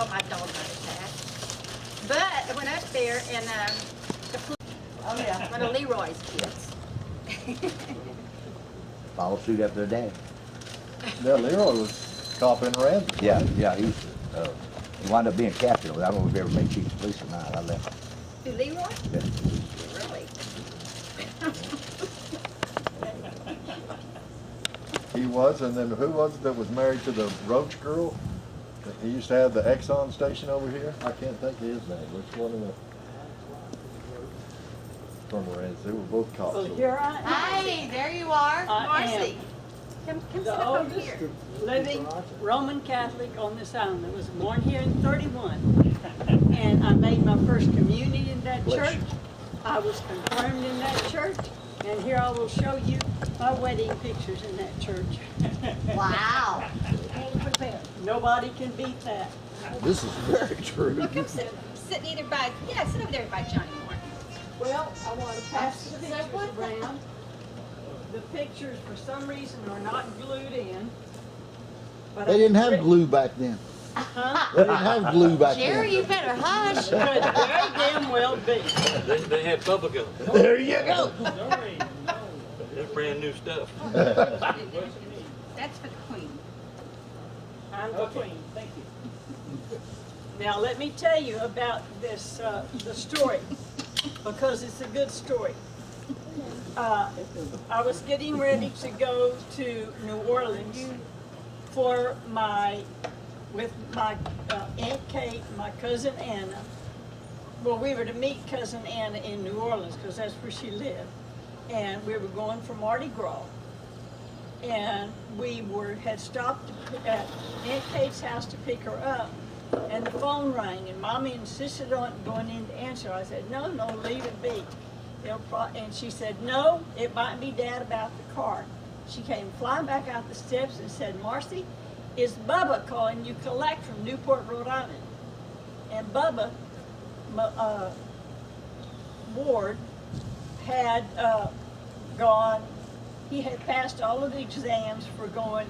Oh, my dog got attacked. But I went up there and oh yeah, one of Leroy's kids. Followed suit after their dad. Yeah, Leroy was cop in Ramsey. Yeah, he wound up being captain. I don't know if he ever made chief of police or not. I left. Who, Leroy? Yeah. Really? He was, and then who was it that was married to the Roach girl? He used to have the Exxon station over here. I can't think of his name. Which one of the? From Ramsey. They were both cops. Well, here I am. Hi, there you are. Marcy. Come sit The up over oldest here. living Roman Catholic on this island. I was born here in 31. And I made my first communion in that church. I was confirmed in that church. And here I will show you my wedding pictures in that church. Wow. Nobody can beat that. This is very true. Well, come sit either by, sit over there by Johnny Moore. Well, I want to pass the pictures around. The pictures, for some reason, are not glued in. But They didn't have glue back then. Huh? They didn't have glue back Jerry, then. you better hush. Could very damn well be. They had bubble gum. There you go. That's brand new stuff. That's for the queen. I'm the queen. Thank you. Now let me tell you about this, the story, because it's a good story. I was getting ready to go to New Orleans for with my Aunt Kate, my cousin Anna. Well, we were to meet cousin Anna in New Orleans because that's where she lived, and we were going for Mardi Gras. And we had stopped at Aunt Kate's house to pick her up, and the phone rang, and Mommy insisted on going in to answer. I said, no, leave it be. And she said, no, it might be Dad about the car. She came flying back out the steps and said, Marcy, is Bubba calling you collect from Newport, Rhode Island? And Bubba Ward had gone, he had passed all of the exams for going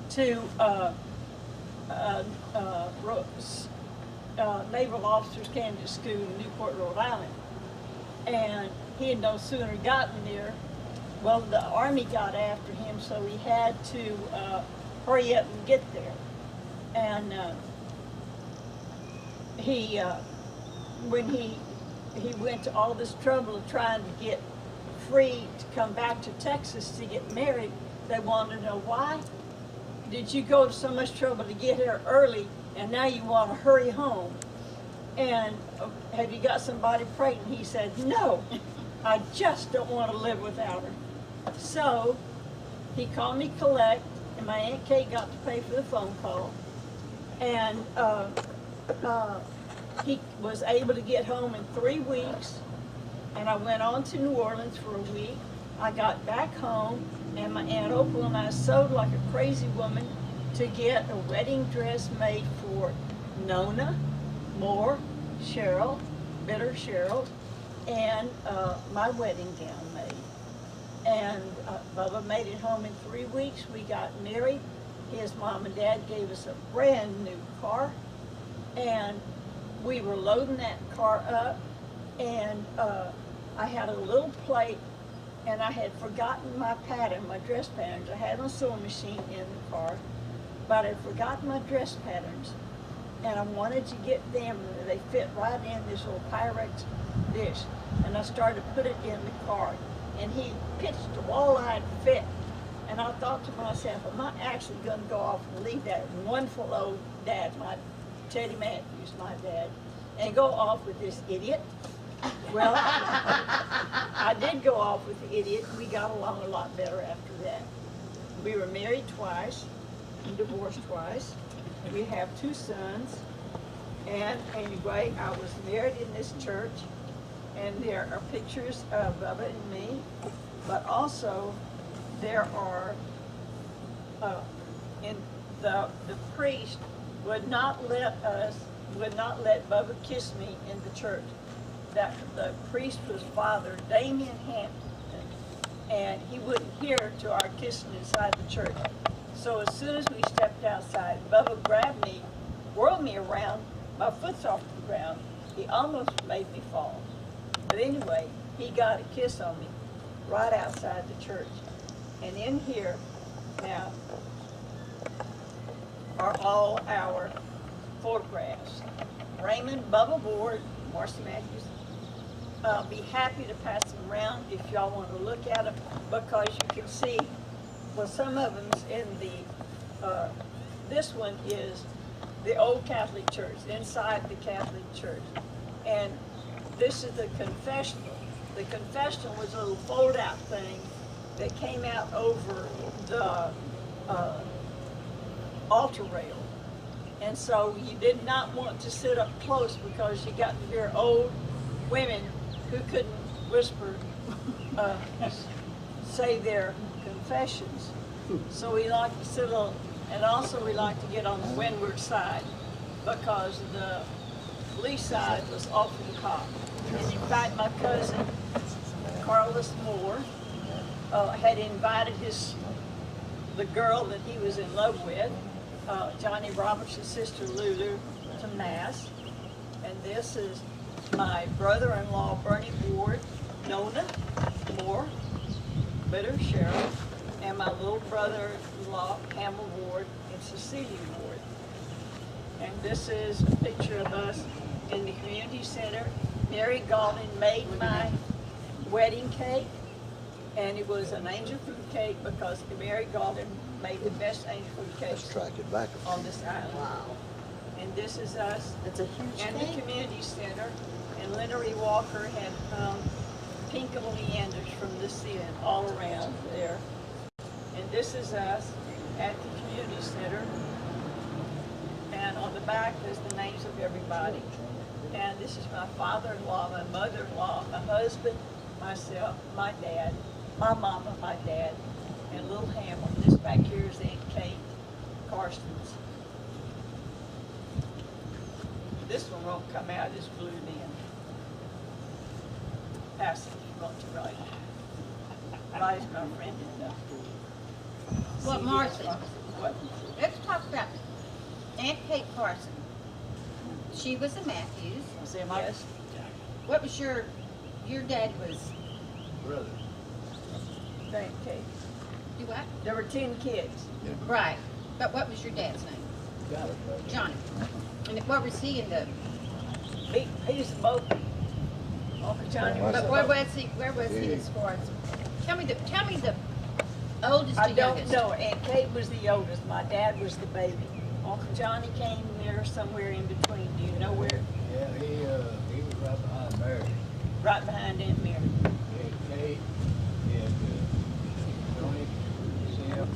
to Naval Officers Candidate School in Newport, Rhode Island. And he had no sooner gotten there, well, the Army got after him, so he had to hurry up and get there. And when he went to all this trouble of trying to get free to come back to Texas to get married, they wanted to know, why did you go to so much trouble to get here early and now you want to hurry home? And have you got somebody pregnant? He said, no, I just don't want to live without her. So he called me collect, and my Aunt Kate got to pay for the phone call. And he was able to get home in 3 weeks, and I went on to New Orleans for a week. I got back home, and my Aunt Opal and I sewed like a crazy woman to get a wedding dress made for Nona, Moore, Cheryl, Bitter Cheryl, and my wedding gown made. And Bubba made it home in 3 weeks. We got married. His mom and dad gave us a brand new car, and we were loading that car up, and I had a little plate, and I had forgotten my pattern, my dress patterns. I had a sewing machine in the car, but I had forgotten my dress patterns, and I wanted to get them. They fit right in this little Pyrex dish, and I started to put it in the car, and he pitched a wall-eyed fit. And I thought to myself, am I actually going to go off and leave that wonderful old dad, my Teddy Mathews, my dad, and go off with this idiot? Well, I did go off with the idiot. We got along a lot better after that. We were married twice and divorced twice. We have 2 sons. And anyway, I was married in this church, and there are pictures of Bubba and me, but also there are, the priest would not let Bubba kiss me in the church. That the priest was Father Damien Hampton, and he wouldn't hear to our kissing inside the church. So as soon as we stepped outside, Bubba grabbed me whirled me around. My foot's off the ground. He almost made me fall. But anyway, he got a kiss on me right outside the church. And in here now are all our photographs. Raymond, Bubba Ward, Marcy Mathews. I'll be happy to pass them around if y'all want to look at them, because you can see, well, some of them's in the, this one is the old Catholic Church, inside the Catholic Church. And this is the confessional. The confessional was a little fold-out thing that came out over the altar rail. And so you did not want to sit up close because you got to hear old women who couldn't whisper say their confessions. So we like to sit on, and also we like to get on the windward side because the lee side was off the top. And in fact, my cousin, Carlos Moore, had invited the girl that he was in love with, Johnny Roberts' sister Lulu, to Mass. And this is my brother-in-law, Bernie Ward, Nona Moore, Bitter Cheryl, and my little brother-in-law, Campbell Ward, and Cecilia Ward. And this is a picture of us in the community center. Mary Galvin made my wedding cake, and it was an angel food cake because Mary Galvin made the best angel food cake Let's track it back. on this island. Wow. And this is us. That's a huge and thing. the community center. And Leonard Walker had pink oleanders from the sea all around there. And this is us at the community center. And on the back there's the names of everybody. And this is my father-in-law, my mother-in-law, my husband, myself, my dad, my mama, my dad, and little Hamlin. This back here is Aunt Kate Karstens. This one won't come out, it's glued in. Pass it if you want to write. Write's my friend enough. Well, Marcy, What? let's talk about Aunt Kate Carson. She was a Mathews. Yes. What was your dad was, Aunt Kate. you what? There were 10 kids. Right, but what was your dad's name? Johnny. And what was he in the, He's both. Uncle Johnny was but where was he as far as, tell me the oldest to I don't youngest. know. Aunt Kate was the oldest. My dad was the baby. Uncle Johnny came there somewhere in between. Do you know where? Yeah, he was right behind Mary. Right behind Aunt Mary. Yeah, Kate and Johny, Sam,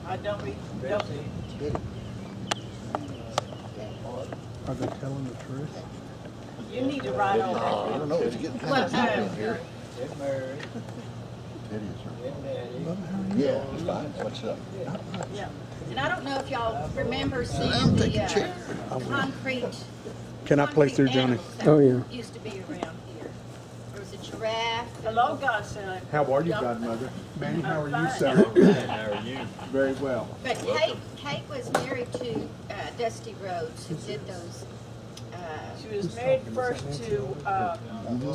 I don't read. Bessie. Are they telling the truth? You need to write all I that. don't know, it's getting kind Well, of deep in here. And Mary, It is, and Daddy. Yeah, it's fine. What's up? Yeah. And I don't know if y'all remember seeing I'll take the a chair. concrete. Can I play through Johnny? animals that Oh, yeah. Used to be around here. There was a giraffe. Hello, Godson. How are you, Yep. Godmother? Manny, how are you, I'm sir? How are you? Very well. But Kate was married to Dusty Rhodes, who did those. She was married first to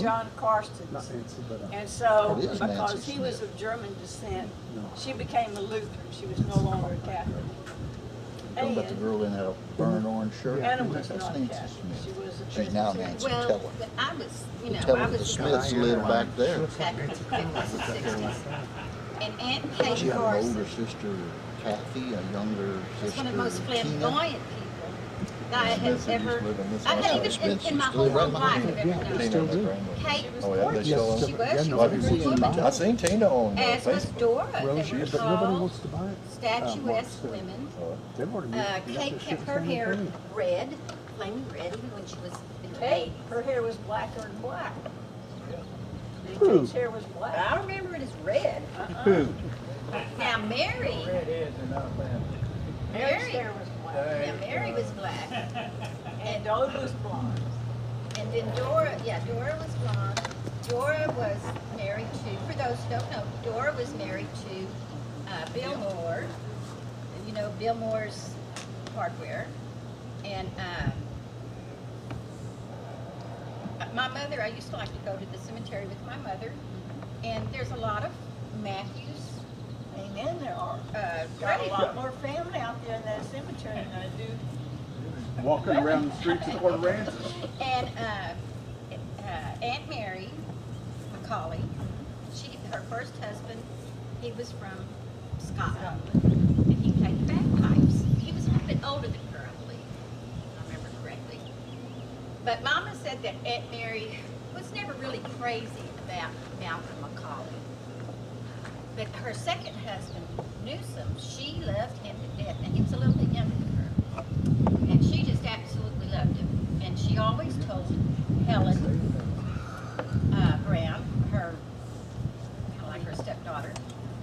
John Karstens. Not Nancy, but And so, It is because Nancy he was Smith. of German descent, she became a Lutheran. She was no longer a Catholic. Talking about the girl in that burnt orange shirt? Anna was That's not Nancy Catholic. She Smith. was a She's now Presbyterian. Nancy Well, Teller. but I was, you know, I Teller, the was Smiths live back there. back in the 50s and 60s. And Aunt Kate She had an Carson older sister, Kathy, a younger was sister, one of the most Tina. flamboyant people that I had Smiths that used ever, to live in this I house. had The even Smiths in my used to whole live right life behind have ever her. known. Tina, Still that's do. grandmother. Kate was Oh, yeah, they gorgeous. still She was. She Yeah, was a no, pretty woman. I seen Tina on As was Facebook. Dora. Well, They she were is, but nobody tall, wants to buy it. statuesque Mark women. They've already moved. They got Kate their kept shit her from hair Penny. red, flaming red, even when she was in Kate, Kate. her hair was blacker than black. Who? Kate's hair was black. I remember it as red. Who? Now Mary, Redheads are not family. Mary's Mary, hair was black. yeah, Mary was black. And Dora was blonde. And then Dora was blonde. Dora was married to, for those who don't know, Dora was married to Bill Moore. you know, Bill Moore's Hardware. And my mother, I used to like to go to the cemetery with my mother. And there's a lot of Mathews. Amen, there are. Got Right. a lot more family out there in that cemetery than I do. Walking around the streets of Port Aransas. And Aunt Mary McCauley, her first husband, he was from Scotland, and he played bagpipes. He was a little bit older than her, I believe, if I remember correctly. But Mama said that Aunt Mary was never really crazy about Malcolm McCauley. But her second husband, Newsom, she loved him to death, and he was a little bit younger than her. And she just absolutely loved him. And she always told Helen Brown, her, kind of like her stepdaughter,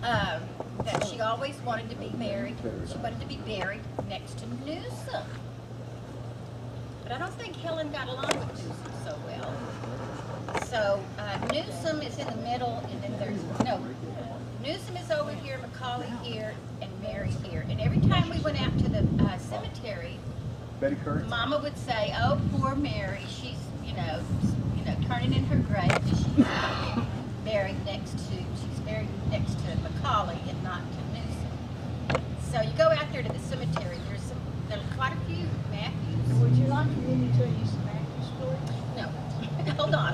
that she always wanted to be married. She wanted to be buried next to Newsom. But I don't think Helen got along with Newsom so well. So Newsom is in the middle, and then there's, no, Newsom is over here, McCauley here, and Mary here. And every time we went out to the cemetery, Betty Curry. Mama would say, "Oh, poor Mary, she's, turning in her grave. She's buried next to McCauley and not to Newsom." So you go out there to the cemetery. There's quite a few Mathews. Would you like me to tell you some Matthew stories? No, hold on.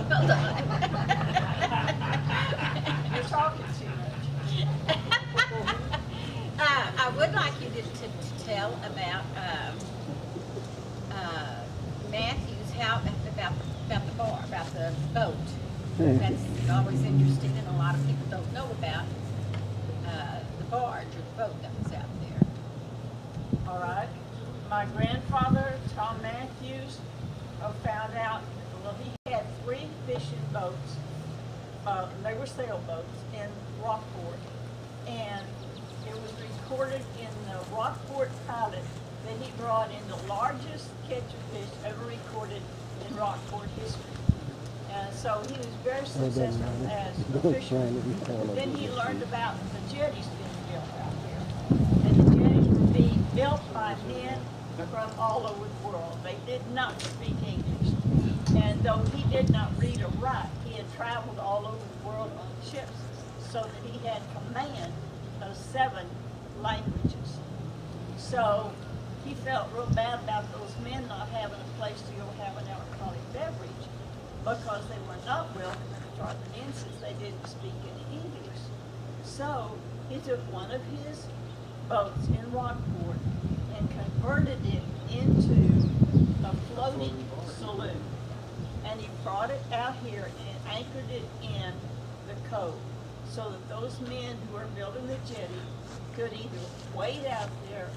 You're talking too much. I would like you to tell about Mathews, about the bar, about the boat. That's always interesting, and a lot of people don't know about the barge or the boat that was out there. All right. My grandfather, Tom Mathews, found out, well, he had 3 fishing boats. They were sailboats in Rockport. And it was recorded in the Rockport Pilot that he brought in the largest catch of fish ever recorded in Rockport history. So he was very successful as a fisherman. Then he learned about the jetties being built out there. And the jetties were being built by men from all over the world. They did not speak English. And though he did not read or write, he had traveled all over the world on ships so that he had command of 7 languages. So he felt real bad about those men not having a place to go have an alcoholic beverage because they were not welcome in the Dardanelles. They didn't speak any English. So he took one of his boats in Rockport and converted it into a floating saloon. And he brought it out here and anchored it in the cove so that those men who were building the jetty could either wade out there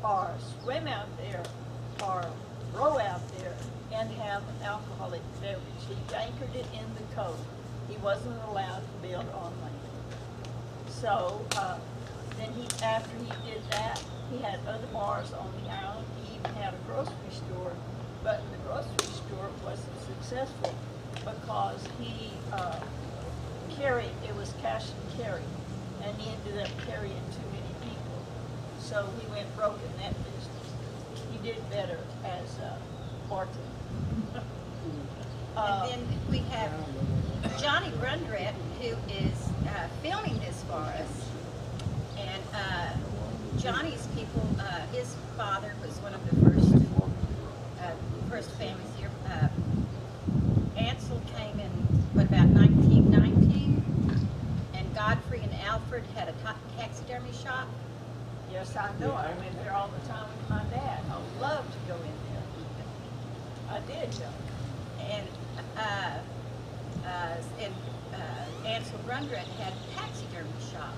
or swim out there or row out there and have an alcoholic beverage. He anchored it in the cove. He wasn't allowed to build on land. So then after he did that, he had other bars on the island. He even had a grocery store, but the grocery store wasn't successful because he it was cash and carry, and he ended up carrying too many people. So he went broke in that business. He did better as bartender. And then we have Johny Brundrett, who is filming this for us. And Johnny's people, his father was one of the first families here. Ansel came in, about 1919? And Godfrey and Alfred had a taxidermy shop. Yes, I know. I went there all the time with my dad. I would love to go in there. I did go. And Ansel Brundrett had a taxidermy shop.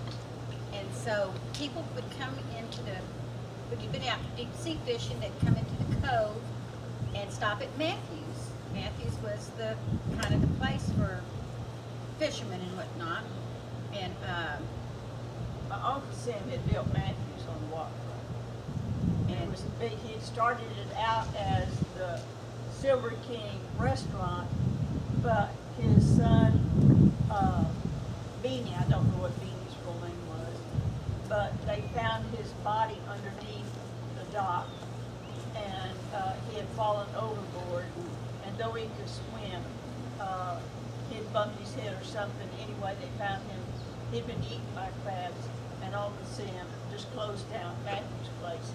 And so people would come into when you've been out deep sea fishing, they'd come into the cove and stop at Mathews. Mathews was the kind of the place for fishermen and whatnot. And My Uncle Sam had built Mathews on the waterfront. And it was big. He had started it out as the Silver King restaurant, but his son, Beanie, I don't know what Beanie's full name was, but they found his body underneath the dock, and he had fallen overboard, and though he could swim, he'd bumped his head or something. Anyway, they found him, he'd been eaten by crabs, and all the Sam just closed down Mathews' place.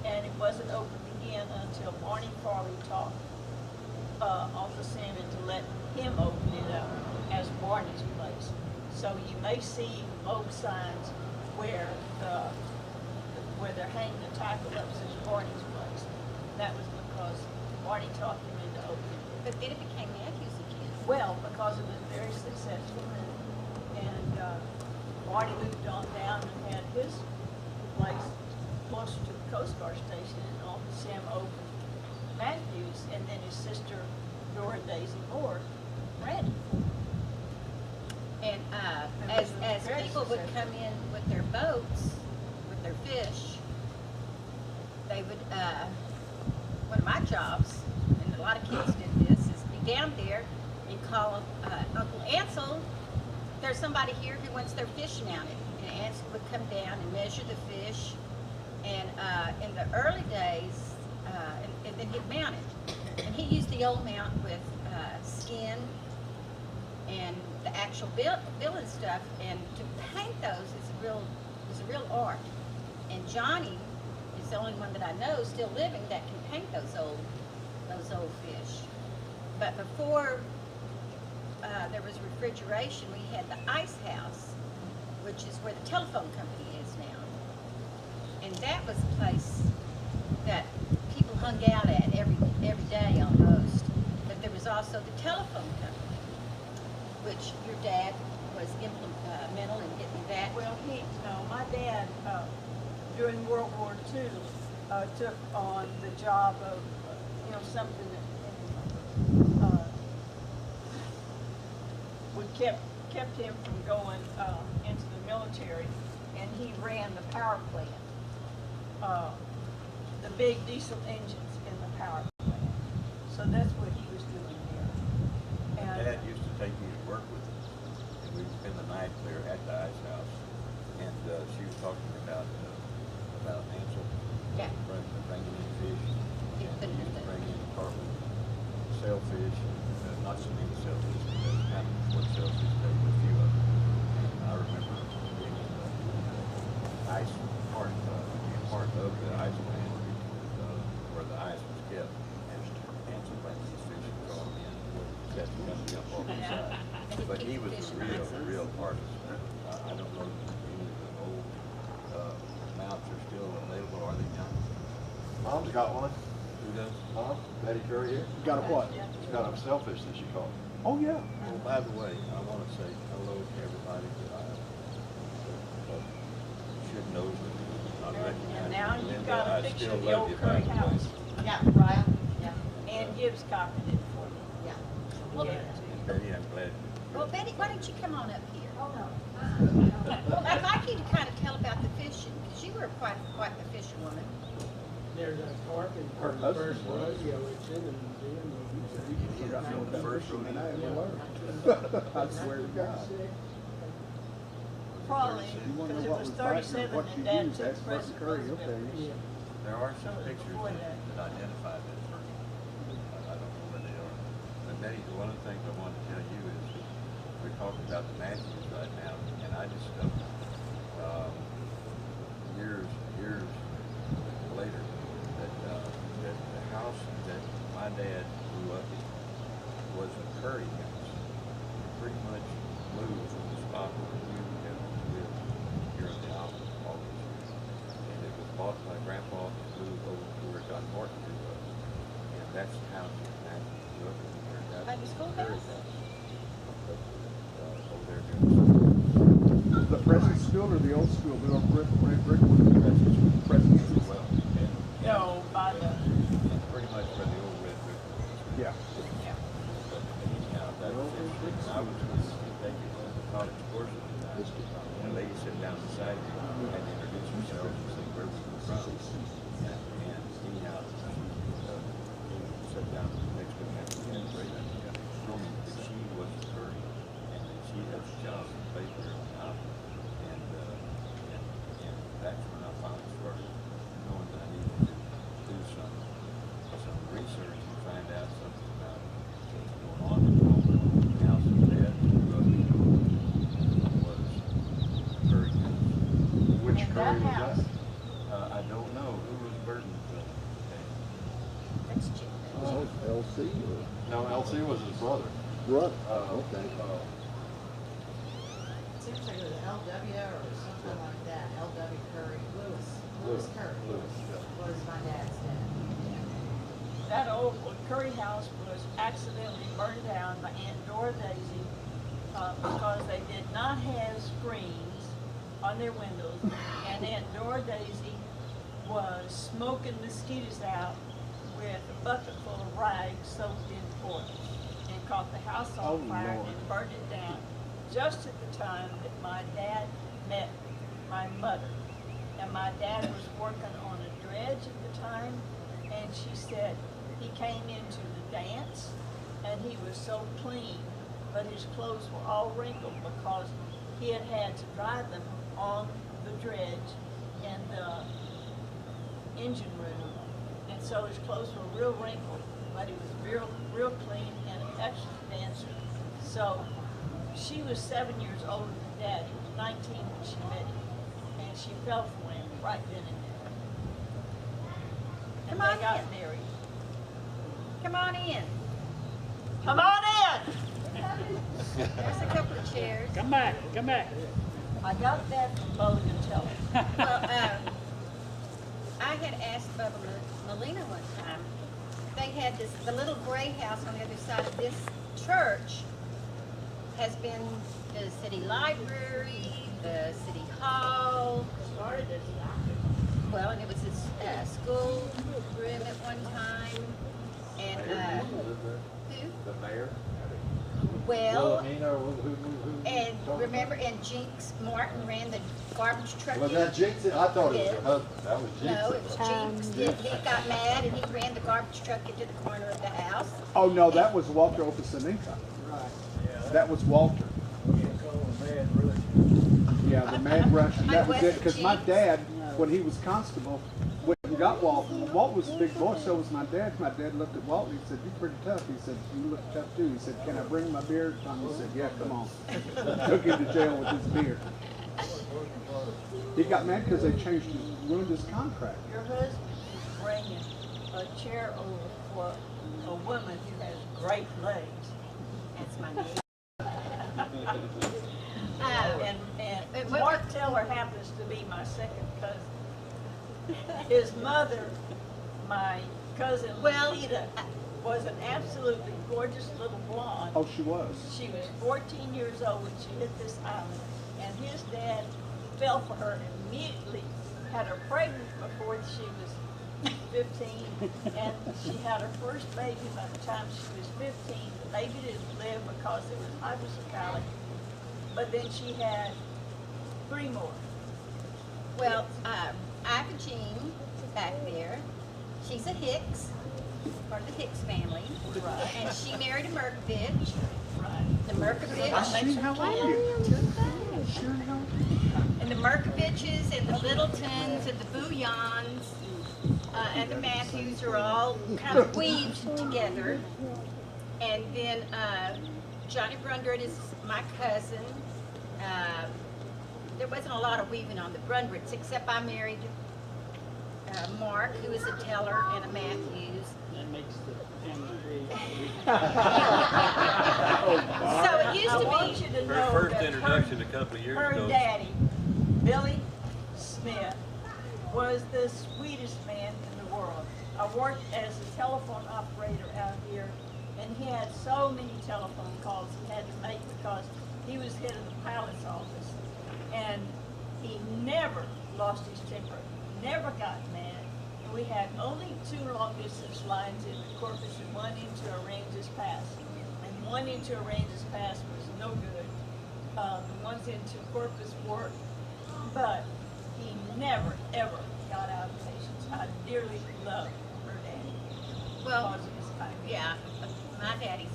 And it wasn't opened again until Barney Farley talked Officer Sam into let him open it up as Barney's place. So you may see old signs where they're hanging the tackle up as Barney's place. That was because Barney talked him into opening it. But then it became Mathews again. Well, because it was very successful, and Barney moved on down and had his place closer to the Coast Guard station, and Officer Sam opened Mathews, and then his sister Dora Daisy Moore ran it. And as people would come in with their boats, with their fish, they would, one of my jobs, and a lot of kids did this, is be down there and call Uncle Ansel, there's somebody here who wants their fish mounted. And Ansel would come down and measure the fish, and in the early days, and then he'd mount it. And he used the old mount with skin and the actual bill and stuff, and to paint those is a real art. And Johny is the only one that I know still living that can paint those old fish. But before there was refrigeration, we had the ice house, which is where the telephone company is now. And that was a place that people hung out at every day almost. But there was also the telephone company, which your dad was instrumental in getting that. Well, my dad, during World War II, took on the job of, something that we kept him from going into the military, and he ran the power plant, the big diesel engines in the power plant. So that's what he was doing there. And Dad used to take me to work with him, and we'd spend the night there at the ice house. And she was talking about Ansel Yeah. bringing in fish. He And put he it in used to the- bring in carpet, shellfish, not so many shellfish, but kind of what shellfish they were, a few of them. And I remember being in the ice part of the ice plant where the ice was kept, and Ansel bringing these fish and throwing them in, just coming up off the side. But he was a real artist. I don't know if any of the old mounts are still available, are they now? Mom's got one. Who does? Mom, Betty Curry here. Got a what? She's got a shellfish that she caught. Oh, yeah. Well, by the way, I want to say hello to everybody that I should know, but not recognize. And now you've Linda, got a I picture still of the love old you, Curry by the way. house. Yeah, right. Yeah. And Gibbs copied it for me. Yeah. Well, And Betty, I'm glad. Well, Betty, why don't you come on up here? Oh, no. Well, I'd like you to kind of tell about the fishing, because you were quite the fisherwoman. There's a carpet Her for the husband first was. rodeo, it's in the museum. You got me with that First first rodeo. I ever learned. I swear to God. probably, You wanna because know it what was was biting or 37 what and you Dad use, took ask Marcy President Curry, he'll tell Roosevelt. you. There are some Some pictures before that identify that person. I don't know where they are. But Betty, one of the things I wanted to tell you is that we're talking about the Mathews right now, and I just years later that the house that my dad grew up in was a Curry house. It pretty much moved from the spot where we have lived here in the office all these years. And it was bought by Grandpa and moved over to where John Martin grew up. And that's the house that Matthew grew up in. By the schoolhouse? Over there near the school. The present school or the old school, the old brick one? Present school. Well, and No, by the, pretty much where the old red brick was. Yeah. yeah. But anyhow, that was interesting. I was taking one of the college courses, and a lady sat down beside me and introduced herself and said where we were from. And anyhow, she sat down next to me and told me that she was a Curry and that she had a job in paper and That house. I don't know, who was Burton's, That's Jim. Oh, LC or No, LC was his brother. brother? Okay. Seems like it was LW or something like that, LW Curry, Lewis Curry was my dad's dad. That old Curry house was accidentally burned down by Aunt Dora Daisy because they did not have screens on their windows, and Aunt Dora Daisy was smoking mosquitoes out with a bucket full of rags soaked in oil, and caught the house on fire and burned it down just at the time that my dad met my mother. And my dad was working on a dredge at the time, and she said he came into the dance and he was so clean, but his clothes were all wrinkled because he had had to dry them on the dredge in the engine room. And so his clothes were real wrinkled, but he was real clean and an excellent dancer. So she was 7 years older than Dad. He was 19 when she met him, and she fell for him right then and there. And Come on they got in. married. Come on in. Come on in! There's a couple of chairs. Come back, come back. I got that from Mulligan Teller. Well, I had asked Bubba Molina one time. They had the little gray house on the other side of this church has been the city library, the city hall. Started as Well, and it was a school room at one time. And, who? The mayor? Well, Wilhelmina, who? and remember, and Jinx Martin ran the garbage truck. Was in? that Jinx? I thought it was her Yeah. husband. That was Jinx. No, it was Jinx. He got mad and he ran the garbage truck into the corner of the house. Oh, no, that was Walter Opasanika. Right. That was Walter. We can call him Mad Russian. Yeah, the Mad Russian, that was it, wasn't because my Jinx. dad, when he was constable, went and got Walt. Walt was a big boy, so was my dad. My dad looked at Walt and he said, "You're pretty tough." He said, "You look tough too." He said, "Can I bring my beer?" Tommy said, "Yeah, come on." Took him to jail with his beer. He got mad because they ruined his contract. your husband is bringing a chair over for a woman who has great legs. That's my name. And Mark Teller happens to be my second cousin. His mother, my cousin Well, Lita, was an absolutely gorgeous little blonde. Oh, she was. She was 14 years old when she hit this island, and his dad fell for her immediately, had her pregnant before she was 15, and she had her first baby by the time she was 15. The baby didn't live because it was hypocephalic, but then she had 3 more. Well, Ivy Jean back there, she's a Hicks, part of the Hicks family. Right. And she married a Merkovich. Right. The Merkovich. Sure, how are you? Sure, how And the Merkoviches and the Littletons and the Bouillons and the Mathews are all kind of weaved together. And then Johny Brundrett is my cousin. There wasn't a lot of weaving on the Brundretts, except I married Mark, who is a Teller, and a Mathews. That makes the family big. So it used I to want be. you to Her know first that introduction a couple of years her ago. daddy, Billy Smith, was the sweetest man in the world. I worked as a telephone operator out here, and he had so many telephone calls he had to make because he was head of the pilot's office. And he never lost his temper, never got mad. And we had only 2 long-distance lines in the Corpus and one into Oranges Pass. And one into Oranges Pass was no good. The ones into Corpus worked, but he never, ever got out of patience. I dearly loved her daddy Well, because of his kindness. yeah, my daddy,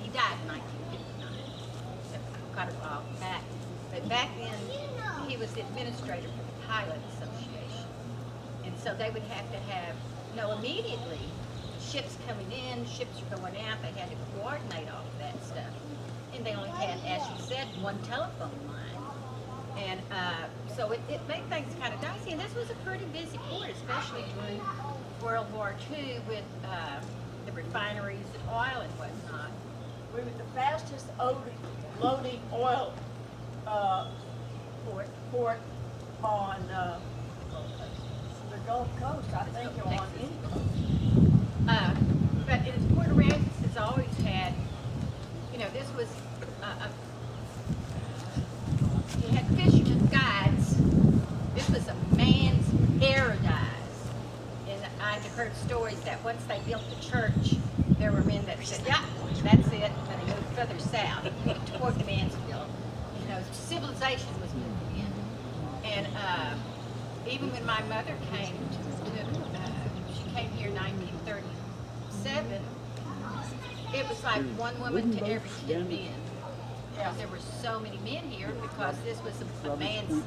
he died in 1959. Got it all back. But back then, he was the administrator for the Pilot Association. And so they would have to have, immediately, ships coming in, ships are going out, they had to coordinate all of that stuff. And they only had, as you said, 1 telephone line. And so it made things kind of dicey. And this was a pretty busy port, especially during World War II with the refineries and oil and whatnot. We were the fastest loading oil port on the Gulf Coast, I think, or on any coast. But in Port Aransas has always had, this was you had fishermen guides. This was a man's paradise. And I've heard stories that once they built the church, there were men that said, yeah, that's it, and then they moved further south, toward Mansfield. Civilization was moving in. And even when my mother came she came here in 1937, it was like one woman to every 10 men. Because there were so many men here, because this was a man's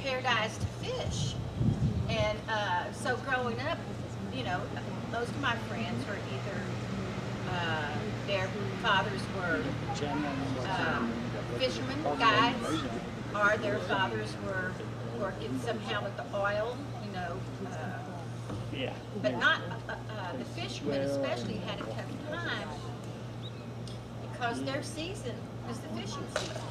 paradise to fish. And so growing up, most of my friends were either their fathers were fishermen, guides, or their fathers were working somehow with the oil, Yeah. but not, the fishermen especially had a tough time because their season was the fishing season.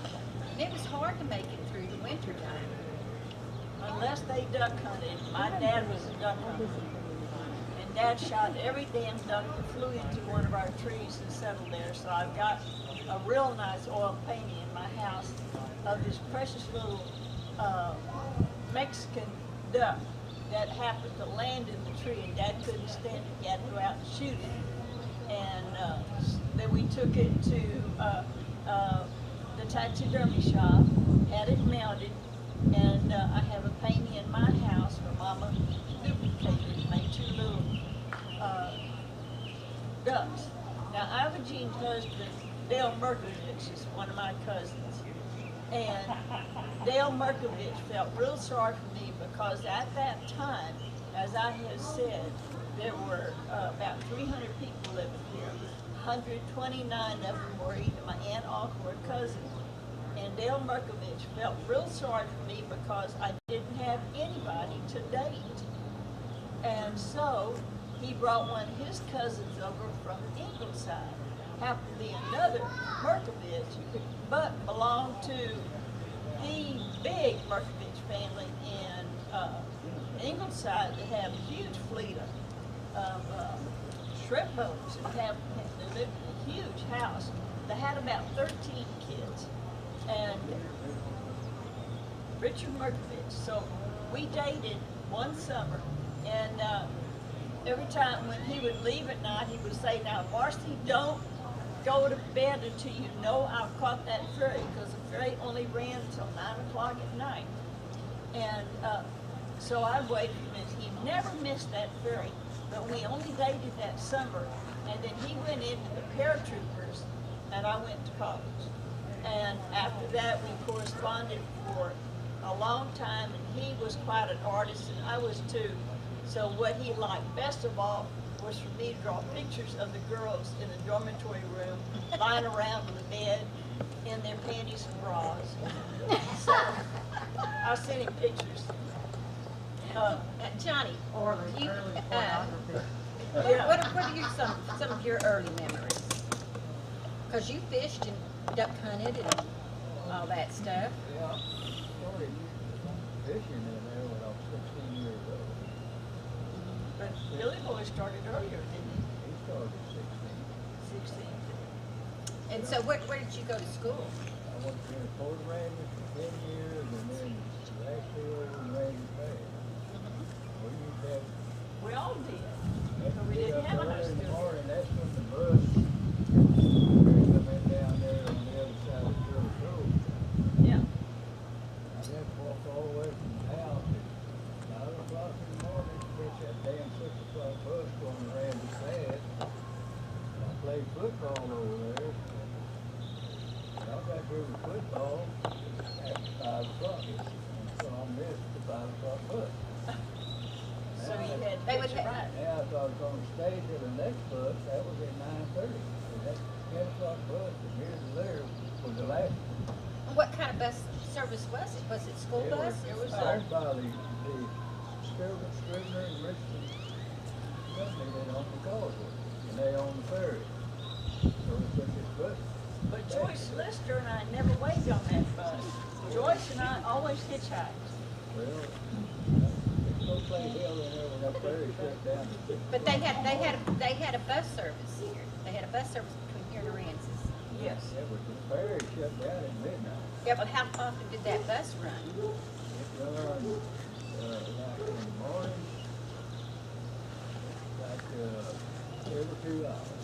And it was hard to make it through the winter time. Unless they duck hunted. My dad was a duck hunter. And Dad shot every damn duck that flew into one of our trees and settled there. So I've got a real nice oil painting in my house of this precious little Mexican duck that happened to land in the tree, and Dad couldn't stand it. He had to go out and shoot it. And then we took it to the taxidermy shop, had it mounted, and I have a painting in my house where Mama duplicated, made two little ducks. Now, Ivor Jean's husband, Dale Merkovich, is one of my cousins. And Dale Merkovich felt real sorry for me because at that time, as I have said, there were about 300 people living here. 129 of them were either my aunt, uncle, or cousin. And Dale Merkovich felt real sorry for me because I didn't have anybody to date. And so he brought one of his cousins over from Ingleside. Happened to be another Merkovich, but belonged to the big Merkovich family in Ingleside that have a huge fleet of shrimp boats and they lived in a huge house. They had about 13 kids. And Richard Merkovich. So we dated one summer, and every time when he would leave at night, he would say, "Now, Marcy, don't go to bed until you know I've caught that ferry," because the ferry only ran until 9 o'clock at night. And so I'd wait for him. He never missed that ferry, but we only dated that summer. And then he went into the paratroopers, and I went to college. And after that, we corresponded for a long time, and he was quite an artist, and I was too. So what he liked best of all was for me to draw pictures of the girls in the dormitory room, lying around on the bed in their panties and bras. So I sent him pictures. Johnny, you, Yeah. what are some of your early memories? Because you fished and duck hunted and all that stuff. Yeah, I started fishing in there when I was 16 years old. But Billy Boy started earlier, didn't he? He started at 16. 16. And so where did you go to school? I went to Port Aransas for 10 years and then last year over in Rainy Bay. We used to have, We all did. but we didn't have a high in the school. morning, that's when the bus come in down there on the other side of the Church Road. Yeah. I just walked all the way from the house at 9 o'clock in the morning to catch that damn 6 o'clock bus going to Randy Fad. I played football over there. And I got through with football after 5 o'clock. So I missed the 5 o'clock bus. So you had They to would get your ha- right. Yeah, I thought I was gonna stay till the next bus, that was at 9:30. So that 10 o'clock bus from here to there was the last one. What kind of bus service was it? Was it school bus? It was Oh. owned by the Scrivener and Richmond company that owned the causeway, and they owned the ferry. So we took this bus. But Joyce Lister and I never waited on that bus. Joyce and I always hitchhiked. Well, there's no place hell in there when that ferry shut down. But they had a bus service here. They had a bus service between here and Aransas. Yes. Yeah, but the ferry shut down at midnight. Yeah, but how often did that bus run? It run, like in the morning, like, every 2 hours.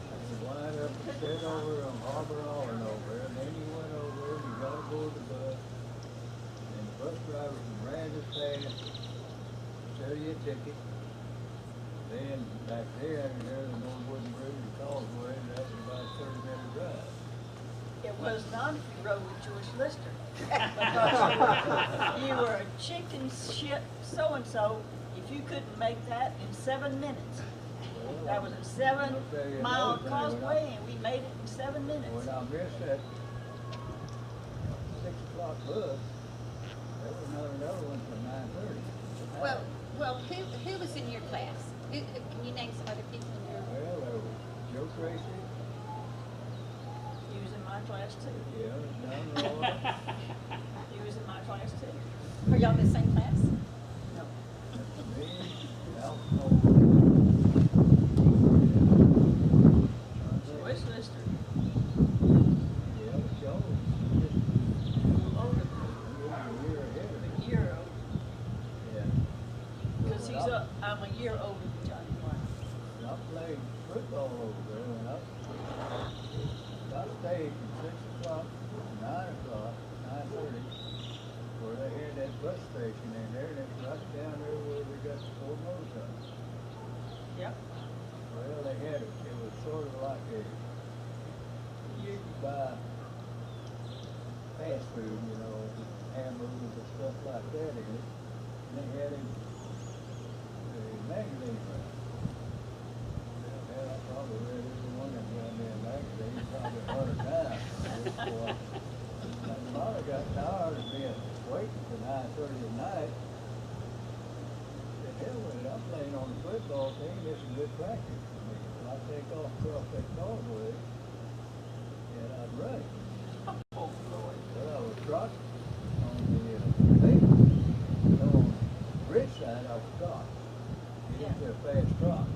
And you wind up and sit over on Harbor Island over there, and then you went over there and you got aboard the bus. And the bus driver from Randall fast, sell you a ticket. Then back there, there's an old wooden bridge and causeway, and that was about a 30-minute drive. It was not if you rode with Joyce Lister. Because you were a chicken shit so-and-so if you couldn't make that in 7 minutes. That was a 7-mile causeway and we made it in 7 minutes. When I missed that 6 o'clock bus, there was another one for 9:30. Well, who was in your class? Can you name some other people in your? Well, there was Joe Tracy, He was in my class too. yeah, Don Roy, He was in my class too. Are y'all in the same class? No. me, Al Cole. Joyce Lister. Yeah, but Joe was just Older a year ahead of me. than a year old. Yeah. Because I'm a year older than Johnny White. I played football over there when I stayed from 6 o'clock to 9 o'clock, 9:30, where they had that bus station in there, and it's right down there where we got the Ford motorcycle. Yep. Well, they had it was sort of like you could buy fast food, you know, hamburgers and stuff like that in it, and they had a magazine around. Hell, I probably read every one of them goddamn magazines probably 100 times. My mother got tired of being waiting till 9:30 at night. Said, hell with it, I'm playing on the football team, this is good practice for me. So I take off across that causeway, and I'd run it. Oh, Lord. Well, I was trotting on the lake, on the bridge side, I was stopped. Get into a fast trot.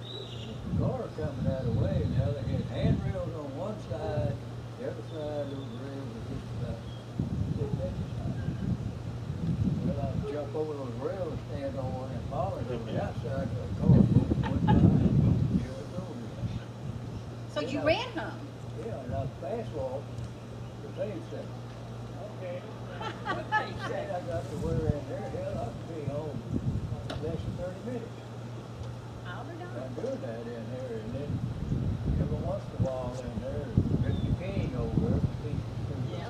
The car coming out of the way, now they had handrails on one side, the other side of those rails was just about 6 inches high. Well, I'd jump over those rails, stand on one and polish over the outside, so the car went by, and here it goes. So you ran home? Yeah, and I fast walked to the pay station. Okay. Said I got to where in there, hell, I could be home in less than 30 minutes. I'll be done. I'm doing that in there, and then every once in a while in there, Mr. King over there, Yeah.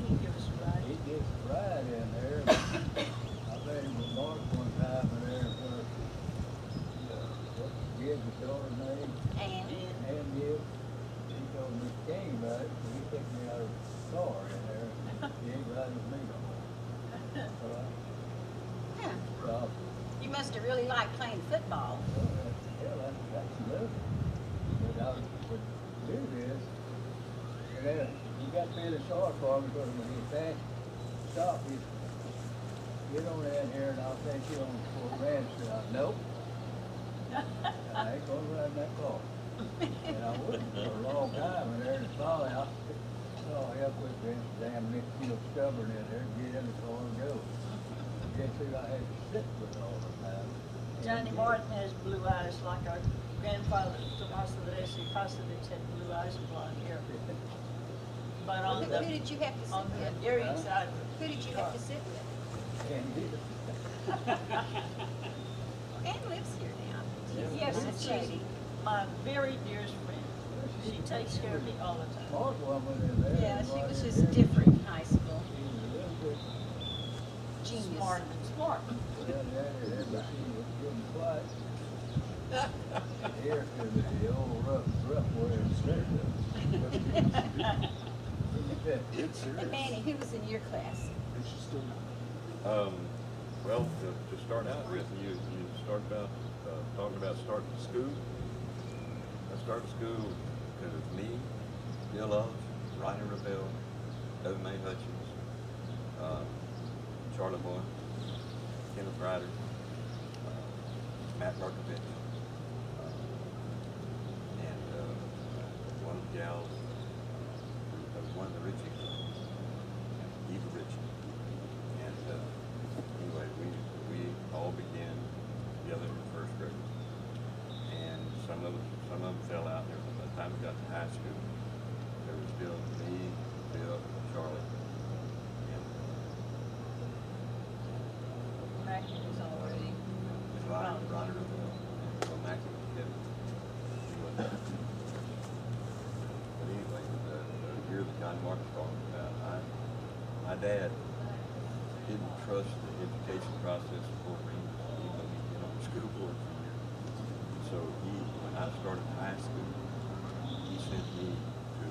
He give us a ride. he gets a ride in there. I met him with Mark one time in there, and what's Gibbs' daughter's name? And Ann Gibbs. He told Mr. King about it, so he took me out of the car in there, and he ain't riding with me no more. huh, So, you must have really liked playing football. That's lovely. But I would do this, and then you got to feel sorry for him because when he fast stop, he get on in here and I'll take you on Fort Ranch. And I nope. I ain't gonna ride that car. And I wouldn't for a long time, and there in the fall, I saw help with this damn stubborn in there, get in the car and go. Guess who I had to sit with all the time? Johnny Martin has blue eyes like our grandfather, Tomas Alessi Pasadich had blue eyes and blonde hair. But on Who the, did you have to sit on the with? Aryan side, Who did you have to sit with? Can't do it. Ann lives here now. yes, Nice it's lady. Susie, my very dearest friend. She takes care of me all the time. Mark woman in there. Yeah, she right was in just there. different in high school. She was a little bit, Genius. Smart and smart. well, that but she was getting quiet. Here to the old rough way of It's And Manny, who was in your class? And she's still not. Well, to start out with, you start about talking about starting school. I started school because of me, Bill Love, Ronnie Rebel, Evan May Hutchins, Charlie Boy, Kenneth Ryder, Matt Markovich, and one of the gals, one of the Richies, Eva Ritchie. And anyway, we all began together in first grade. And some of them fell out there. By the time we got to high school, there was still me, Bill, Charlie, and Mackey was already. Ronnie Rebel, and so Mackey was Kevin. But anyway, the year that John Mark's talking about, my dad didn't trust the education process for me, even though he'd been on the school board for years. So when I started high school, he sent me to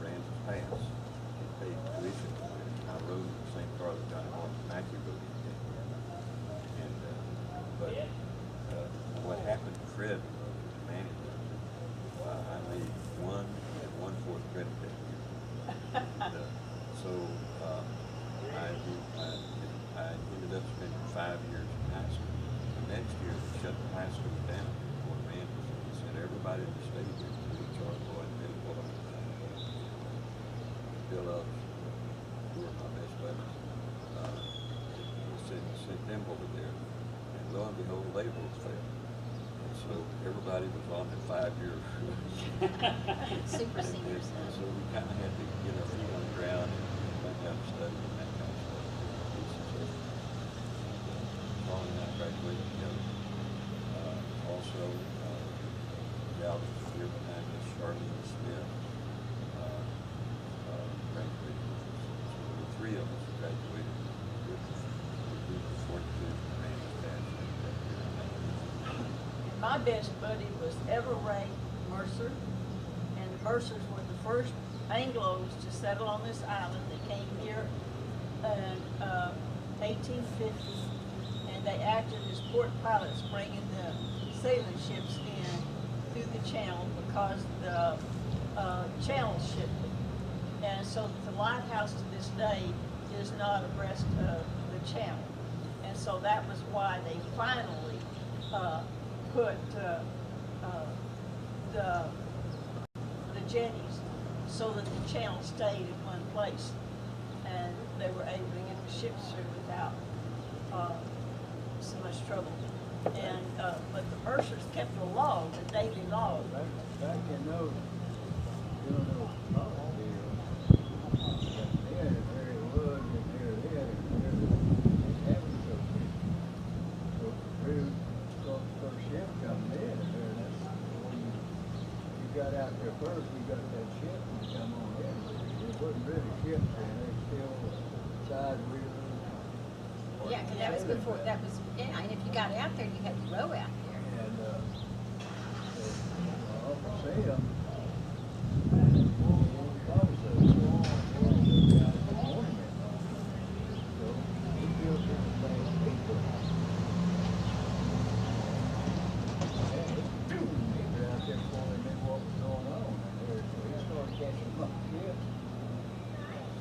Randall's Pass and paid tuition. I rode in the same car that John Mark Mackey rode in. But what happened to Fred Manny, I made 1 1/4 credit that year. So I ended up spending 5 years in high school. The next year, they shut the high school down for Randall. He sent everybody to the state, including Charlie Boyd, Bill Boyd, Bill Ups, who were my best buddies. He sent them over there. And lo and behold, they both failed. And so everybody was on their 5-year Super seniors. and so we kind of had to get our feet on the ground and learn how to study and that kind of stuff. So John and I graduated together. Also, gal that was here behind us, Charlene Smith, graduated with us. So there were 3 of us who graduated with us. We were 42 and My best buddy was Ray Mercer, and the Mercers were the first Anglos to settle on this island. They came here in 1850, and they acted as port pilots, bringing the sailing ships in through the channel because the channel shifted. And so the lighthouse to this day is not abreast of the channel. And so that was why they finally put the jetties so that the channel stayed in one place, and they were able to get the ships through without so much trouble. And but the Mercers kept a log, a daily log. Back in those, you know, they had a very wood and they had a cabin so through first ship coming in and there, that's when you got out there first, you got that ship and you come on in. It wasn't really ships then, they still side wheels. Yeah, because that was before, yeah, and if you got out there, you had to row out there. And, I'll say them.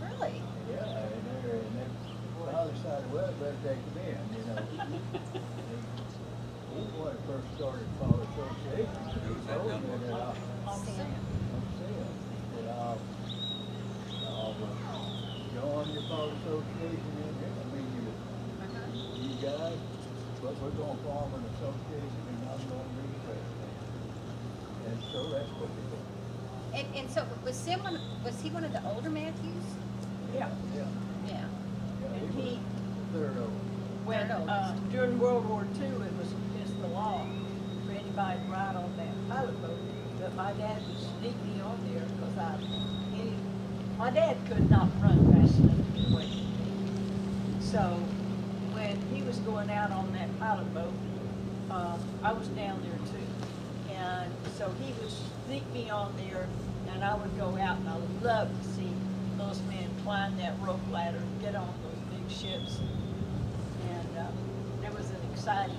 Really? Yeah, and they finally decided, well, better take them in, you know. He when I first started Fall Association. Who was that told done me with? that Sam. I'll join your Fall Association in here. I mean, you guys, but we're gonna form an association and I'm gonna be the president. And so that's what we did. And so was he one of the older Mathews? Yeah. Yeah. Yeah. Yeah, And was he, third oldest. when, Third oldest. during World War II, it was against the law for anybody to ride on that pilot boat. But my dad would sneak me on there because my dad could not run fast enough to get away from me. So when he was going out on that pilot boat, I was down there too. And so he would sneak me on there and I would go out and I would love to see the those men climb that rope ladder and get on those big ships. And it was an exciting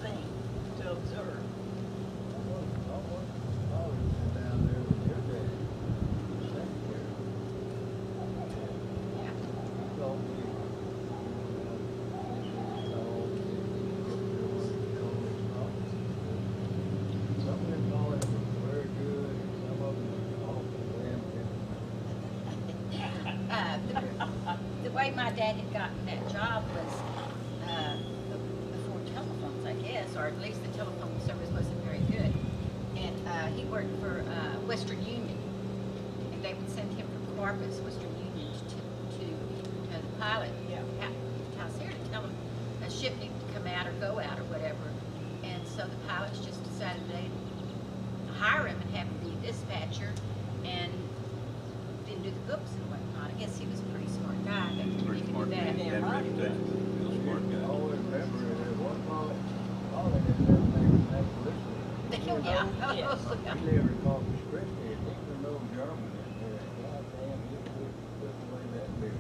thing to observe. Down there with your dad, secretary. Yeah. Told me, some of them college were very good, and some of them were awful damn. The way my dad had gotten that job was before telephones, I guess, or at least the telephone service wasn't very good. And he worked for Western Union, and they would send him from Corpus, Western Union, to the pilot house here to tell him a ship needed to come out or go out or whatever. And so the pilots just decided they'd hire him and have him be a dispatcher, and didn't do the books and whatnot. I guess he was a pretty smart guy. That Pretty he could smart do guy. that. He had a reputation. Real smart I guy. always remember it, there was one college, didn't have anything to listen. Yeah. Yes. He lived in Corpus Christi, and he could know German in there. Goddamn, he could put away that big.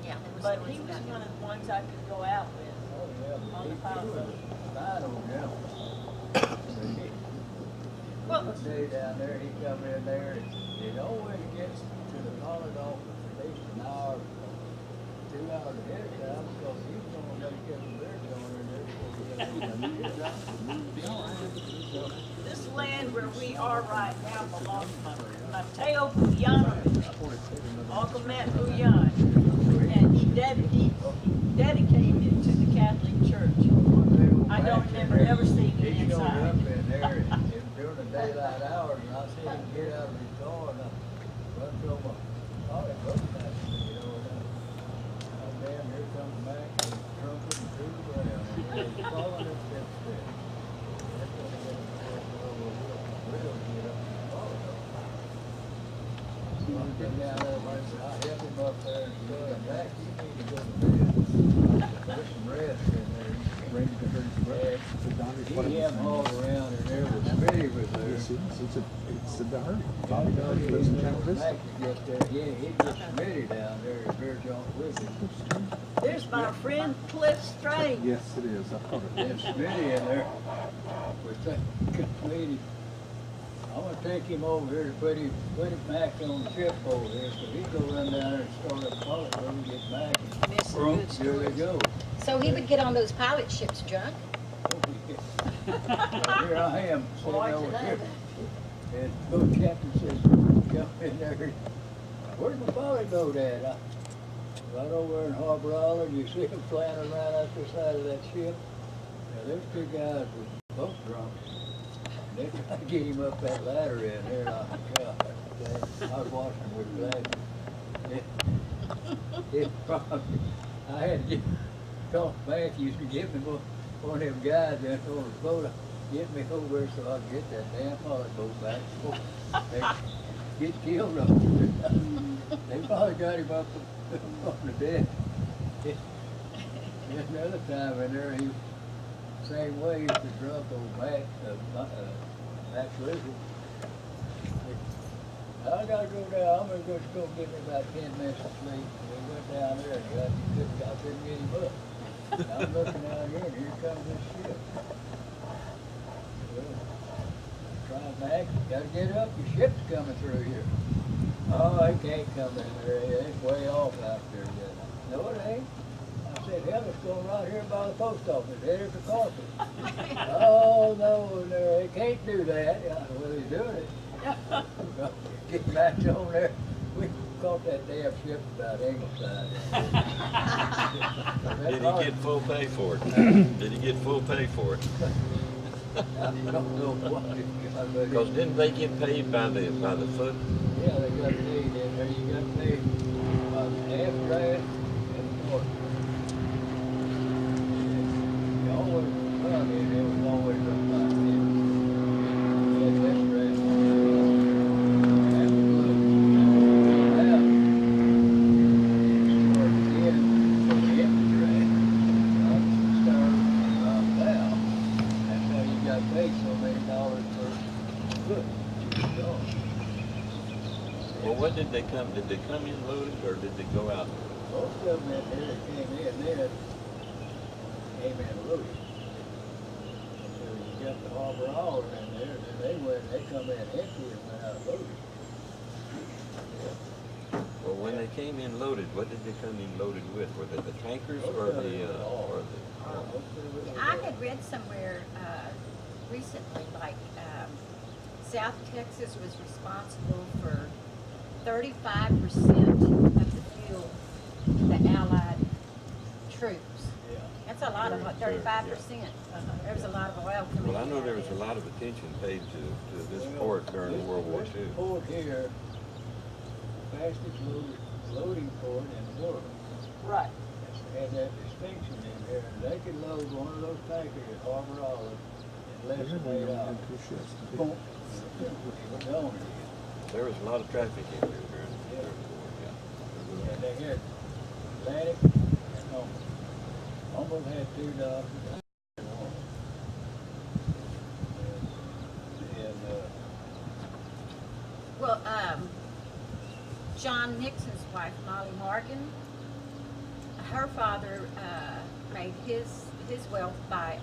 Yeah, there was But stories he was about one him. of the ones I could go out with. Oh, yeah, On but the he pilot was boat. a fine old gentleman. Well, One day down there, he come in there, and he'd always get to the college office at least an hour, 2 hours ahead of time, because he was gonna make him a beer going in there before he got in. this land where we are right now belongs to Mathews Bujanovic, Uncle Matt Bujan, and he dedicated it to the Catholic Church. I don't remember ever seeing it He showed up inside. in there, and it was during the daylight hours, and I seen him get out of his car, and I run to him, oh, it looks nice, you know, and oh, damn, here comes Mac, and he's trumpet and through the ground, and he's following his steps there. That's when he got real get up and follow him. So I come down there, and I help him up there, and said, Mac, you need to go to bed. There's some rest in there. Randy can hurt his brother. So Donnie's one of He the had them all around, and there was Smitty was there. Yes, it's a dirt. Bobby Donnie lives in San Francisco. Mac could get there. Yeah, he'd get Smitty down there, a beer junk with him. There's my friend Cliff Strange. Yes, it is. I thought it And was. Smitty in there, was Smitty, I'm gonna take him over here to put him back on the ship over here, so he'd go run down there and start up college room and get back. There's some Boom, good here they stories. go. So he would get on those pilot ships, Junk. Here I am, sitting Boy, over today. here. And the captain says, come in there. Where's the pilot boat at? Right over there in Harbor Island, you see them flying around out the side of that ship. Now, those two guys were both drunk. They tried to get him up that ladder in there, and I was watching with glasses. It probably, I had to call Mathews to get me one of them guys in on the boat, get me over there so I could get that damn pilot boat back before they get killed up there. They probably got him up on the deck. Then another time in there, he was the same way, he was the drunk old Max Lizard. I gotta go down, I'm just gonna give me about 10 minutes of sleep. And we went down there and I couldn't get him up. And I'm looking out here and here comes this ship. Well, trying back, you gotta get up, your ship's coming through here. Oh, it can't come in there, it's way off out there yet. No, it ain't. I said, hell, it's going right here by the post office, headed to Corpus. Oh, no, it can't do that. Well, he's doing it. Get back on there. We caught that damn ship about Ingleside. Did he get full pay for it? Did he get full pay for it? I don't know what it got, but Because didn't they get paid by the foot? yeah, they got paid in there. You got paid by the half draft and the quarter. You always, well, I mean, it was always up like this. You had that draft. And the foot. Now, towards the end, for the empty draft, start down. That's how you got paid so many dollars per foot. Well, did they come in loaded or did they go out? Most of them in there came in then, came in loaded. So you got the harbor all in there, then they come in empty and went out loaded. Well, when they came in loaded, what did they come in loaded with? Were they the tankers or the? I had read somewhere recently, like South Texas was responsible for 35% of the fuel the Allied troops. Yeah. That's a lot of 35%. There was a lot of oil coming in. Well, I know out there was a there. lot of attention paid to this port during World War II. This port here, fastest loading port in the world. Right. Had that distinction in there, and they could load one of those tankers at Harbor Island in less than 8 hours. Boom. It was gone again. There was a lot of traffic in there during the war. And they had Atlantic and Humboldt. Humboldt had 2 docks. Well, John Nixon's wife, Molly Morgan, her father made his wealth by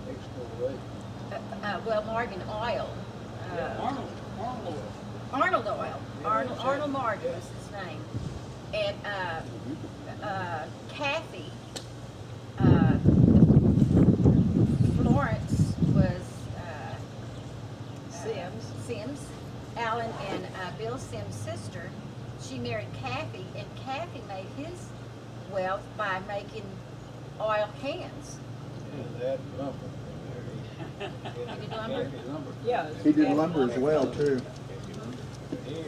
Exploration. Morgan Oil. Arnold Oil. Arnold Oil. Arnold Morgan was his name. And Kathy Florence was Sims, Alan and Bill Sims' sister. She married Kathy, and Kathy made his wealth by making oil cans. Yeah, that lumber. You did lumber? Yeah. He did lumber as well too.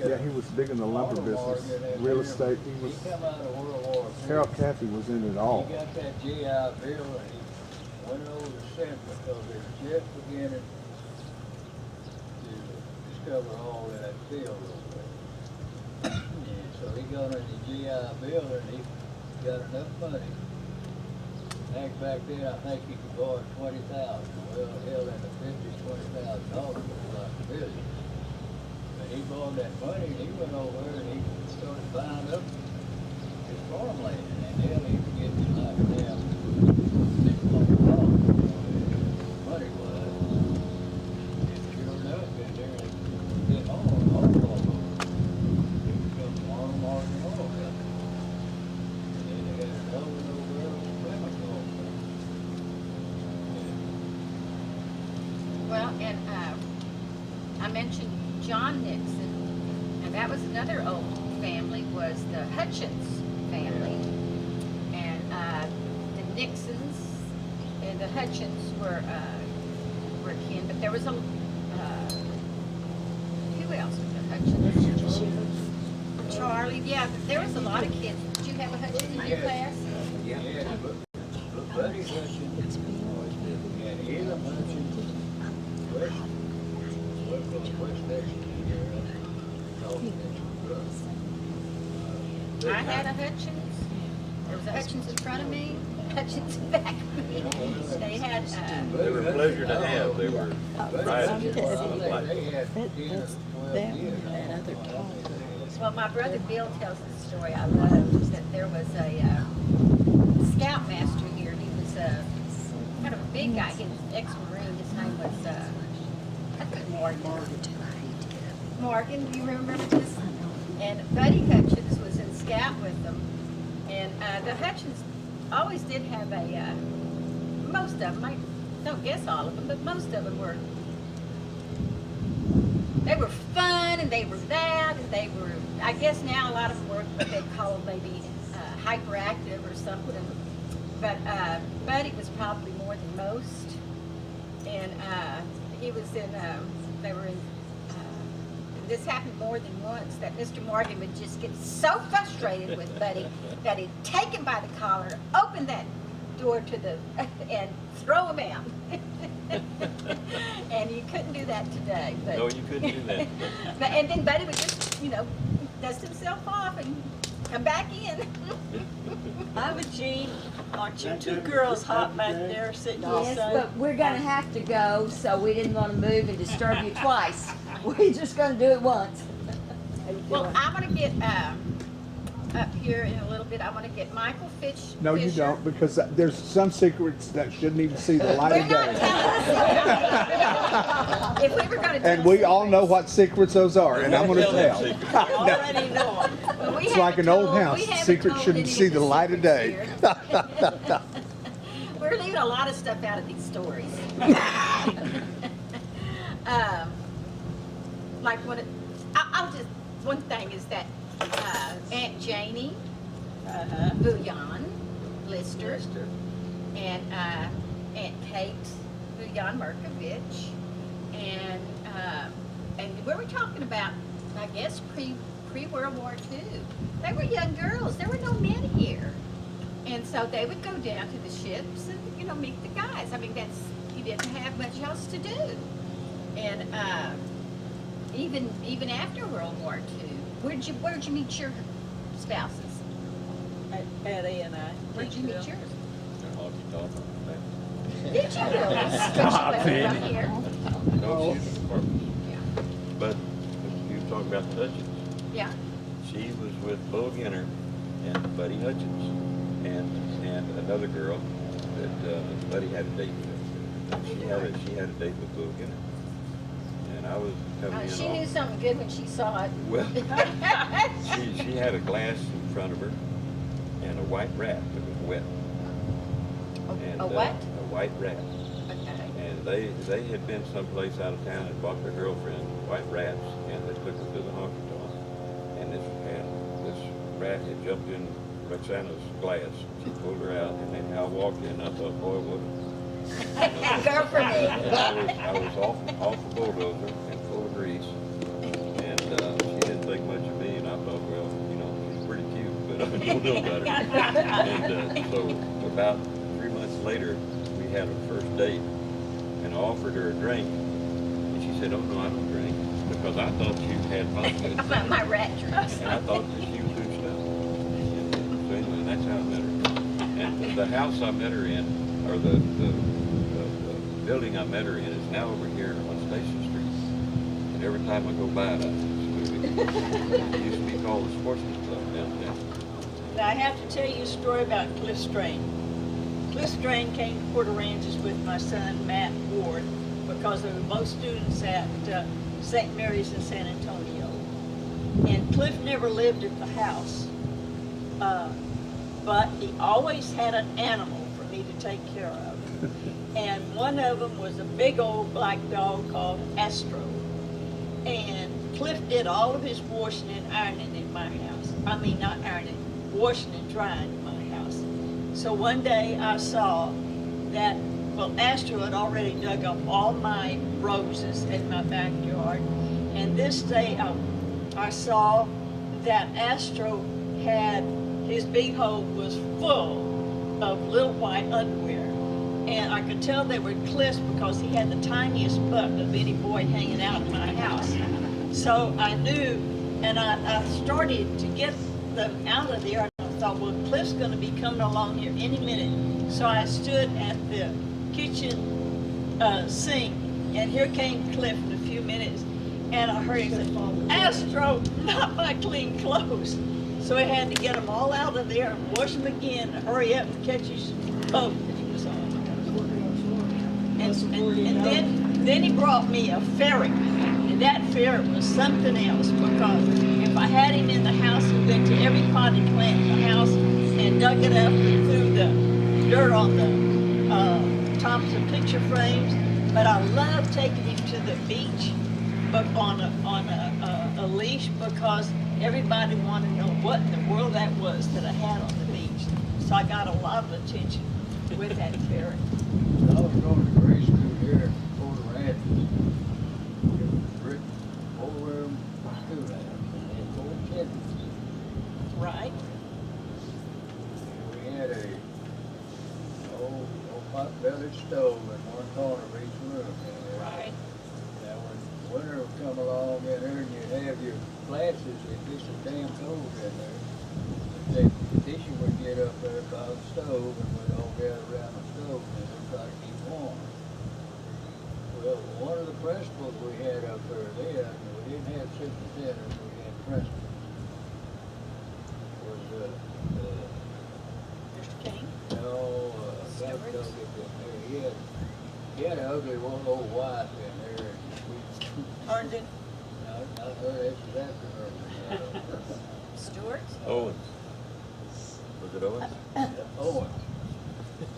Yeah, he was big in the lumber business, real estate. He was. He come out of World War II. Harold Caffey was in it all. He got that GI Bill and he went over to Sent because they were just beginning to discover all that field over there. And so he got in the GI Bill and he got enough money. Back then, I think he could borrow $20,000. Well, hell, in the 50s, $20,000 was like a million. But he borrowed that money and he went over and he started buying up his farmland. And hell, he was getting like now $600 money was. And sure enough, in there, and get all of them. He become Arnold Morgan Oil Company. And then they had another little girl, chemical. Well, and I mentioned John Nixon, and that was another old family, was the Hutchins family. And the Nixons and the Hutchins were kin, but there was a, who else was the Hutchins? Charlie, yeah, but there was a lot of kids. Did you have a Hutchins in your class? Yeah, but Buddy Hutchins, and Ella Hutchins, West Nation here, I had a Hutchins. There was a Hutchins in front of me, Hutchins in back of me. They had, They were a pleasure to have. They were right. They had 10 or 12 years. well, my brother Bill tells the story I love, that there was a scoutmaster here. He was kind of a big guy. He was an ex-Marine. His name was Morgan, do you remember this? And Buddy Hutchins was in scout with them. And the Hutchins always did have a, most of them, I don't guess all of them, but most of them were, they were fun and they were loud and they were, I guess now a lot of them were what they'd call maybe hyperactive or something. But Buddy was probably more than most. And he was in, they were in, this happened more than once, that Mr. Morgan would just get so frustrated with Buddy that he'd take him by the collar, open that door to the, and throw him out. And you couldn't do that today. But, No, you couldn't do that. but, and then Buddy would just, dust himself off and come back in. Hi, Jean. Aren't you two girls hot back there sitting Yes, inside? but we're gonna have to go, so we didn't wanna move and disturb you twice. We're just gonna do it once. Well, I'm gonna get, up here in a little bit, I'm gonna get Michael Fisher. No, you don't, because there's some secrets that shouldn't even see the light We're of not day. telling secrets. If we were gonna tell And we all know secrets, what secrets those are, and I'm gonna Tell them tell. secrets. I already know 'em. well, we It's like haven't an old told- house. we haven't Secrets told shouldn't any see of the light of day. secrets here. We're leaving a lot of stuff out of these stories. Like I'll just, one thing is that Aunt Janie, Bouillon, Lister, and Aunt Kate Bouillon Merkovich, and we were talking about, I guess, pre-World War II. They were young girls. There were no men here. And so they would go down to the ships and, meet the guys. I mean, you didn't have much else to do. And even after World War II, where'd you meet your spouses? At A&I. Where'd you meet yours? Hockey talk. Did you really? Stop She it. wasn't from here. No, she was in apartments. Yeah. But you were talking about the Hutchins. Yeah. She was with Bull Ginner and Buddy Hutchins and another girl that Buddy had a date with. She had a date with Bull Ginner. And I was coming in She off- knew something good when she saw it. Well, she had a glass in front of her and a white rat that was wet. And, A what? A white rat. Okay. And they had been someplace out of town and bought their girlfriend white rats, and they took her to the honky tonk. And this rat had jumped in Roxana's glass. She pulled her out, and then I walked in. I thought, boy, what? Go for me. And I was off the bulldozer and full of grease, and she didn't think much of me. And I thought, well, she's pretty cute, but I don't know about her. And so about 3 months later, we had our first date, and I offered her a drink, and she said, "Oh no, I don't drink," because I thought you had vodka. My rat drinks. And I thought that she was doing stuff. So anyway, that's how I met her. And the house I met her in, or the building I met her in, is now over here on Station Street. And every time I go by it, I move it. It used to be called the Sportsman's Club downtown. Now, I have to tell you a story about Cliff Strain. Cliff Strain came to Port Aransas with my son, Matt Ward, because they were both students at St. Mary's in San Antonio. And Cliff never lived at the house, but he always had an animal for me to take care of. And one of them was a big old black dog called Astro. And Cliff did all of his washing and ironing in my house. I mean, not ironing, washing and drying in my house. So one day I saw that, Astro had already dug up all my roses in my backyard. And this day I saw that Astro had, his big hole was full of little white underwear. And I could tell they were Cliff's because he had the tiniest butt of any boy hanging out in my house. So I knew, and I started to get them out of there. I thought, well, Cliff's going to be coming along here any minute. So I stood at the kitchen sink, and here came Cliff in a few minutes. And I heard him say, "Astro, not my clean clothes." So I had to get them all out of there and wash them again and hurry up and catch his boat that he was on. And then he brought me a ferret, and that ferret was something else, because if I had him in the house, he went to every potted plant in the house and dug it up and threw the dirt on the tops of picture frames. But I love taking him to the beach, but on a leash, because everybody wanted to know what in the world that was that I had on the beach. So I got a lot of attention with that ferret. I was going to grade school here at Port Aransas. It was written over where my school at, in Fort Kennedy. Right? We had a old pot-bellied stove in one corner of each room. Right. Now, when winter would come along in there and you'd have your glasses, it'd be so damn cold in there. The petition would get up there by the stove and we'd all gather around the stove and we'd try to keep warm. Well, one of the principals we had up there then, we didn't have superintendents, we had principal. Was, Mr. King? no, Stewart's? don't get this there. He had an ugly one old wife in there. Herndon? Not her, it's after her. Stewart? Owens. Was it Owens? Owen.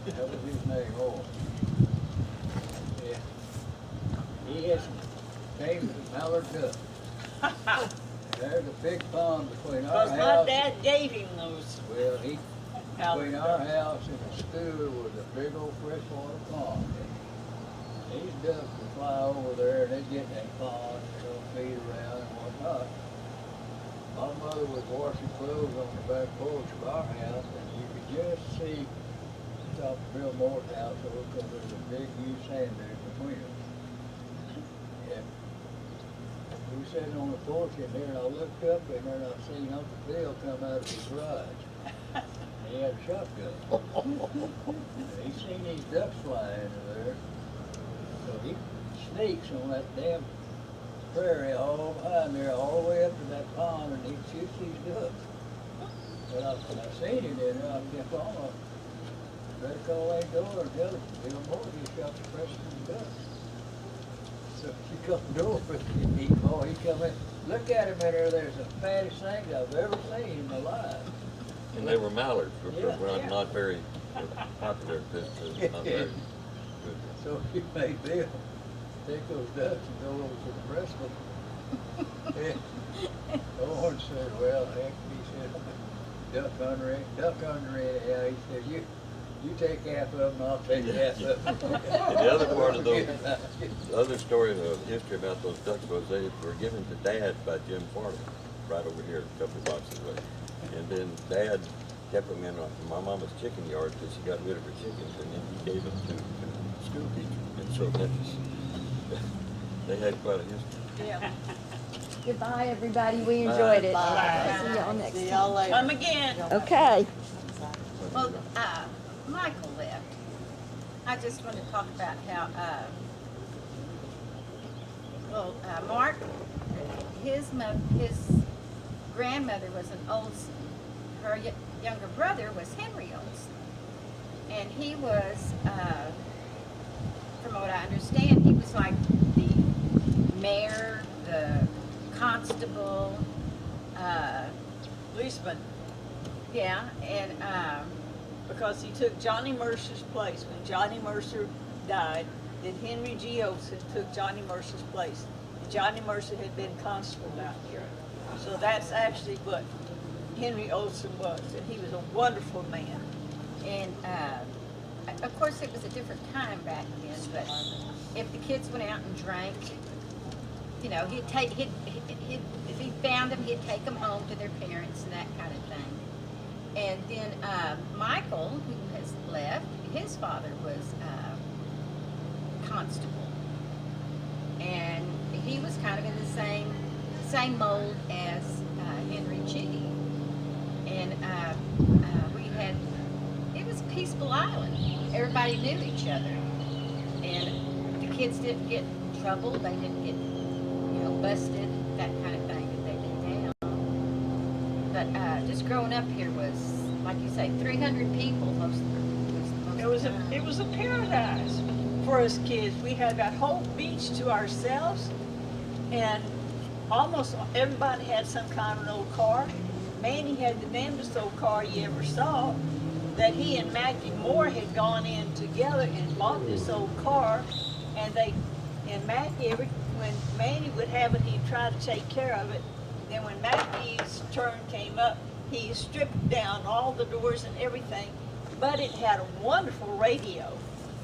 That was his name, Owen. Yeah. He had some names of mallard duck. There's a big pond between our Because house. my dad gave him those. Well, between mallard our ducks. house and the school was a big old freshwater pond. And these ducks would fly over there and they'd get in that pond and they'd feed around and whatnot. My mother was washing clothes on the back porch of our house and you could just see top of Bill Moore's house over because there was a big huge sand dune between them. Yeah. We were sitting on the porch in there and I looked up in there and I seen Uncle Bill come out of his garage. He had a shotgun. He seen these ducks fly into there. So he sneaks on that damn prairie all behind there, all the way up to that pond, and he shoots these ducks. But when I seen him in there, I kept on. I better call that door and tell him, Bill Moore just shot the Preston ducks. So she come door with me. He come in. Look at him in there. There's the fattest things I've ever seen in my life. And they were mallards, which Yeah, were yeah. not very popular at this time. Not very good. So he made Bill take those ducks and go over to the breastplate. Owen said, well, heck, he said, duck under it. Yeah, he said, you take half of them, I'll take half of them. And the other part of those, the other story of history about those ducks was they were given to Dad by Jim Farley, right over here, a couple of blocks away. And then Dad kept them in my mama's chicken yard till she got rid of her chickens, and then he gave them to the school teacher. And so that was, they had quite a history. Yeah. Goodbye, everybody. We enjoyed it. Bye. See y'all next See time. y'all later. Come again. Okay. Well, Michael left. I just want to talk about how, Mark, his grandmother was an Olson. Her younger brother was Henry Olson. And he was, from what I understand, he was like the mayor, the constable, Policeman, yeah, and, because he took Johnny Mercer's place. When Johnny Mercer died, then Henry G. Olson took Johnny Mercer's place. And Johnny Mercer had been constable out here. So that's actually what Henry Olson was, and he was a wonderful man. and, of course, it was a different time back then, but if the kids went out and drank, you know, if he found them, he'd take them home to their parents and that kind of thing. And then Michael, who has left, his father was constable, and he was kind of in the same mold as Henry G. And it was a peaceful island. Everybody knew each other, and the kids didn't get in trouble. They didn't get, busted, that kind of thing that they do now. But just growing up here was, like you say, 300 people most of the time. It was a paradise for us kids. We had that whole beach to ourselves, and almost everybody had some kind of an old car. Manny had the damnedest old car you ever saw, that he and Maggie Moore had gone in together and bought this old car, and when Manny would have it, he'd try to take care of it. Then when Maggie's turn came up, he stripped down all the doors and everything, but it had a wonderful radio.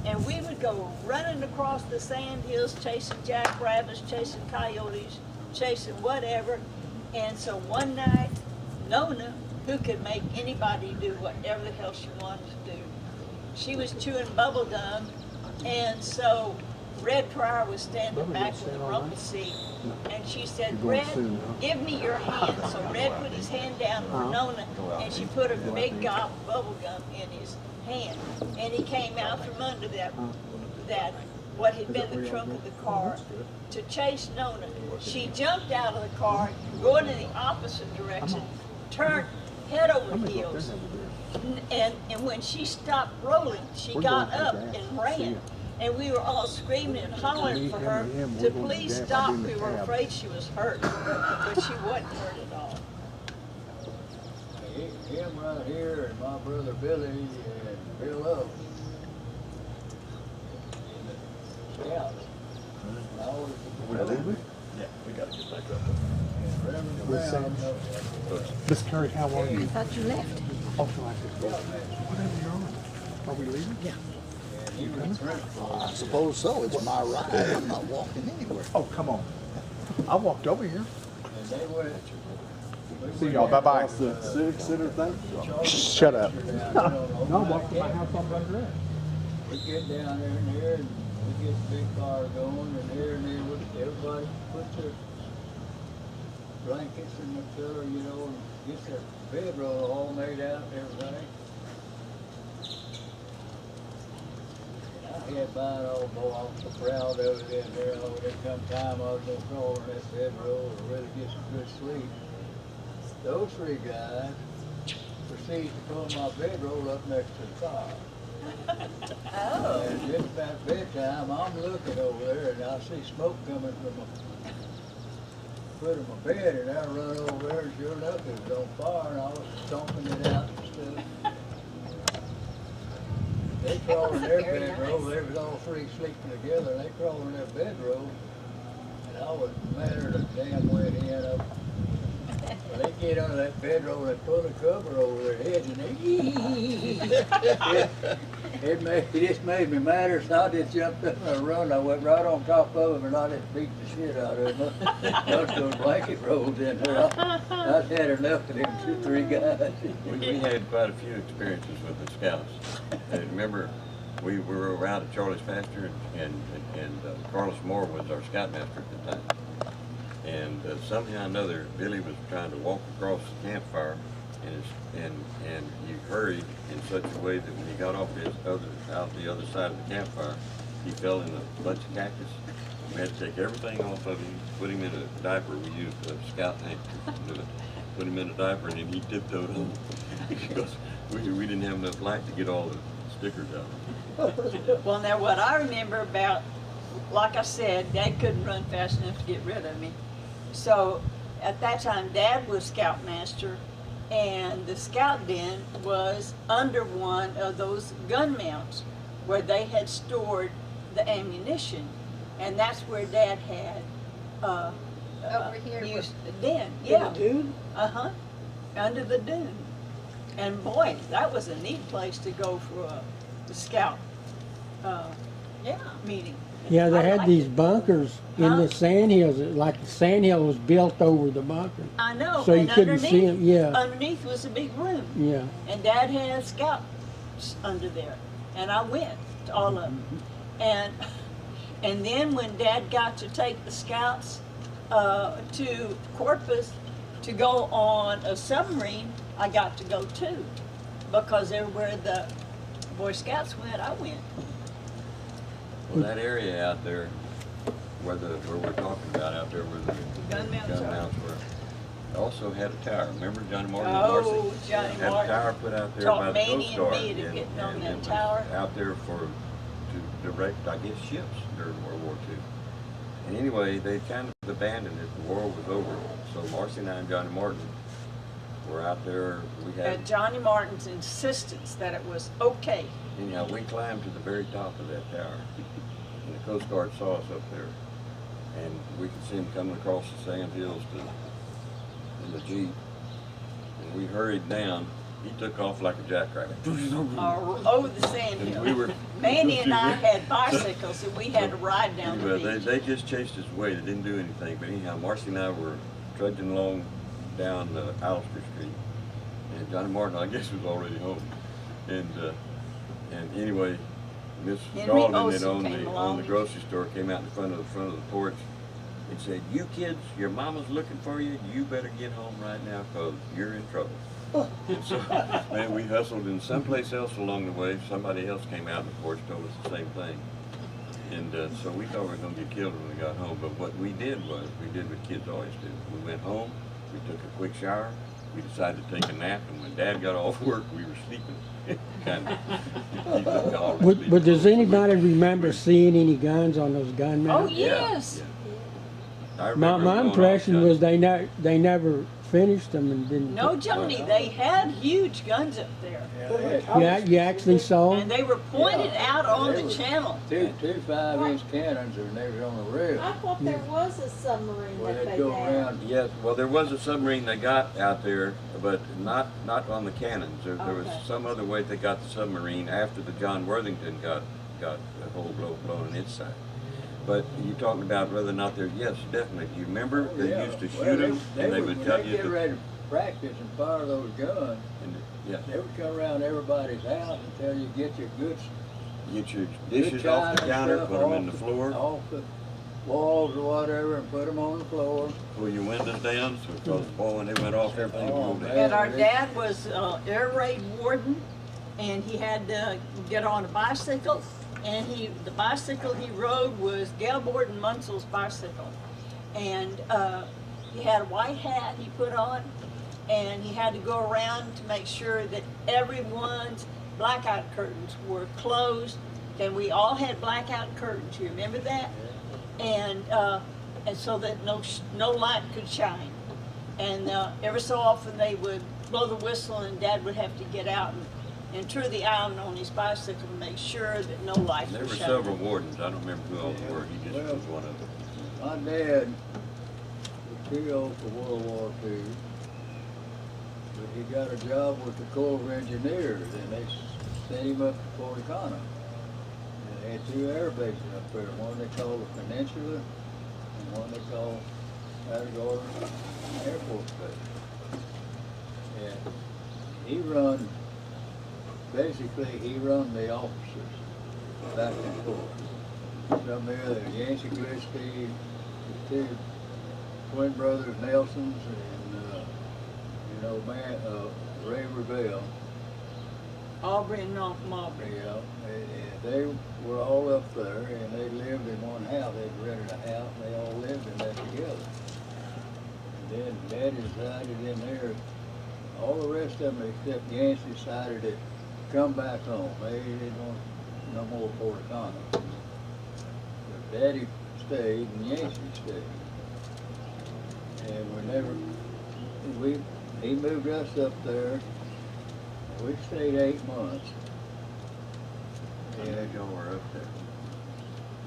And we would go running across the sand hills, chasing jackrabbits, chasing coyotes, chasing whatever. And so one night, Nona, who could make anybody do whatever the hell she wanted to do, she was chewing bubble gum, and so Red Pryor was standing back with the rumble seat, and she said, Red, give me your hand. So Red put his hand down for Nona, and she put a big gob of bubble gum in his hand, and he came out from under that what had been the trunk of the car to chase Nona. She jumped out of the car, going in the opposite direction, turned head over heels. And when she stopped rolling, she got up and ran. And we were all screaming and hollering for her to please stop. We were afraid she was hurt, but she wasn't hurt at all. Him right here and my brother Billy and Bill Oaks. Scouts. Yeah, we gotta get back up. And Reverend Brown. Miss Curry, how are I you? thought you left. Oh, so I could go. Whatever you're on. Are we leaving? Yeah. And he was principal. I suppose so. It's my ride. I'm not walking anywhere. Oh, come on. I walked over here. And they went. See y'all. Bye-bye. The civic center thing? Shut up. No, I walked to my house on Brundrett. We get down there and there, and we get the big car going, and there and then everybody puts their blankets in the cooler, you know, and gets their bedroll all made out and everything. I had mine all, boy, I was so proud of it in there. Oh, there come time I was gonna crawl in that bedroll and really get some good sleep. Those three guys proceeded to pull my bedroll up next to the fire. Oh. And just about bedtime, I'm looking over there and I see smoke coming from my foot of my bed, and I run over there and sure enough it was on fire, and I was stomping it out and stuff. They crawled in their bedroll, they was all three sleeping together, and they crawled in their bedroll, and I was madder than damn went in up. Well, they get under that bedroll and pull the cover over their heads, and it just made me madder, so I just jumped up and run. I went right on top of them, and I just beat the shit out of them. Most those blanket rolls in there. I'd had enough of them 2, 3 guys. We had quite a few experiences with the scouts. And remember, we were around at Charlie's pasture, and Carlos Moore was our scoutmaster at the time. And somehow or another, Billy was trying to walk across the campfire, and he hurried in such a way that when he got off out the other side of the campfire, he fell in a bunch of cactus. We had to take everything off of him, put him in a diaper. We used a scout handkerchief to do it. Put him in a diaper, and then he tiptoed home because we didn't have enough light to get all the stickers out. Well, now what I remember about, like I said, Dad couldn't run fast enough to get rid of me. So at that time, Dad was scoutmaster, and the scout den was under one of those gun mounts where they had stored the ammunition, and that's where Dad had Over here. used the den. Yeah. The dune? Under the dune. And boy, that was a neat place to go for the scout meeting. Yeah, they I had liked these it. bunkers in the sandhills, like the sandhill was built over the bunker. I know. So you and couldn't see 'em, yeah. Underneath was a big room. Yeah. And Dad had scouts under there. And I went to all of them. And then when Dad got to take the scouts to Corpus to go on a submarine, I got to go too. Because everywhere the Boy Scouts went, I went. Well, that area out there, where we're talking about out there, where the Gun mounts were, also had a tower. Remember Johnny Martin and Oh, Marcy? Johnny Had Martin. a tower put out there Taught by the Manny Coast and Guard. me to get on that it was tower. out there to direct, I guess, ships during World War II. And anyway, they kind of abandoned it. The war was over. So Marcy and I and Johnny Martin were out there. We had At Johnny Martin's insistence that it was okay. Anyhow, we climbed to the very top of that tower, and the Coast Guard saw us up there, and we could see them coming across the sand hills in the Jeep, and we hurried down. He took off like a jackrabbit. Over the sand And hill. we were- Manny and I had bicycles, and we had to ride down the Well, beach. they just chased us away. They didn't do anything, but anyhow, Marcy and I were trudging along down Alistair Street, and Johnny Martin, I guess, was already home, and anyway, Miss Henry Dalton Olsen then came on along. the grocery store came out in front of the porch and said, "You kids, your mama's looking for you. You better get home right now, 'cause you're in trouble." And so, man, we hustled, and someplace else along the way, somebody else came out on the porch, told us the same thing. And so we thought we were going to get killed when we got home. But what we did was, we did what kids always do. We went home, we took a quick shower, we decided to take a nap, and when Dad got off work, we were sleeping. Kind of. But does anybody remember seeing any guns on those gun Oh, mounts? yes. I My remember going impression off was they never finished them and didn't. No, Johnny, they had huge guns up there. Yeah, you actually saw And them? they were pointed out on the channel. Two 5-inch cannons and they was on the roof. I thought there was a submarine Where that they'd they go had. around. Yes, well, there was a submarine that got out there, but not on the cannons. There was Okay. some other way they got the submarine after the John Worthington got a hole blown on its side. But you're talking about whether or not they're, yes, definitely. You remember they Yeah. used to Well, shoot them, and they would tell when you they get that. ready to practice and fire those guns, Yeah, they would come around everybody's house and tell you, get your goods, get your good dishes off the china counter, stuff put them in off the floor, off the walls or whatever, and put them on the floor. pull your windows down, so because boy, when they went off, everything would Oh, go down. man. And our dad was air raid warden, and he had to get on a bicycle, and the bicycle he rode was Gail Borden Munsel's bicycle. And he had a white hat he put on, and he had to go around to make sure that everyone's blackout curtains were closed, and we all had blackout curtains, you remember that? And so that no light could shine. And every so often they would blow the whistle, and Dad would have to get out and tour the island on his bicycle to make sure that no lights There were were shining. several wardens. I don't remember who all were. He just Well, was one of them. My dad was too old for World War II, but he got a job with the Corps of Engineers, and they sent him up to Fort Econo. And they had two air bases up there, one they called the Peninsula, and one they called Matagorda Air Force Base. And he run the officers back and forth. Some there, the Yancey Gillespie, the two twin brothers Nelsons, and Ray Revelle. Aubrey and Marbury. And they were all up there, and they lived in one house. They'd rented a house, and they all lived in that together. And then Daddy decided in there, all the rest of them except Yancey decided to come back home. They didn't want no more Fort Econo. But Daddy stayed and Yancey stayed. And he moved us up there. We stayed 8 months. And y'all were up there.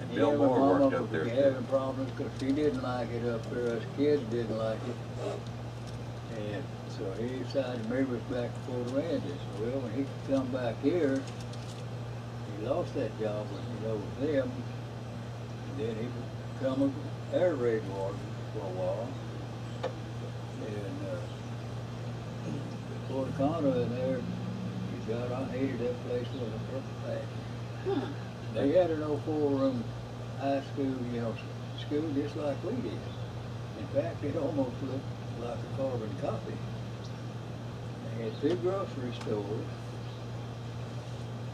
And Yeah, Bill my Moore mama worked up was there too. having problems because she didn't like it up there. Us kids didn't like it. And so he decided to move us back to Fort Aransas. Well, when he come back here, he lost that job with them. And then he become an air raid warden for a while. And Fort Econo in there, I hated that place with a perfect passion. They had an old 4-room high school, school just like we did. In fact, it almost looked like a carbon copy. They had 2 grocery stores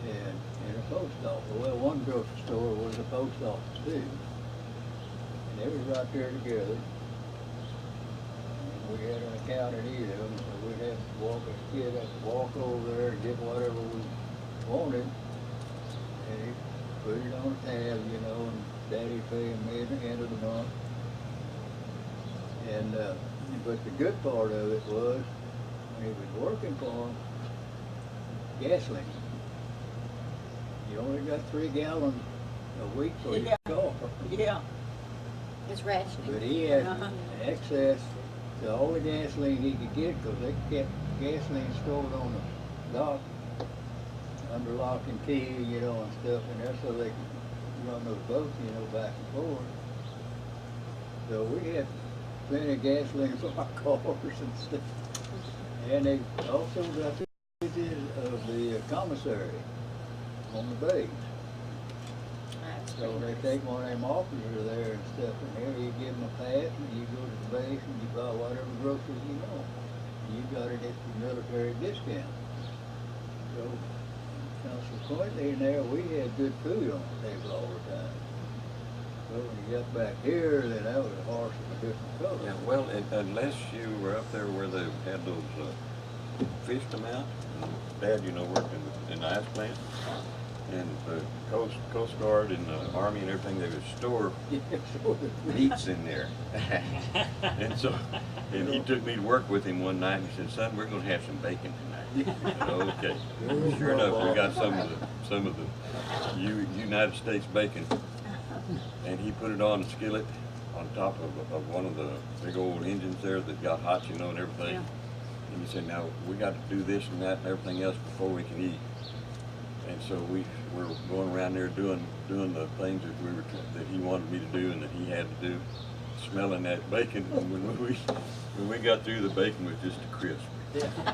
and a post office. Well, one grocery store was a post office too. And they was right there together. And we had an account at either of them, so we'd have to walk over there and get whatever we wanted. And he put it on a tab, and Daddy paying me at the end of the month. And, but the good part of it was, when he was working for him, gasoline. You only got 3 gallons a week for your car. Yeah. It's rationing. But he had access to all the gasoline he could get, because they kept gasoline stored on the dock under lock and key, and stuff, and that's so they could run those boats, back and forth. So we had plenty of gasoline for our cars and stuff. And they also got the of the commissary on the base. So they take one of them officers there and stuff in there, you give them a pass, and you go to the base and you buy whatever groceries you want. You got it at the military discount. So consequently in there, we had good food on the table all the time. Well, when you got back here, then that was a horse of a different color. Yeah, well, unless you were up there where they had those fish come out, Dad, you know, worked in the ice plant, and the Coast Guard and the Army and everything, they would store meats in there. And so, and he took me to work with him one night, and he said, "Son, we're gonna have some bacon tonight." I said, "Okay." Sure enough, we got some of the United States bacon, and he put it on a skillet on top of one of the big old engines there that got hot, you know, and everything. Yeah. And he said, "Now we got to do this and that and everything else before we can eat." And so we were going around there doing the things that he wanted me to do and that he had to do, smelling that bacon. And when we got through, the bacon was just a crisp.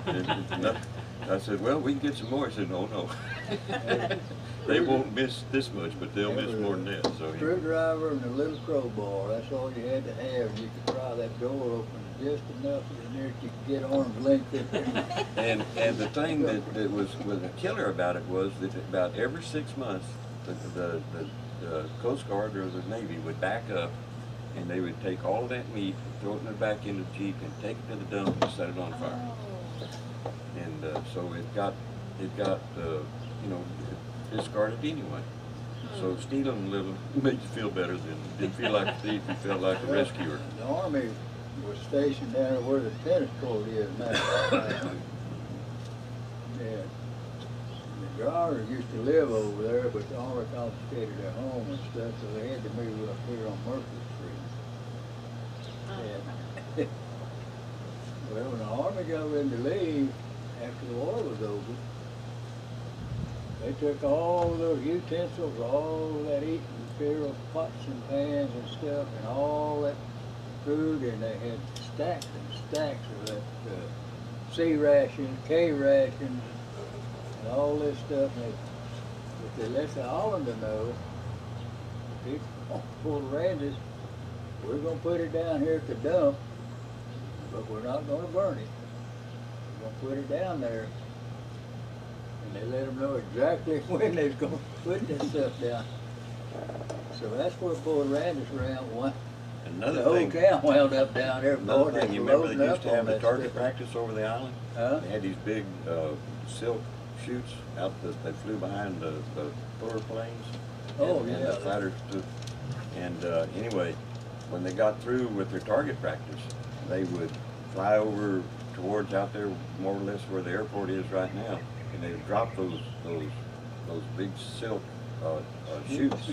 And I said, "Well, we can get some more." He said, "No. They won't miss this much, but they'll miss more than that." So Screwdriver and a little crowbar, that's all you had to have. You could pry that door open just enough in there that you could get arm's length in there. And the thing that was a killer about it was that about every 6 months, the Coast Guard or the Navy would back up, and they would take all of that meat, throw it in the back into the Jeep, and take it to the dump and set it on fire. And so it got you know, discarded anyway. So stealing a little made you feel better than didn't feel like a thief. You felt like a rescuer. The Army was stationed down there where the tennis court is now. Yeah. The Dryers used to live over there, but the Army confiscated their home and stuff, so they had to move up here on Murphy Street. Yeah. Well, when the Army got ready to leave, after the war was over, they took all those utensils, all of that eating material, pots and pans and stuff, and all that food, and they had stacks and stacks of that C rations, K rations, and all this stuff. And they let the Hollander know, people pull the ranges, we're going to put it down here at the dump, but we're not going to burn it. We're going to put it down there. And they let them know exactly when they was going to put this stuff down. So that's where Bull Randis around one. Another The whole thing, town wound up down there. another Boy, thing, they you were remember loading they up used to on have the that target stuff. practice over the island? Huh? They had these big silk chutes out that flew behind the Thor planes. Oh, and yeah. the fighters took. And anyway, when they got through with their target practice, they would fly over towards out there, more or less where the airport is right now, and they would drop those big silk chutes.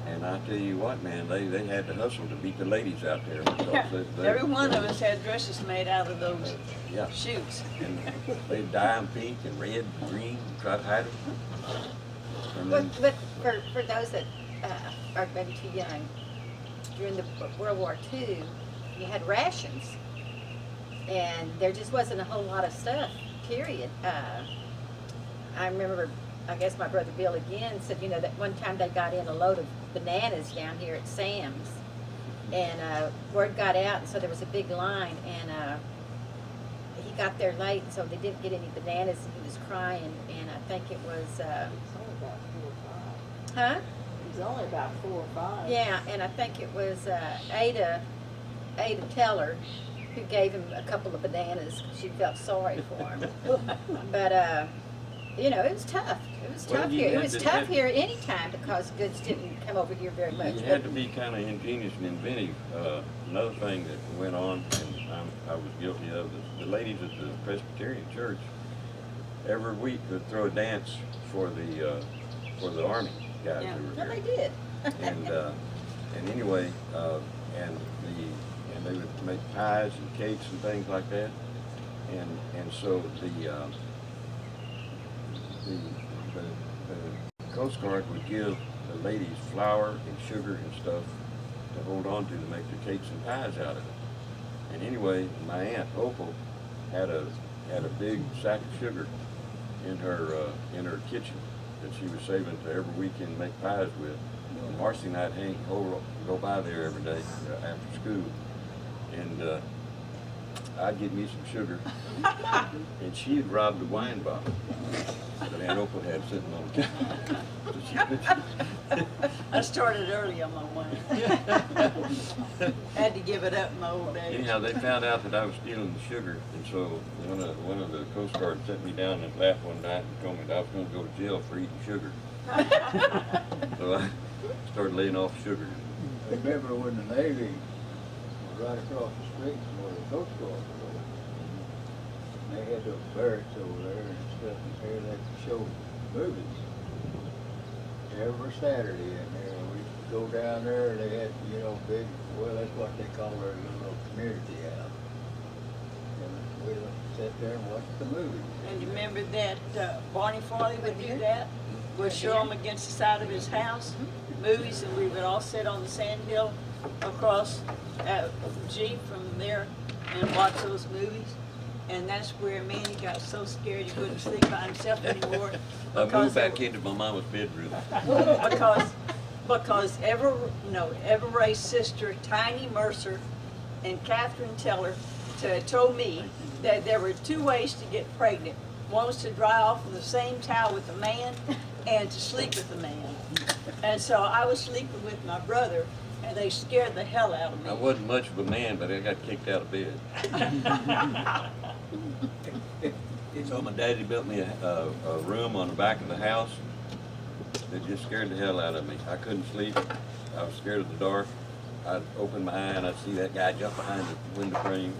And I tell you what, man, they had to hustle to beat the ladies out there. Because Every one of us had dresses made out of those yeah. shoots. And they'd dye them pink and red and green and try to hide them. And then, But for those that are maybe too young, during the World War II, you had rations, and there just wasn't a whole lot of stuff, period. I remember, I guess my brother Bill again said, you know, that one time they got in a load of bananas down here at Sam's, and word got out, and so there was a big line, and he got there late, so they didn't get any bananas, and he was crying, and I think it was, It's only about 4 or 5. huh? It was only about 4 or 5. Yeah, and I think it was Ada Teller who gave him a couple of bananas because she felt sorry for him. But you know, it was tough. It was Well, tough you here. It had was to- tough had- here any time because goods didn't come over here very much. you had to be kind of ingenious and inventive. Another thing that went on, and I was guilty of, the ladies at the Presbyterian Church every week would throw a dance for the Army guys Yeah, who were well, here. they did. And anyway, and they would make pies and cakes and things like that, and so the Coast Guard would give the ladies flour and sugar and stuff to hold on to make the cakes and pies out of it. And anyway, my aunt Opal had a big sack of sugar in her kitchen that she was saving to every weekend make pies with. And Marcy and I'd go by there every day after school, and I'd get me some sugar, and she had robbed a wine bottle that Aunt Opal had sitting on the counter. So I started early on my wine. Had to give it up in my old age. Anyhow, they found out that I was stealing the sugar, and so one of the Coast Guard sat me down and laughed one night and told me that I was going to go to jail for eating sugar. So I started laying off sugar. I remember when the Navy was right across the street from where the Coast Guard was. And they had those barracks over there and stuff, and there they could show movies. Every Saturday in there, we'd go down there, they had, you know, big, well, that's what they call their little community house. And we'd sit there and watch the movies. And you remember that Barney Farley would do that? Would show them against the side of his house, movies, and we would all sit on the sand hill across G from there and watch those movies. And that's where Manny got so scared he couldn't sleep by himself anymore. I moved back into my mama's bedroom. Because Everett's sister, Tiny Mercer, and Catherine Teller told me that there were 2 ways to get pregnant. One was to dry off in the same towel with a man and to sleep with a man. And so I was sleeping with my brother, and they scared the hell out of me. I wasn't much of a man, but I got kicked out of bed. So my daddy built me a room on the back of the house that just scared the hell out of me. I couldn't sleep. I was scared of the dark. I'd open my eye and I'd see that guy jump behind the window frame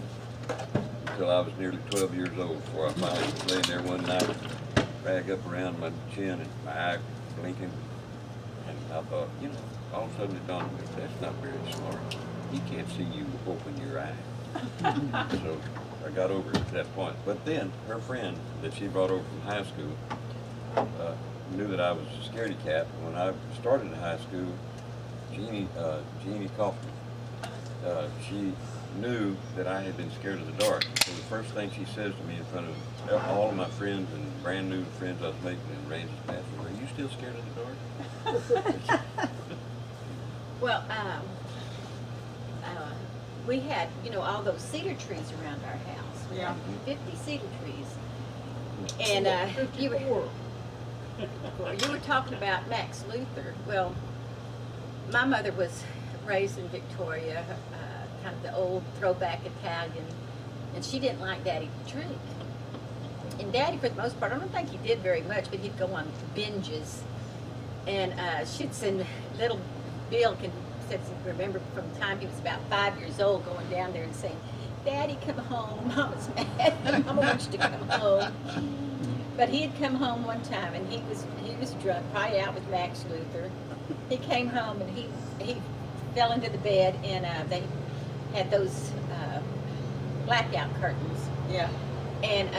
until I was nearly 12 years old before I finally was laying there one night, rag up around my chin and my eye blinking. And I thought, you know, all of a sudden it dawned on me, that's not very smart. He can't see you open your eye. So I got over it at that point. But then her friend that she brought over from high school knew that I was a scaredy cat. When I started in high school, Johny Kaufman, she knew that I had been scared of the dark. So the first thing she says to me in front of all of my friends and brand new friends I was making in Range's bathroom, are you still scared of the dark? Well, we had, all those cedar trees around our house. We had 50 cedar trees. And you were talking about Max Luther. Well, my mother was raised in Victoria, kind of the old throwback Italian, and she didn't like Daddy to drink. And Daddy, for the most part, I don't think he did very much, but he'd go on binges. And she'd send little Bill remember from the time he was about 5 years old, going down there and saying, "Daddy, come home. Mama's mad. Mama wants you to come home." But he had come home one time, and he was drunk, probably out with Max Luther. He came home and he fell into the bed, and they had those blackout curtains. Yeah. And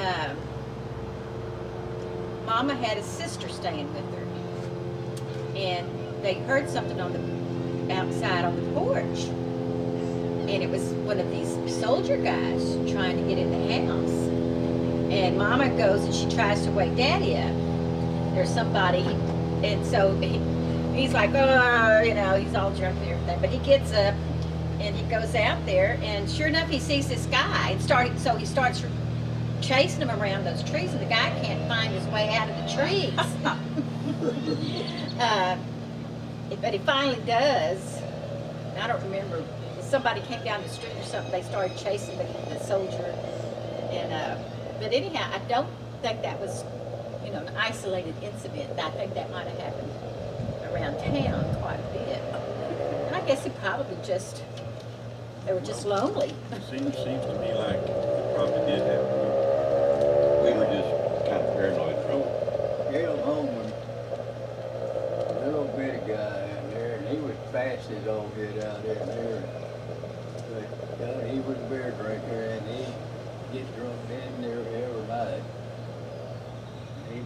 Mama had a sister staying with her, and they heard something outside on the porch, and it was one of these soldier guys trying to get in the house. And Mama goes and she tries to wake Daddy up. There's somebody, and so he's like, oh, he's all drunk and everything. But he gets up and he goes out there, and sure enough, he sees this guy, and so he starts chasing him around those trees, and the guy can't find his way out of the trees. But he finally does. I don't remember. Somebody came down the street or something. They started chasing the soldier. And but anyhow, I don't think that was, an isolated incident. I think that might have happened around town quite a bit. And I guess they were just lonely. It seems to me like it probably did happen. We were just kind of paranoid from it. Gail Holman, a little bitty guy in there, and he was fast as all get out in there. But he was a beer drinker, and he'd get drunk in there every night. He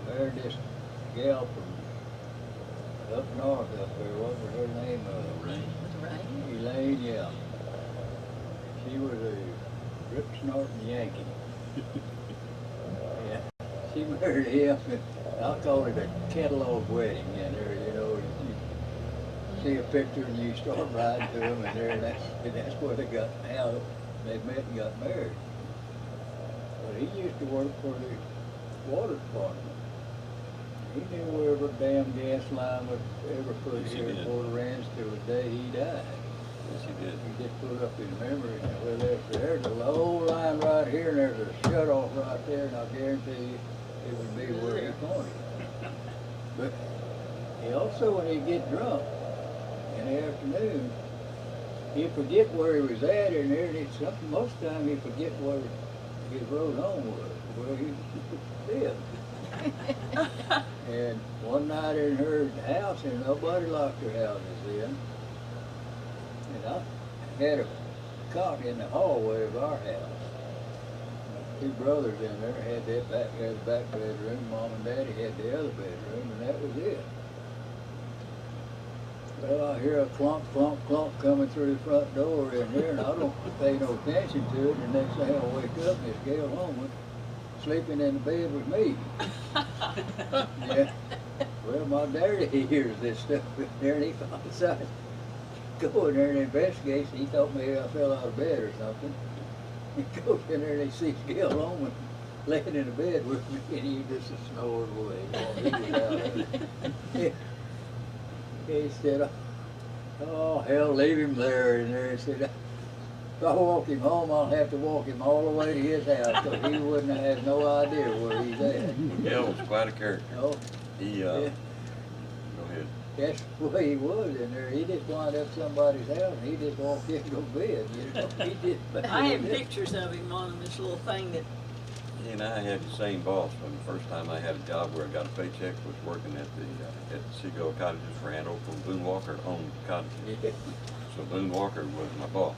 married this gal from up north up there. What was her name? Elaine, yeah. She was a rip-snorting Yankee. Yeah. She married him, and I'll call it a catalog wedding in there, you see a picture and you start riding to them, and that's where they met and got married. But he used to work for the water department. He knew where every damn gas line was ever put Yes, he here in did. Port Ranch till the day he died. Yes, he did. He just put up his memory, and well, there's a whole line right here, and there's a shut-off right there, and I guarantee you, it would be where he pointed. But he also, when he'd get drunk in the afternoon, he'd forget where he was at, and most of the time he'd forget where his road home was, where he lived. And one night in her house, and nobody locked their houses in. And I had a cot in the hallway of our house. My two brothers in there had the back bedroom. Mom and Daddy had the other bedroom, and that was it. Well, I hear a clunk, clunk, clunk coming through the front door in here, and I don't pay no attention to it. And next thing I wake up, and it's Gail Holman sleeping in the bed with me. Yeah. Well, my daddy hears this stuff in there, and he decided to go in there and investigate. He thought maybe I fell out of bed or something. He goes in there and he sees Gail Holman laying in the bed with me, and he just snored away. He was out of it. He said, "Oh hell, leave him there." In there, he said, "If I walk him home, I'll have to walk him all the way to his house, because he wouldn't have had no idea where he's at." Gail was quite a character. Oh, He, yeah. go ahead. That's the way he was in there. He just wound up somebody's house, and he just walked into a bed, you know. He just. I have pictures of him on this little thing that, He and I had the same boss. When the first time I had a job where I got a paycheck was working at the Seagull Cottages for Aunt Oprah. Boone Walker owned cottages. So Boone Walker was my boss.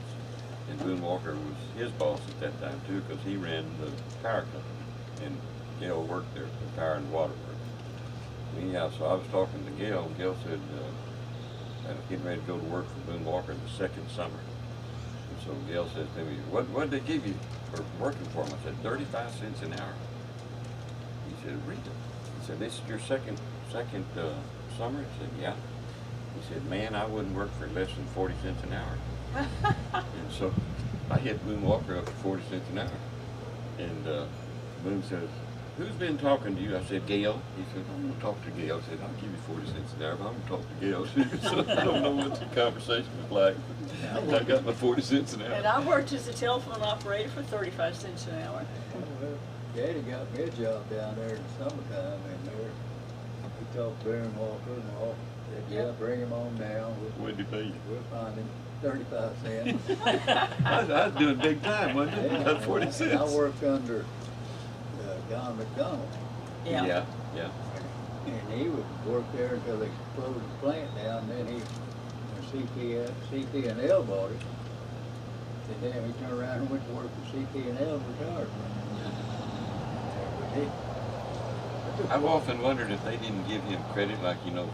And Boone Walker was his boss at that time too, because he ran the power company. And Gail worked there for power and water work. Anyhow, so I was talking to Gail, and Gail said, I was getting ready to go to work for Boone Walker the second summer. And so Gail says to me, what did they give you for working for them? I said, 35 cents an hour. He said, really? He said, this is your second summer? I said, yeah. He said, man, I wouldn't work for less than 40 cents an hour. And so I hit Boone Walker up to 40 cents an hour. And Boone says, who's been talking to you? I said, Gail. He said, I'm going to talk to Gail. I said, I'll give you 40 cents an hour, but I'm going to talk to Gail too. So I don't know what the conversation was like. I got my 40 cents an hour. and I worked as a telephone operator for 35 cents an hour. Well, Daddy got me a job down there in the summertime in there. He talked to Boone Walker and all. Said, yeah, bring him on down. What did he pay you? We'll find him 35 cents. I was doing big time, wasn't it? Yeah, Got 40 and cents. I worked under John McDonald. Yeah. And he would work there until they closed the plant down, and then CP&L bought it. And then he turned around and went to work for CP&L and retired. I've often wondered if they didn't give him credit, like, you know,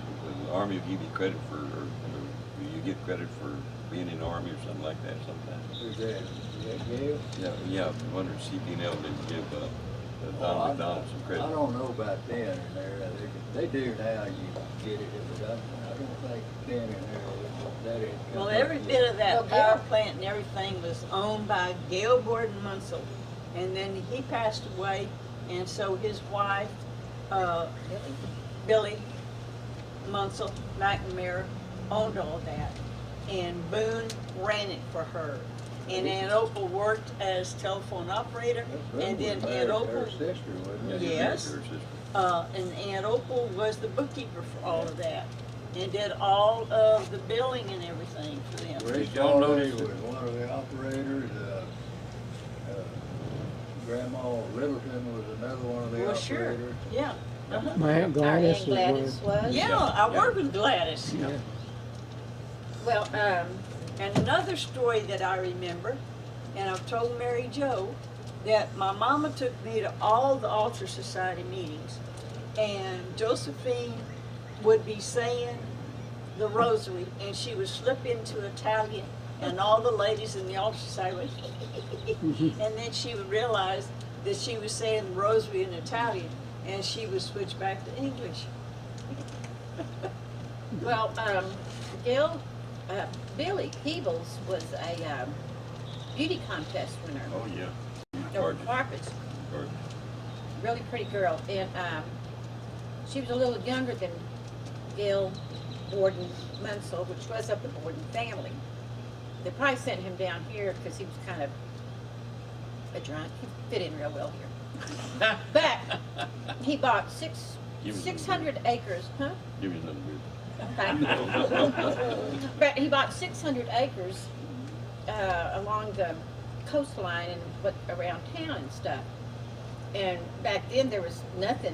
the Army will give you credit for, or you get credit for being in the Army or something like that sometimes. Who's that? Is that Gail? Yeah, I wonder if CP&L didn't give Donald McDonald some credit. I don't know about then in there. They do now, you get it, but I don't think then in there, that is. Well, every bit of that power plant and everything was owned by Gail Gordon Munsell. And then he passed away, and so his wife, Billy Munsell McNamara, owned all that. And Boone ran it for her. And Aunt Opal worked as telephone operator, and then Aunt Opal, Her sister, wasn't it? yes, and Aunt Opal was the bookkeeper for all of that, and did all of the billing and everything for them. Ray y'all Charlie notice was one of the operators. Grandma Littleton was another one of the Well, sure, operators. yeah. Uh-huh. My Aunt Gladys was one. Yeah, I worked with Gladys. Yeah. Well, And another story that I remember, and I've told Mary Jo, that my mama took me to all the Altar Society meetings, and Josephine would be saying the rosary, and she would slip into Italian, and all the ladies in the Altar Society would and then she would realize that she was saying the rosary in Italian, and she would switch back to English. well, Billy Peebles was a beauty contest winner. Oh, yeah. Over carpets. Really pretty girl. And she was a little younger than Gil Borden Munsell, which was of the Borden family. They probably sent him down here because he was kind of a drunk. He fit in real well here. But he bought 600 acres, huh? Give me another beer. But he bought 600 acres along the coastline and around town and stuff. And back then there was nothing,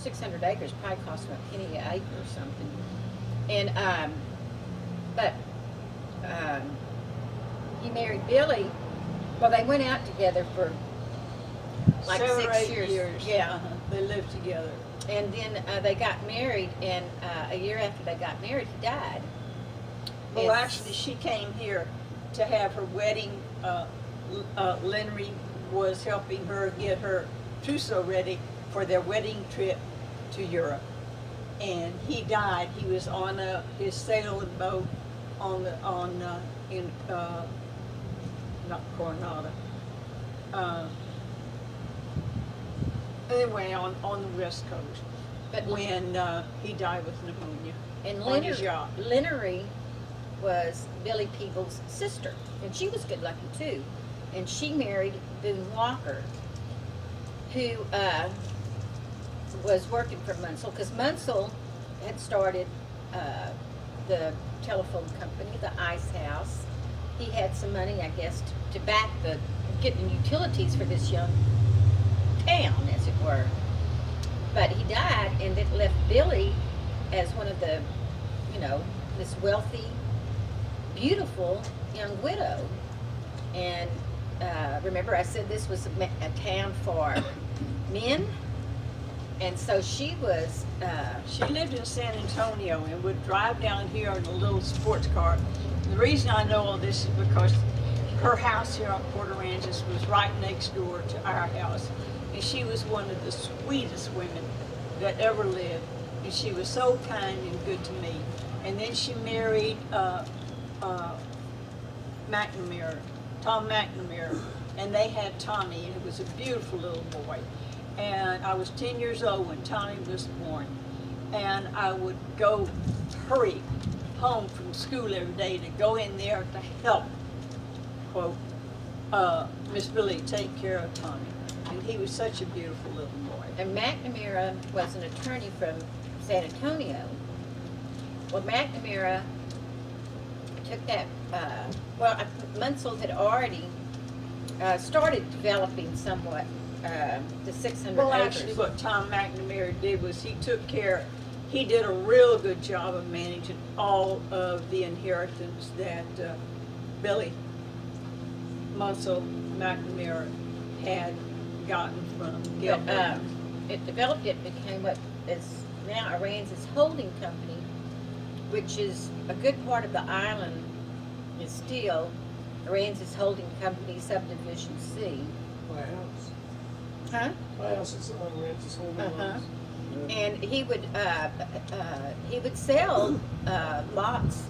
600 acres probably cost him a penny an acre or something. And he married Billy. Well, they went out together for like 7 or 6 8 years. Yeah, they lived together. And then they got married, and a year after they got married, he died. Well, It's- actually, she came here to have her wedding. Lenry was helping her get her trousseau ready for their wedding trip to Europe. And he died. He was on his sailing boat in not Coronado. Anyway, on the West Coast. But When he died with pneumonia And on his yacht. Lenery was Billy Peebles' sister, and she was good looking too. And she married Boone Walker, who was working for Munsell, because Munsell had started the telephone company, the Ice House. He had some money, I guess, to back getting utilities for this young town, as it were. But he died, and it left Billy as one of the, this wealthy, beautiful young widow. And remember, I said this was a town for men, and so she was. She lived in San Antonio and would drive down here in a little sports car. The reason I know all this is because her house here on Port Aransas was right next door to our house. And she was one of the sweetest women that ever lived. And she was so kind and good to me. And then she married McNamara, Tom McNamara. And they had Tommy, and it was a beautiful little boy. And I was 10 years old when Tommy was born. And I would hurry home from school every day to go in there to help, quote, Miss Billy take care of Tommy. And he was such a beautiful little boy. And McNamara was an attorney from San Antonio. Well, McNamara took that, Munsell had already started developing somewhat the 600 Well, acres. actually, what Tom McNamara did was he did a real good job of managing all of the inheritance that Billy Munsell McNamara had gotten from Gil. It developed, it became what is now Aransas Holding Company, which is a good part of the island is still Aransas Holding Company Subdivision C. My house. Huh? My house is on Rancis Holding Uh-huh. Lots. And he would sell lots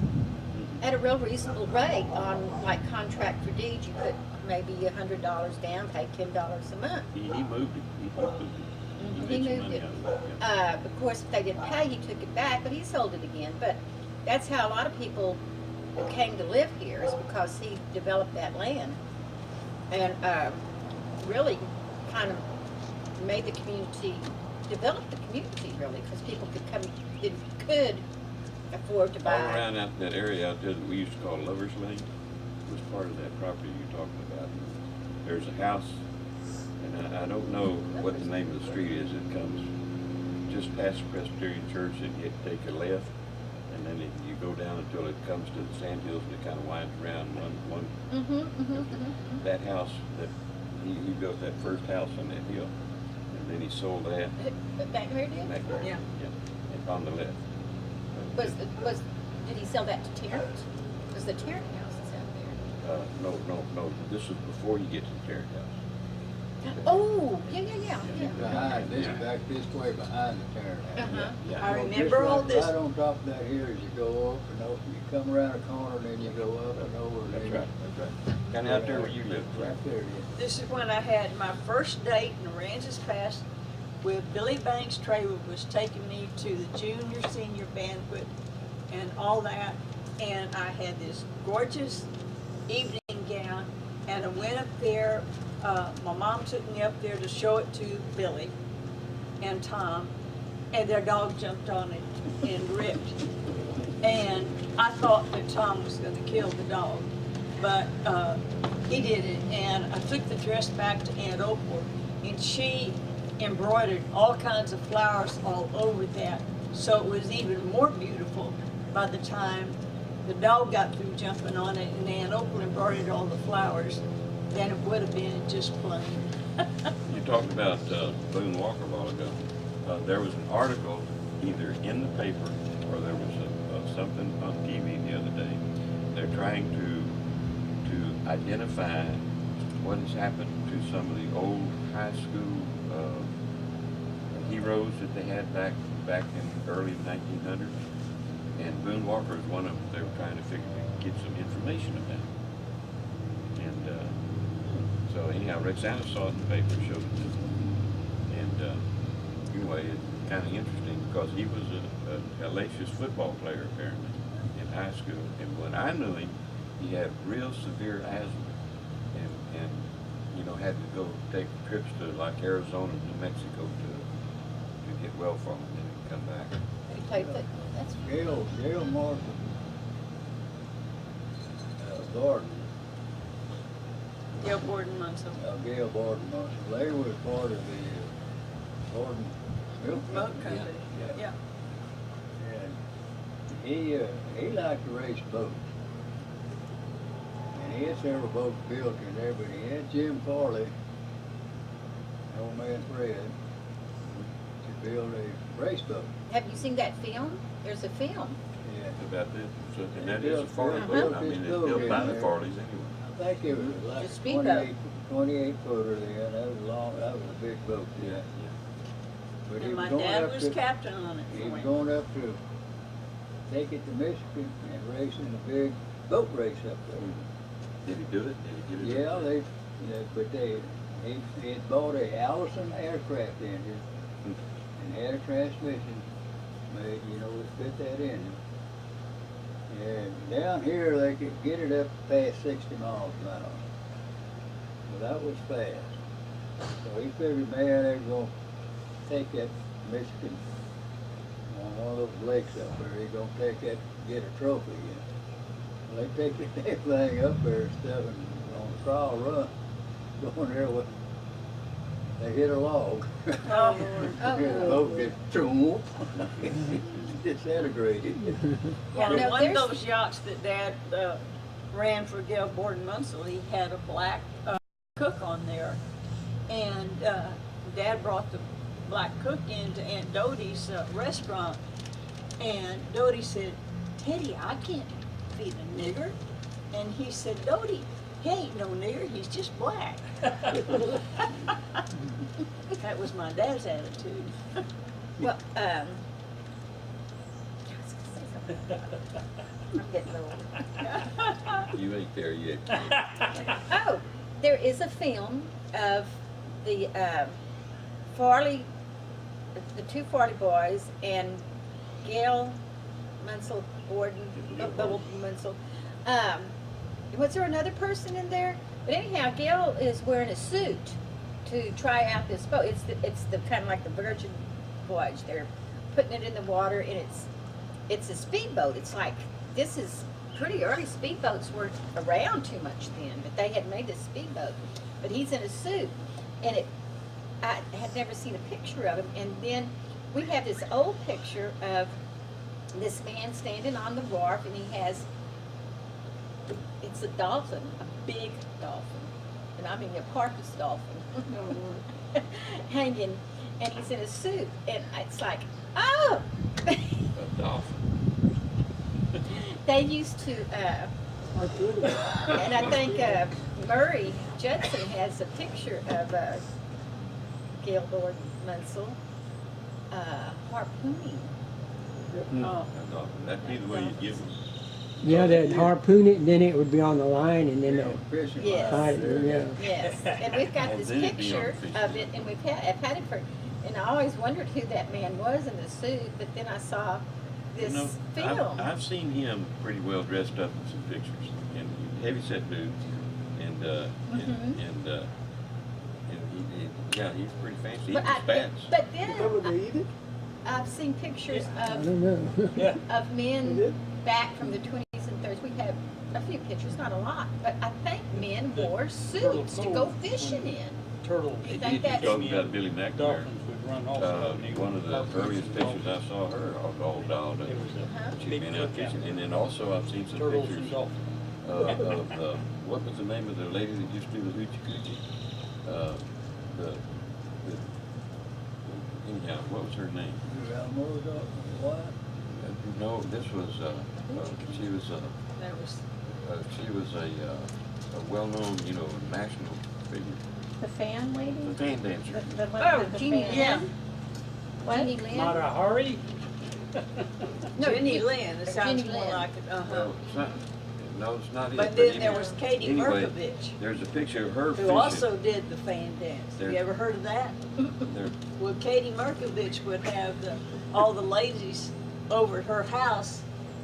at a real reasonable rate on like contract for deeds. You put maybe $100 down, pay $10 a month. He moved it. He moved it. He made some moved money it. out of yeah. Of course, if they didn't pay, he took it back, but he sold it again. But that's how a lot of people came to live here, is because he developed that land and really kind of made the community, developed the community really, because people could afford to All buy. around that area out there that we used to call Lover's Lane was part of that property you're talking about. There's a house, and I don't know what the name of the street is. It comes just past the Presbyterian Church, and you take a left, and then you go down until it comes to the sand hills, and it kind of winds around one. That house, that he built that first house on that hill, and then he sold that. McNamara did? McNamara, Yeah. And on the left. Did he sell that to Terrence? Because the Terrence house is out No. This was before you get to the Terrace House. there. Oh, yeah. Behind, this back this way behind the Terrace House. Uh-huh. Yeah. I Just remember all this. Right on top of that here as you go up and over, you come around a corner, then you go up and over. That's then right. Kind of out there where you live. Right there it is. This is when I had my first date in Aransas Pass with Billy Banks' trailer was taking me to the junior, senior banquet and all that. And I had this gorgeous evening gown, and I went up there. My mom took me up there to show it to Billy and Tom, and their dog jumped on it and ripped. And I thought that Tom was going to kill the dog, but he didn't. And I took the dress back to Aunt Opal, and she embroidered all kinds of flowers all over that, so it was even more beautiful by the time the dog got through jumping on it, and Aunt Opal embroidered all the flowers than it would have been just plain. You talked about Boone Walker a while ago. There was an article either in the paper or there was something on TV the other day. They're trying to identify what has happened to some of the old high school heroes that they had back in the early 1900s. And Boone Walker is one of them. They were trying to get some information about. And so anyhow, Rick Sanders saw it in the paper, showed it to them. And anyway, it's kind of interesting because he was a hellacious football player apparently in high school. And when I knew him, he had real severe asthma, and you know, had to go take trips to like Arizona, New Mexico to get well from it, and then come back. He played football. That's Gail Marshall, Gordon, Gail Gordon Munson. Gail Gordon Marshall, they were part of the Gordon Milk Boat company. Yeah. And he liked to race boats. And he had several boats built in there, but he had Jim Farley, old man Fred, to build a race boat. Have you seen that film? There's a film. Yeah. About this, so, and that They is a built- Farley they boat. built I this mean, it's boat built in by the there. Farleys anyway. I think it was like The speedboat. 28 footer then. That was long. That was a big boat. Yeah. But he And my going dad up was to- captain on it He for was him. going up to take it to Michigan and race in a big boat race up there. Did he do it? Did he get it? Yeah, but he had bought a Allison aircraft engine and had a transmission made, you know, to fit that in. And down here they could get it up past 60 miles an hour. Well, that was fast. So he figured, man, they're gonna take that Michigan on one of those lakes up there. He's gonna take that, get a trophy. Well, they take that thing up there and stuff and on a trial run, going there with, they hit a log. Oh, Lord. The boat just disintegrated. Yeah, Now, one of there's- those yachts that Dad ran for Gail Gordon Munsell, he had a black cook on there. And Dad brought the black cook into Aunt Dodie's restaurant. And Dodie said, Teddy, I can't feed a nigger. And he said, Dodie, he ain't no nigger, he's just black. That was my dad's attitude. Well, I'm getting old. You ain't there yet. Oh, there is a film of the Farley, the two Farley boys, and Gail Munsell Gordon, Bubble Munsell. Was there another person in there? But anyhow, Gail is wearing a suit to try out this boat. It's the kind of like the Virgin Voyage. They're putting it in the water, and it's a speedboat. It's like, this is pretty early. Speedboats weren't around too much then, but they had made this speedboat. But he's in a suit, and I had never seen a picture of him. And then we have this old picture of this man standing on the wharf, and he has, it's a dolphin, a big dolphin, and I mean a porpoise dolphin, hanging, and he's in a suit, and it's like, oh! A dolphin. They used to, and I think Murray Judson has a picture of Gail Gordon Munsell harpooning. Oh. A dolphin. That'd be the way you give them. Yeah, they'd harpoon it, and then it would be on the line, and then they'd Yes. hide it, yeah. Yes, and we've got Oh, this then it'd be on picture fish. of it, and I've had it for And I always wondered who that man was in the suit, but then I saw this film. I've seen him pretty well dressed up in some pictures, and heavy set dude, and yeah, he's pretty fancy. But, but then Remember they eat it? I've seen pictures I don't know. of men back from the 20s and 30s. We have a few pictures, not a lot, but I think men wore suits to go fishing in. Turtles. You You think that's talking about Billy McNair? Dolphins would run off of them. One of the earliest pictures I saw her all dolled up. It was a She'd big been out cookout. fishing, and then also I've seen some Turtles and pictures dolphins. of what was the name of the lady that used to do the hoochie coochie? Anyhow, what was her name? No, this was she was a well-known, national figure. The fan lady? The fan dancer. Oh, Jeannie Lynn. What? Jenny Lynn? Not a hurry. No, Jenny Lynn, it sounds Jenny more Lynn. like it, Well, it's not, no, it's not it. But then there anyway- was Katie anyway, Murkovich, There's a picture of her who fishing. also did the fan dance. Have you There- ever heard of that? There- Well, Katie Murkovich would have all the ladies over at her house,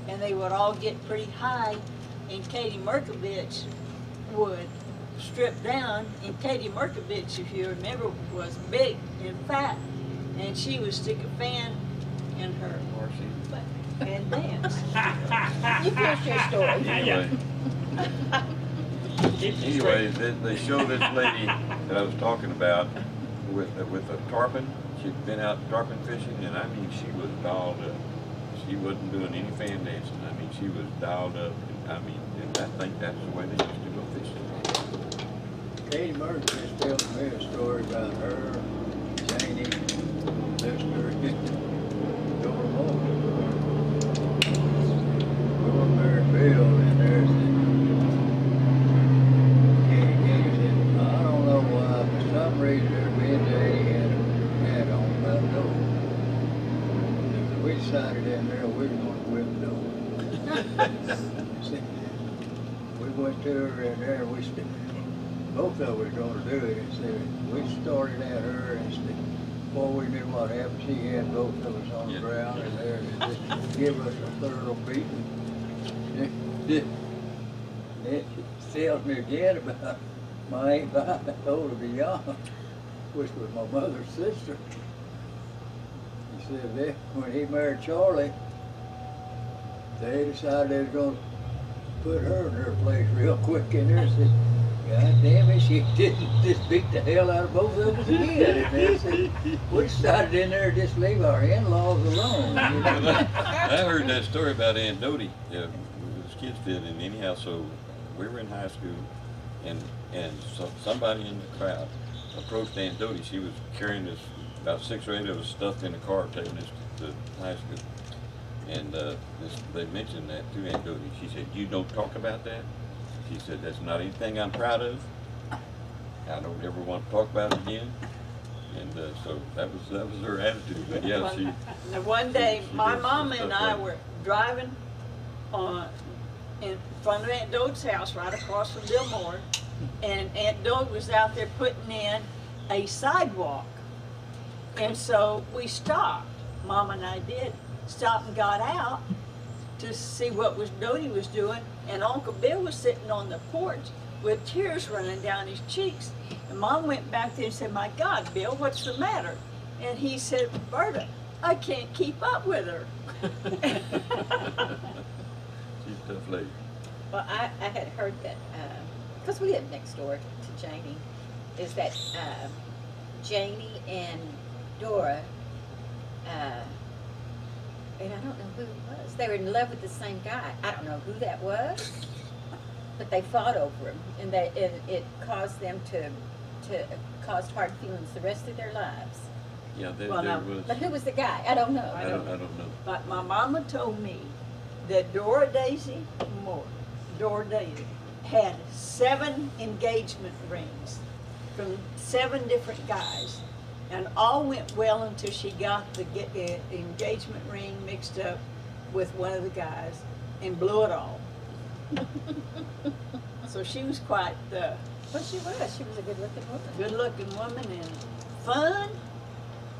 and they would all get pretty high, and Katie Murkovich would strip down, and Katie Murkovich, if you remember, was big and fat, and she would stick a fan in her Marcy. butt and dance. You finish your story. Anyway, they show this lady that I was talking about with a tarpon. She'd been out tarpon fishing, and I mean, she was dialed up. She wasn't doing any fan dancing. I mean, she was dialed up. And, I mean, and I think that's the way they used to go fishing. Katie Murray just telling me a story about her, Janie, Lester, Dora Moore. Dora married Bill, and there's Katie said, I don't know why, for some reason, me and Janie had on that door. If we decided in there, we were going to whip the door. We went to her in there, and both of us were going to do it, and said, we started at her, and said, before we knew what happened, she had both of us on the ground in there, and just give us a thorough beating. Then she tells me again about my Aunt Vi, older beyond, which was my mother's sister. He said that when he married Charlie, they decided they was going to put her in her place real quick in there. Said, God damn it, she didn't just beat the hell out of both of us again. And they said, we decided in there to just leave our in-laws alone. You know? I heard that story about Aunt Dodie. Yeah, his kids did, and anyhow, so we were in high school, and so somebody in the crowd approached Aunt Dodie. She was carrying this, about 6 or 8 of us stuffed in a car, taking this to high school. And they mentioned that to Aunt Dodie. She said, "You don't talk about that." She said, "That's not anything I'm proud of. I don't ever want to talk about it again." And so that was her attitude. But yeah, she. Now, one day, she my did mama some and stuff I like- were driving in front of Aunt Dode's house, right across from Bill Moore, and Aunt Dode was out there putting in a sidewalk. And so we stopped, Mama and I did, stopped and got out to see what Dodie was doing, and Uncle Bill was sitting on the porch with tears running down his cheeks. And Mom went back there and said, "My God, Bill, what's the matter?" And he said, "Berta, I can't keep up with her." She's a tough lady. Well, I had heard that, because we live next door to Janie, is that Janie and Dora, and I don't know who it was, they were in love with the same guy. I don't know who that was, but they fought over him, and it caused them to caused hard feelings the rest of their lives. Yeah, there Well, now, was. But who was the guy? I don't know. I don't know. But my mama told me that Dora Daisy had 7 engagement rings from 7 different guys, and all went well until she got the engagement ring mixed up with one of the guys and blew it all. So she was quite Well, she was. She was a good-looking woman. good-looking woman and fun.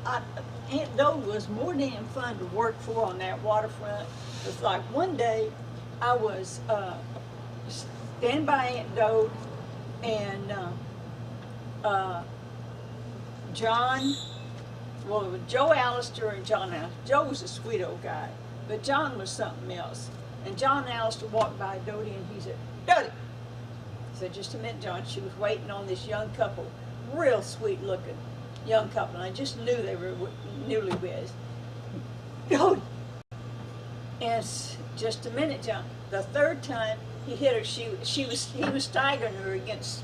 Aunt Dode was more damn fun to work for on that waterfront. It was like one day I was standing by Aunt Dode and John, well, it was Joe Allister and John Allister. Joe was a sweet old guy, but John was something else. And John Allister walked by Dodie and he said, "Dodie!" I said, "Just a minute, John." She was waiting on this young couple, real sweet looking young couple, and I just knew they were newlyweds. "Dodie!" And just a minute, John. The third time he hit her, he was staggering her against,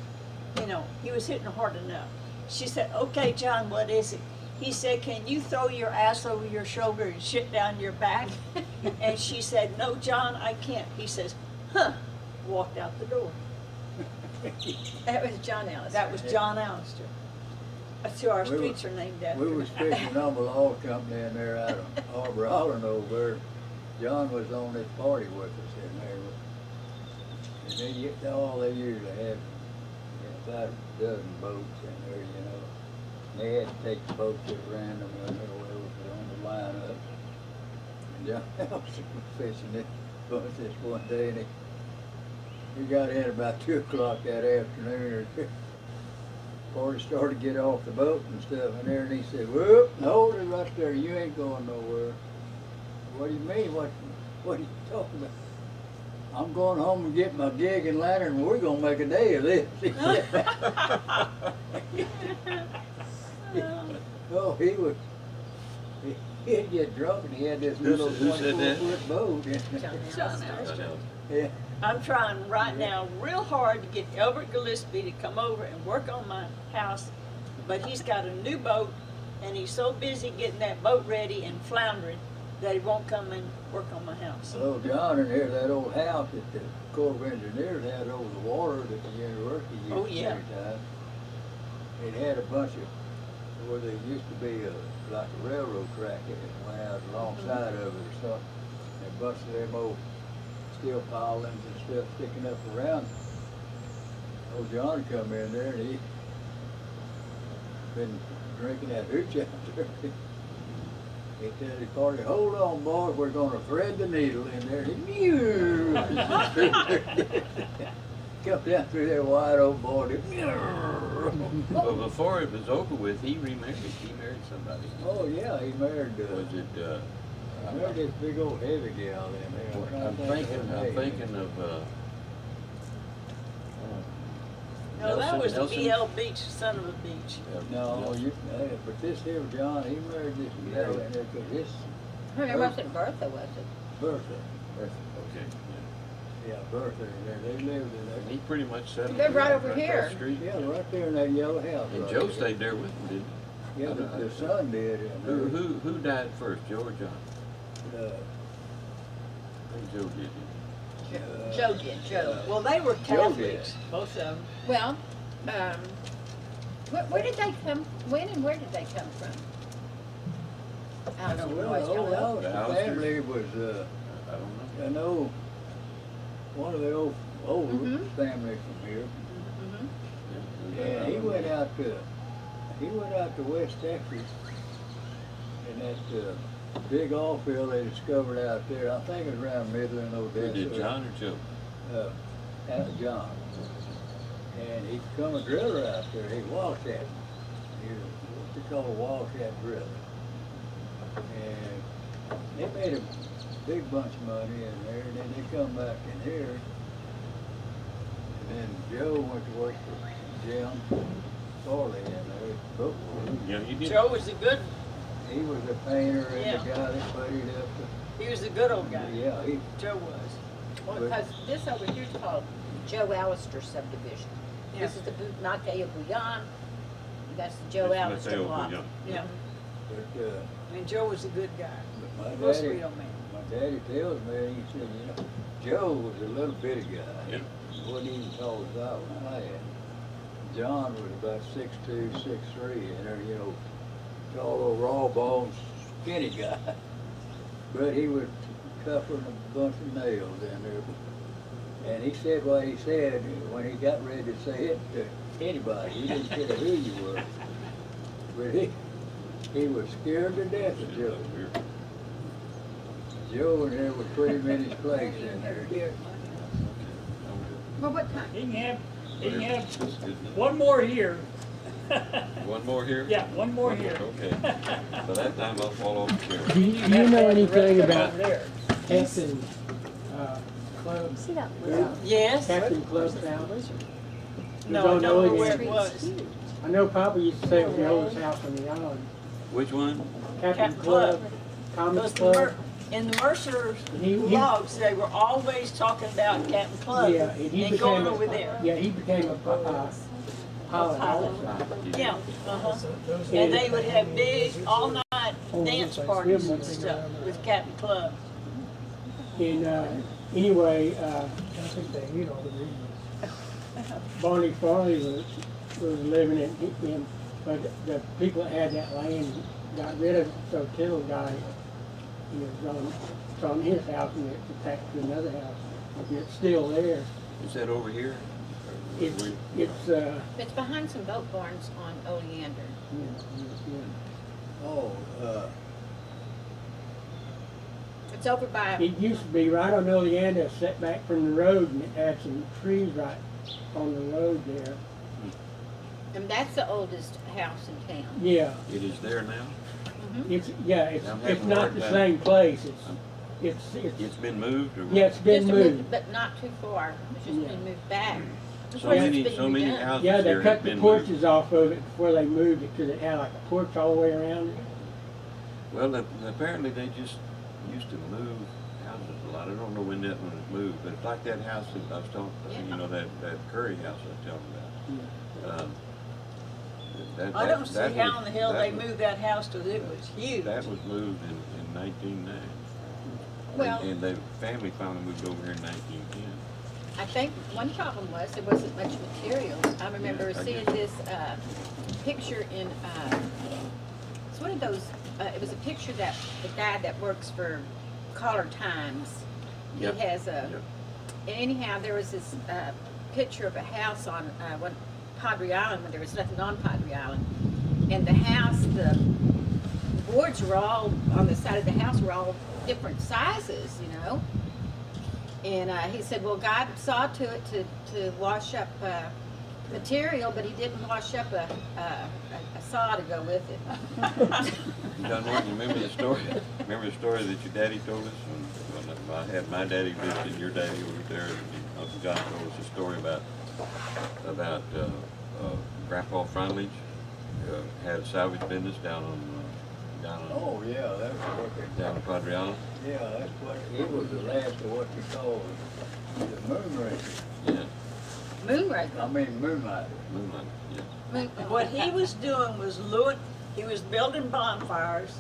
he was hitting her hard enough. She said, "Okay, John, what is it?" He said, "Can you throw your ass over your shoulder and shit down your back?" And she said, "No, John, I can't." He says, "Huh," walked out the door. That was John Allister. That was John Allister. That's who our streets are named after. We was fishing on the log company in there out of Harbor Island over there. John was on this party with us in there. And they get all they usually have about a dozen boats in there, They had to take the boats at random, on the lineup. And John Allister was fishing it for us this one day, and he got in about 2 o'clock that afternoon. Before he started to get off the boat and stuff in there, and he said, "Whoop, hold it right there, you ain't going nowhere." "What do you mean? What are you talking about?" "I'm going home and get my gig and lantern, and we're gonna make a day of this." He said. Oh, he'd get drunk and he had this little Who said that? 24-foot boat. John Allister. Yeah. I'm trying right now real hard to get Albert Gillespie to come over and work on my house, but he's got a new boat and he's so busy getting that boat ready and floundering that he won't come and work on my house. Well, John in there, that old house that the Corps of Engineers had over the water that the university used Oh, yeah. every time. It had a bunch of, where there used to be like a railroad track that went out alongside of it or something. And a bunch of them old steel pilings and stuff sticking up around. Old John come in there and he been drinking that hooch out there. He tell the party, "Hold on, boys, we're gonna thread the needle in there." He come down through there wide old boy. Well, before it was over with, he remarried. He married somebody. Oh yeah, he married. Was it? He married this big old heavy gal in there. I'm thinking of. No, that was Nelson? B.L. Beach, son of a beach. No, but this here John, he married this gal in there because his It wasn't Bertha, was it? Bertha. Okay. Yeah, Bertha in there. They lived in there. He pretty much settled. They're right there, over across here. the street. Yeah, right there in that yellow house. And right Joe there. stayed there with him, didn't he? Yeah, the son did. In there. Who died first, Joe or John? I think Joe did. Joe did, Joe. Well, they were Joe Catholics, both of them. Well, where did they come, when and where did they come from? I don't know. Well, the old The Allister Allisters? family was, I don't know. I know, one of the old Mhm. families from here. Yeah, And he went out to West Texas, and that big oil field they discovered out there. I think it was around Midland, Odessa. Who did, John or Joe? John. And he become a driller out there. He walked at He was what they call a wildcat driller. And they made a big bunch of money in there, and then they come back in here. And then Joe went to work for Jim Farley in there, boat world. Yeah, he did. Joe was a good, He was a painter and Yeah. the guy that puttied up he was a good old guy. yeah, Joe was. Well, because this over here is called Joe Allister subdivision. This is the Mateo Bouillon, that's the Joe That's Allister Mateo block. Bouillon. Yeah, but and Joe was a good guy. my Real daddy, sweet old man. my daddy tells me, he said, Joe was a little bitty guy. Yeah. He wasn't even tall as I was lad. John was about 6'2", 6'3", and there, tall old raw bones, skinny guy. But he was tougher than a bunch of nails in there. And he said what he said when he got ready to say it to anybody. He didn't care who you were. But He was scared to death of Joe. Joe and there was pretty many place in there. Well, what time? He can have one more here. One more here? Yeah, one more here. Okay. By that time, I'll fall off the chair. Do you know anything about Over there. Captain Club? See that? Yes? Captain Club House? No, I Don't don't know where it. it was. I know Papa used to say it was the oldest house on the island. Which one? Captain Captain Club, Club. Commons Those Club. in the Mercer He- logs, they were always talking about Captain Club Yeah, and he and going became over there. Yeah, he became a pilot also. Yeah, and they would have big all-night dance parties and stuff with Captain Club. And anyway, Barney Farley was living in, but the people that had that land got rid of it, so Tittle guy, it's on his house and it's attached to another house. And it's still there. Is that over here? It's It's behind some boat barns on Oleander. Oh, It's over by, It used to be right on Oleander, set back from the road, and it had some trees right on the road there. and that's the oldest house in town. Yeah, It is there now? it's I'm having it's a not hard the time. same place. It's It's been moved or what? yeah, it's been Just a moved. But not too far. It's just Yeah. been moved back. So Where it's many, been so many redone. houses Yeah, they here have cut the been moved. porches off of it before they moved it, because it had like a porch all the way around it. Well, apparently they just used to move houses a lot. I don't know when that one was moved, but it's like that house that I was talking, you know, that Curry house I was telling about. I don't see that how was- in the hell that they was- moved that house till it was huge. That was moved in 1909. Well- And the family finally moved over here in 1910. I think one problem was there wasn't much material. I remember Yeah, I seeing guess. this picture in, it's one of those, it was a picture that the guy that works for Caller Times, he Yep. has a, Yep. anyhow, there was this picture of a house on one Padre Island when there was nothing on Padre Island. And the house, the boards were all, on the side of the house were all different sizes, you know? And he said, well, God saw to it to wash up material, but he didn't wash up a saw to go with it. John Martin, you remember the story? Remember the story that your daddy told us? When I had my daddy lived and your daddy over there, and Uncle John told us a story about Grandpa Frontage had a salvage business down on oh, yeah, that's what down on Padre Island. yeah, that's what, he was the last of what you call the moonraker. Yeah, Moonraker. I mean, moonlight. Moonlight. Yeah. What he was doing was he was building bonfires,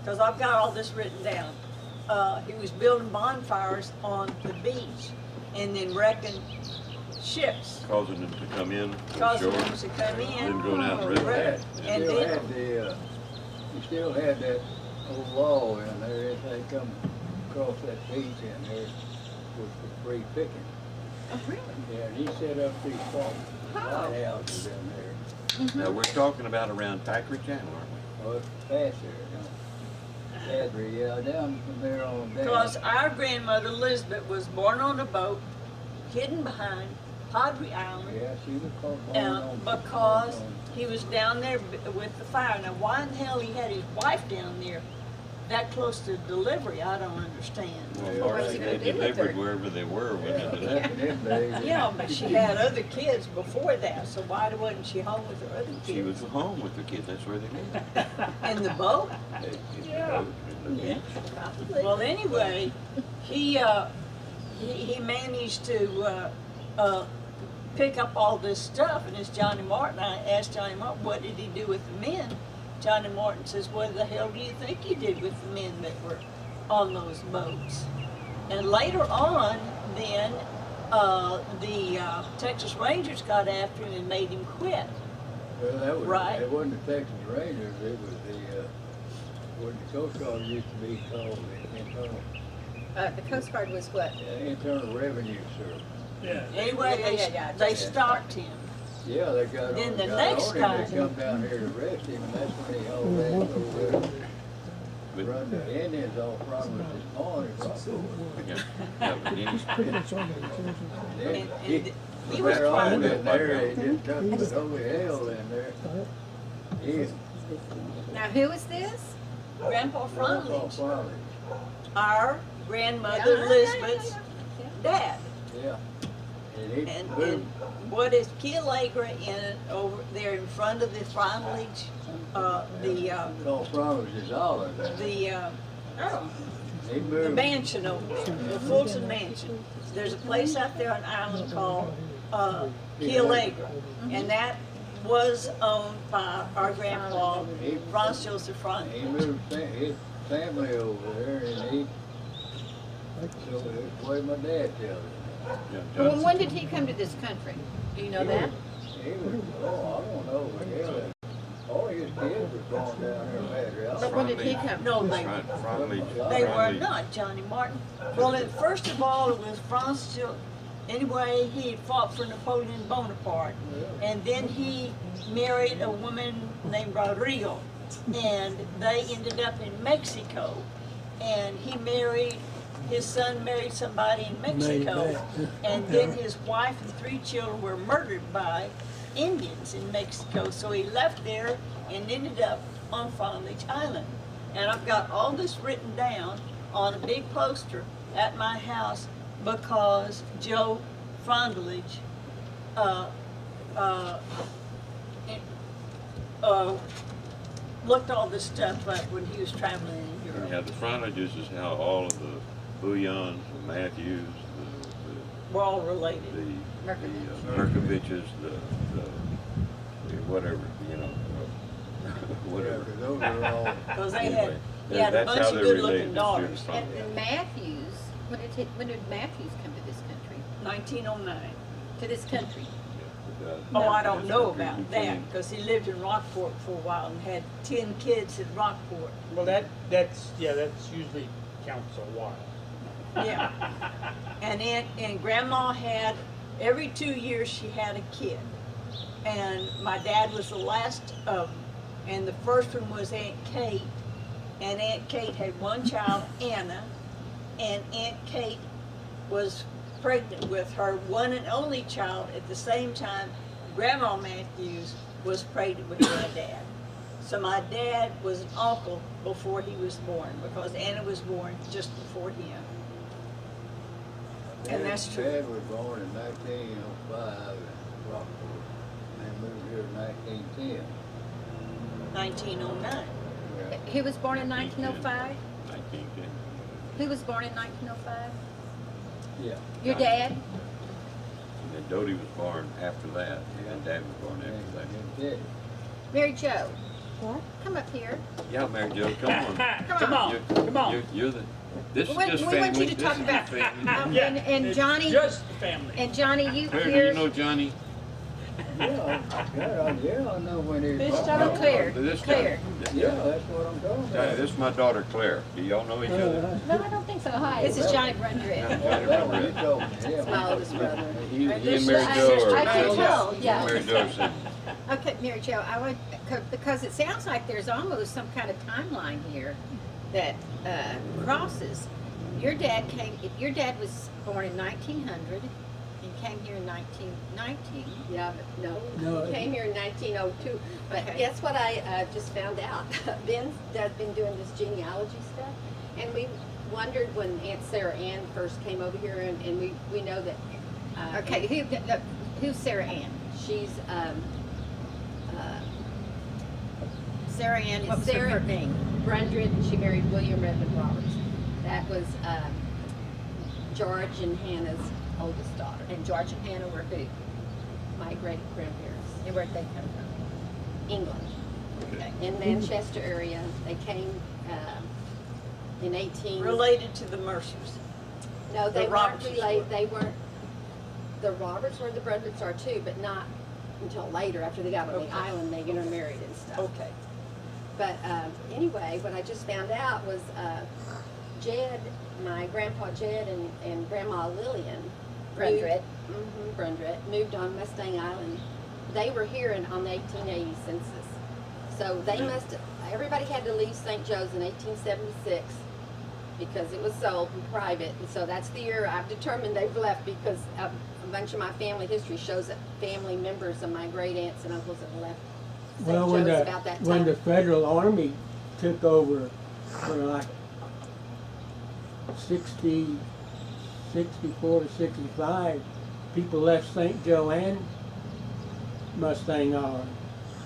because I've got all this written down. He was building bonfires on the beach and then wrecking ships, Causing them to come in. causing ashore, them to come in. Then going out and wrecking wreck. it. And Still then, had you still had that old wall in there, if they come across that beach in there, was for free picking. Oh, really? Yeah, and he set up these lighthouses in there. Now, we're talking about around Packard Channel, aren't Oh, it's past there, Cadre, yeah, down from there on down. because our grandmother Elizabeth was born on a boat, hidden behind Padre Island, Yeah, she was called born on. because he was down there with the fire. Now, why in the hell he had his wife down there that close to delivery, I don't understand. we? Well, Yeah, Marcy, was he they gonna do with delivered her? wherever they were, wasn't it? Back in them days. Yeah, but she had other kids before that, so why wasn't she home with her other She kids? was home with the kids, that's where they lived. In the boat? Yeah. Yeah, probably. Well, anyway, he managed to pick up all this stuff, and it's Johnny Martin. I asked Johnny Martin, what did he do with the men? Johnny Martin says, what the hell do you think he did with the men that were on those boats? And later on, then, the Texas Rangers got after him and made him quit. Well, that was, Right. it wasn't the Texas Rangers, it was what the Coast Guard used to be called, the Internal, The Coast Guard was what? Internal Revenue Service. Yeah. Anyway, Yeah. they stopped him. Yeah, they got on, Then the got next on him, guy- they come down here to arrest him, and that's when he hauled that over there. Run the Indians off front with his pony. Yeah, yeah, but And he was They're all trying in to, there, they just took the holy hell in there. He, Now, who is this? Grandpa Grandpa Frontledge, Farley, our grandmother Yeah. Elizabeth's dad. yeah. And he And moved, what is Kealagra in over there in front of the Frontledge, called Farley's his olive. the He moved. mansion over there, the Fulton Mansion. There's a place out there on Island called Kealagra, and that was owned by our grandpa, Franz Joseph He Frontledge. moved his family over there, and he, so that's the way my dad tells it. Well, when did he come to this country? Do you know that? He was, oh, I don't know, but yeah, all his kids were going down there Mathews. But when did he come? No, they They were not, Johnny Martin. Well, first of all, it was Franz Joseph. Anyway, he fought for Napoleon Bonaparte, and then he married a woman named Rodrigo, and they ended up in Mexico, and his son married somebody in Mexico, and then his wife and 3 children were murdered by Indians in Mexico, so he left there and ended up on Frontledge Island. And I've got all this written down on a big poster at my house because Joe Frontledge looked all this stuff up when he was traveling in Europe. Yeah, the Frontledges is how all of the Bouillons, the Mathews, We're all related. the Merkoviches, the whatever, you know, whatever. Those are all, Because they Anyway, had a that's bunch how of they're good-looking related to daughters. Stuart Frontledge. And Mathews, when did Mathews come to this country? 1909. To this country? Oh, I don't This know country about became- that, because he lived in Rockport for a while and had 10 kids in Rockport. Well, that's usually counts a while. Yeah. And Grandma had, every 2 years she had a kid. And my dad was the last of them. And the first one was Aunt Kate. And Aunt Kate had one child, Anna. And Aunt Kate was pregnant with her one and only child at the same time. Grandma Mathews was pregnant with my dad. So my dad was an uncle before he was born, because Anna was born just before him. And that's true. Dad was born in 1905 in Rockport, and moved here in 1910. 1909. Yeah. Who was born in 1905? 1910. Who was born in 1905? Yeah. Your dad? And then Dodie was born after that, and Dad was born after that. Yeah. Mary Jo. What? Come up here. Yeah, Mary Jo, come on. Come on, come on. You're the, this is We just want you family, to this talk is about, your family. and it's Johnny, Just family. and Johnny, you Claire, do here. you know Johnny? Yeah, I know when he was. Who's Johnny? Claire. This Claire. Johnny. Yeah, that's what I'm talking Johnny, about. this is my daughter Claire. Do y'all know each other? No, I don't think so. Hi. This is Johnny Brundrett. Johnny That's what you Brundrett. told me, yeah. My oldest brother. He And and this Mary is Jo sister are. I can tell, yeah. Mary Jo said, Okay, Mary Jo, I would, because it sounds like there's almost some kind of timeline here that crosses. Your dad was born in 1900 and came here in 1919. Yeah, but No. he came here in 1902. But Okay. guess what I just found out? Ben's dad's been doing this genealogy stuff, and we wondered when Aunt Sarah Ann first came over here, and we know that. Okay, who's Sarah Ann? She's Sarah Ann, what was Sarah- her name? Brundrett, and she married William Redmond Roberts. That was George and Hannah's oldest daughter. And George and Hannah were who? My great grandparents. And where'd they come from? England. Okay. In Manchester area. They came in 18. Related to the Mercers. No, they the weren't Robertses related. were. They weren't. The Roberts were, the Brundretts are too, but not until later after they got on Okay. the island. They intermarried and stuff. Okay. But anyway, what I just found out was Jed, my grandpa Jed and Grandma Lillian. Brundrett. Brundrett moved on Mustang Island they were here on the 1880 census. So they everybody had to leave St. Joe's in 1876 because it was sold in private. And so that's the year I've determined they've left, because a bunch of my family history shows that family members of my great aunts and uncles have left St. Well, Joe's about that time. when the Federal Army took over for like 64 to 65, people left St. Joe and Mustang Island.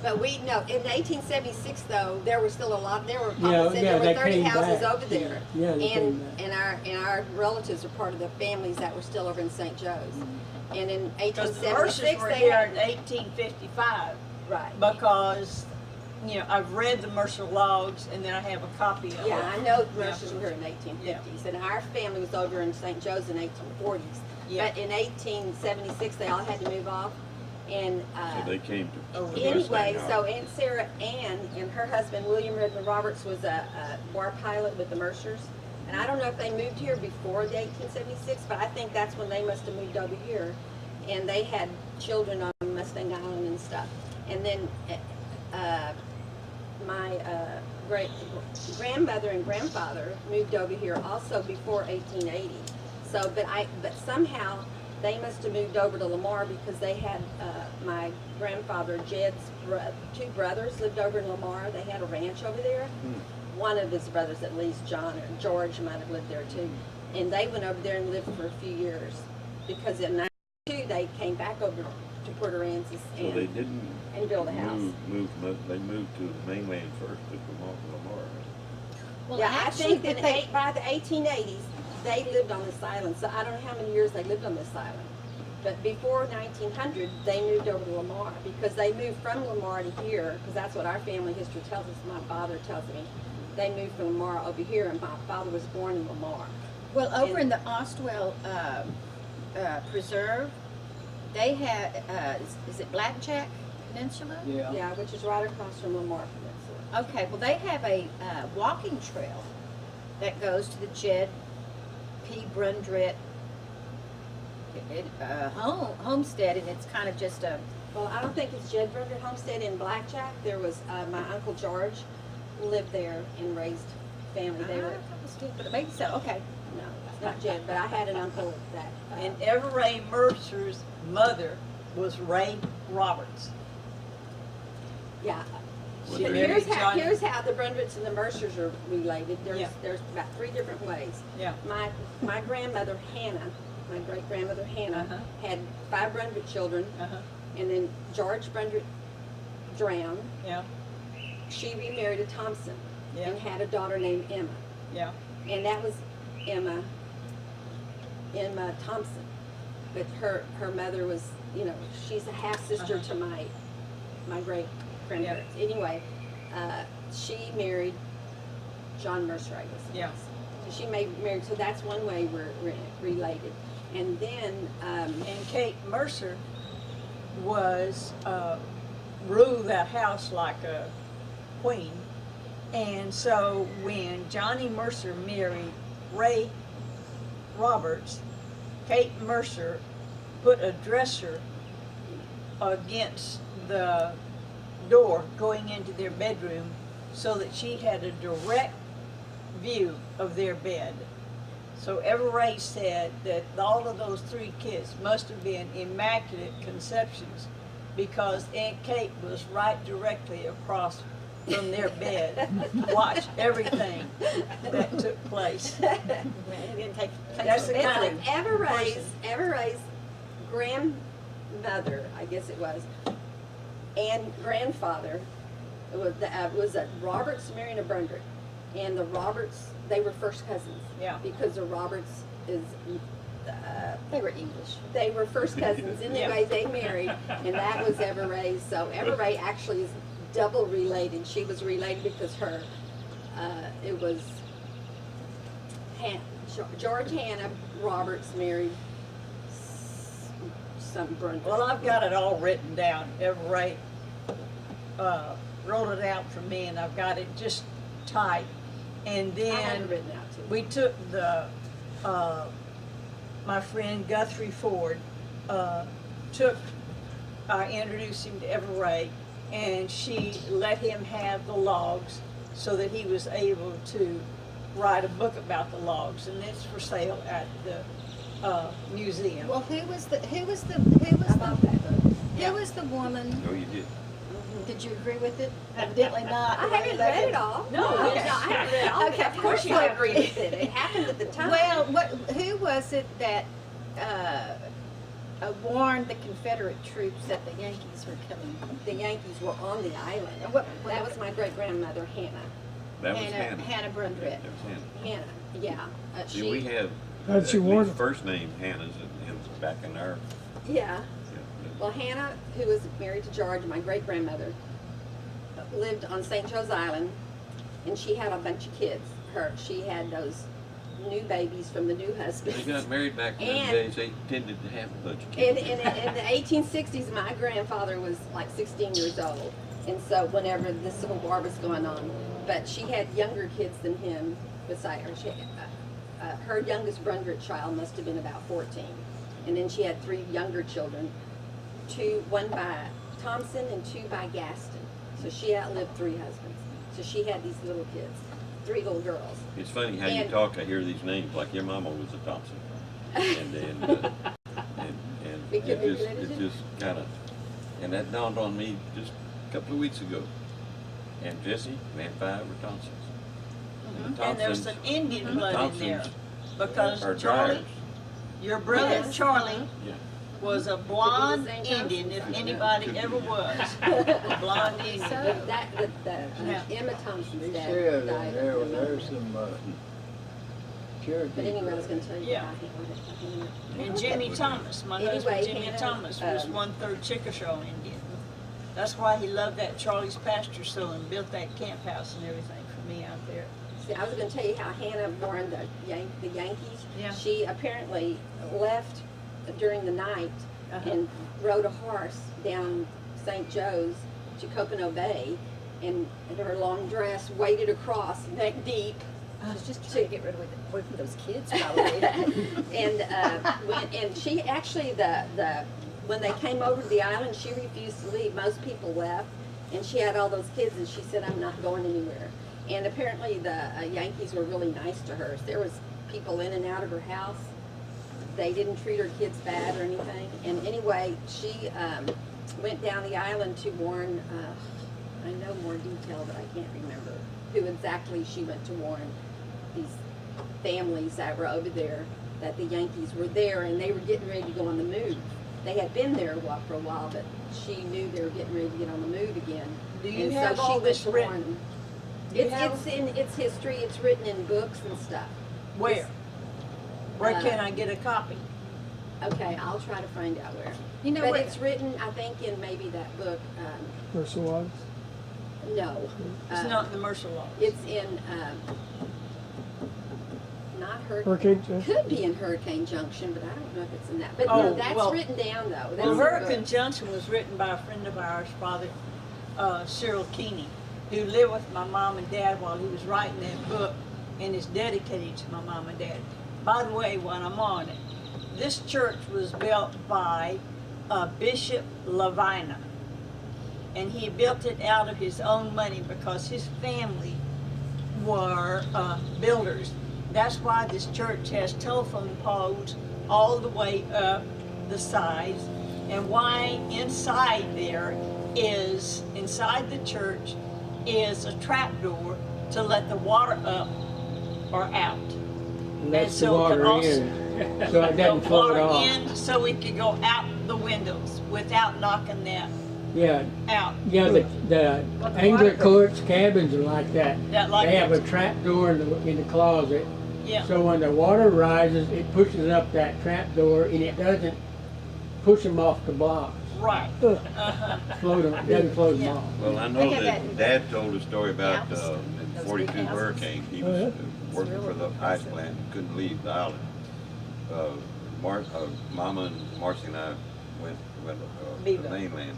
But in 1876 though, there were still a lot. There were Papa Yeah, said yeah, there they were 30 came houses back. over there. Yeah, they came back. And our relatives are part of the families that were still over in St. Joe's. And in Because the Mercers 1876 were they here had in 1855. right. Because, I've read the Mercer logs, and then I have a copy of it. Yeah, I know the Mercers were here in the 1850s, and our family was over in St. Joe's in 1840s. Yeah. But in 1876 they all had to move off. And So they came to. anyway, so Aunt Sarah Ann and her husband William Redmond Roberts was a war pilot with the Mercers. And I don't know if they moved here before the 1876, but I think that's when they must have moved over here. And they had children on Mustang Island and stuff. And then my great grandmother and grandfather moved over here also before 1880. So, but somehow they must have moved over to Lamar, because they had my grandfather Jed's two brothers lived over in Lamar. They had a ranch over there. One of his brothers, at least John or George, might have lived there too. And they went over there and lived for a few years, because in 92 they came back over to Port Aransas So they didn't and build a house. They moved to the mainland first, to Lamar. Well, Yeah, I actually, think that by the 1880s, they lived on this island. So I don't know how many years they lived on this island. But before 1900, they moved over to Lamar, because they moved from Lamar to here, because that's what our family history tells us. My father tells me. They moved from Lamar over here, and my father was born in Lamar. Well, over in the Ostwell Preserve, they had, is it Blackjack Peninsula? Yeah. Yeah, which is right across from Lamar Peninsula. Okay, well, they have a walking trail that goes to the Jed P. Brundrett homestead, and it's kind of just a... Well, I don't think it's Jed Brundrett Homestead in Blackjack. There was my Uncle George lived there and raised family. They were, But maybe so, okay. no, it's not Jed, but I had an uncle that... And Everett Mercer's mother was Ray Roberts. Yeah. Was But there here's any how, Johny? here's how the Brundretts and the Mercers are related. Yeah. There's about 3 different ways. Yeah. My grandmother Hannah, my great grandmother Hannah, Uh-huh. had 5 Brundrett children, Uh-huh. and then George Brundrett drowned. Yeah, She remarried a Thompson Yeah. and had a daughter named Emma, yeah. and that was Emma Thompson. But her mother was, she's a half sister to my great grandparents. Anyway, she married John Mercer, I guess. Yeah. So she married. So that's one way we're related. And then And Kate Mercer was, ruled that house like a queen. And so when Johnny Mercer married Ray Roberts, Kate Mercer put a dresser against the door going into their bedroom so that she had a direct view of their bed. So Everett said that all of those 3 kids must have been immaculate conceptions, because Aunt Kate was right directly across from their bed, watched everything that took place. That's the kind of Everett's grandmother, I guess it was, and grandfather was a Roberts marrying a Brundrett, and the Roberts, they were first cousins. Yeah. Because the Roberts is They were English. they were first cousins. Anyway, they married, and that was Everett. So Everett actually is double related. She was related because it was George Hannah Roberts married some Brundrett. Well, I've got it all written down. Everett wrote it out for me, and I've got it just typed. And I had then it written out too. we took my friend Guthrie Ford took introduced him to Everett, and she let him have the logs so that he was able to write a book about the logs, and it's for sale at the museum. Well, who was the I bought that book. who was the woman? Oh, you did. Did you agree with it? Evidently not. I haven't read it all. No, I okay. haven't read it all. Okay, Of course you well- agree with it. It happened at the time. Well, who was it that warned the Confederate troops that the Yankees were coming? The Yankees were on the island. What- That was my great-grandmother, Hannah. That was Hannah. Hannah Brundrett. That was Hannah. Hannah, yeah. See, we have How'd she at warn least them? first name Hannah's back in our. Yeah. Yeah. Well, Hannah, who was married to George, my great-grandmother, lived on St. Joe's Island, and she had a bunch of kids. She had those new babies from the new husbands. They got married back in And- those days. They tended to have a bunch of In, kids. in the 1860s, my grandfather was like 16 years old, and so whenever the Civil War was going on, but she had younger kids than him beside her. Her youngest Brundrett child must have been about 14, and then she had 3 younger children, one by Thompson and 2 by Gaston. So she outlived 3 husbands. So she had these little kids, 3 little girls. It's funny how you And- talk. I hear these names like your mama was a Thompson, and We could be it related. just kind of, and that dawned on me just a couple of weeks ago. And Jesse, man 5 were Thompsons. And the And there's Thompsons- some Indian and the blood in there, Thompsons because are Charlie, dryers. your brother Yes. Charlie, Yeah. was a blonde Could be the same Indian, if Thompson. anybody Could be, ever yeah. was. A blonde So Indian. that Emma Thompson's He dad said died. that there's some Cherokee. But anyway, I was going to tell you Yeah. about him. And Jimmy Thomas, my husband Anyway, Jimmy Hannah, Thomas was 1/3 Chickasaw Indian. That's why he loved that Charlie's pasture so and built that camp house and everything for me out there. See, I was going to tell you how Hannah warned the Yankees. Yeah. She apparently left during the night and rode a horse down St. Joe's to Copano Bay, and in her long dress waded across neck deep. I was just trying to get rid of away from those kids, probably. And she actually when they came over to the island, she refused to leave. Most people left, and she had all those kids, and she said, "I'm not going anywhere." And apparently the Yankees were really nice to her. There was people in and out of her house. They didn't treat her kids bad or anything. And anyway, she went down the island to warn. I know more detail, but I can't remember who exactly she went to warn. These families that were over there, that the Yankees were there and they were getting ready to go on the move. They had been there for a while, but she knew they were getting ready to get on the move again. Do you And have so all she this went to warn written? them. Do you It's have- in its history. It's written in books and stuff. Where? Where Uh, can I get a copy? Okay, I'll try to find out where. You know But what? it's written, I think, in maybe that book. Mercer Waters? No, It's not in the Mercer law. it's in not Hurricane Junction? Could be in Hurricane Junction, but I don't know if it's in that. But Oh, no, that's well- written down though. That's Well, in the Hurricane book. Junction was written by a friend of ours, Father Cyril Keeney, who lived with my mom and dad while he was writing that book, and is dedicated to my mom and dad. By the way, when I'm on it, this church was built by Bishop Lavina, and he built it out of his own money because his family were builders. That's why this church has telephone poles all the way up the sides, and why inside the church is a trap door to let the water up or out. Lets the so it can water also- in, so it doesn't The float water off. in so it could go out the windows without knocking that Yeah, out. yeah, the Angler courts cabins are like that. That like They have a that. trap door in the closet. Yeah. So when the water rises, it pushes up that trap door and it doesn't push them off the blocks. Right. Float them, it doesn't float them Yeah. off. Well, I They know have that that- Dad told a story about Houses. in Those 42 big houses. hurricane. He Oh, was yeah. working really for the big ice houses. plant and couldn't leave the island. Mama and Marcy and I went to Viva. the mainland.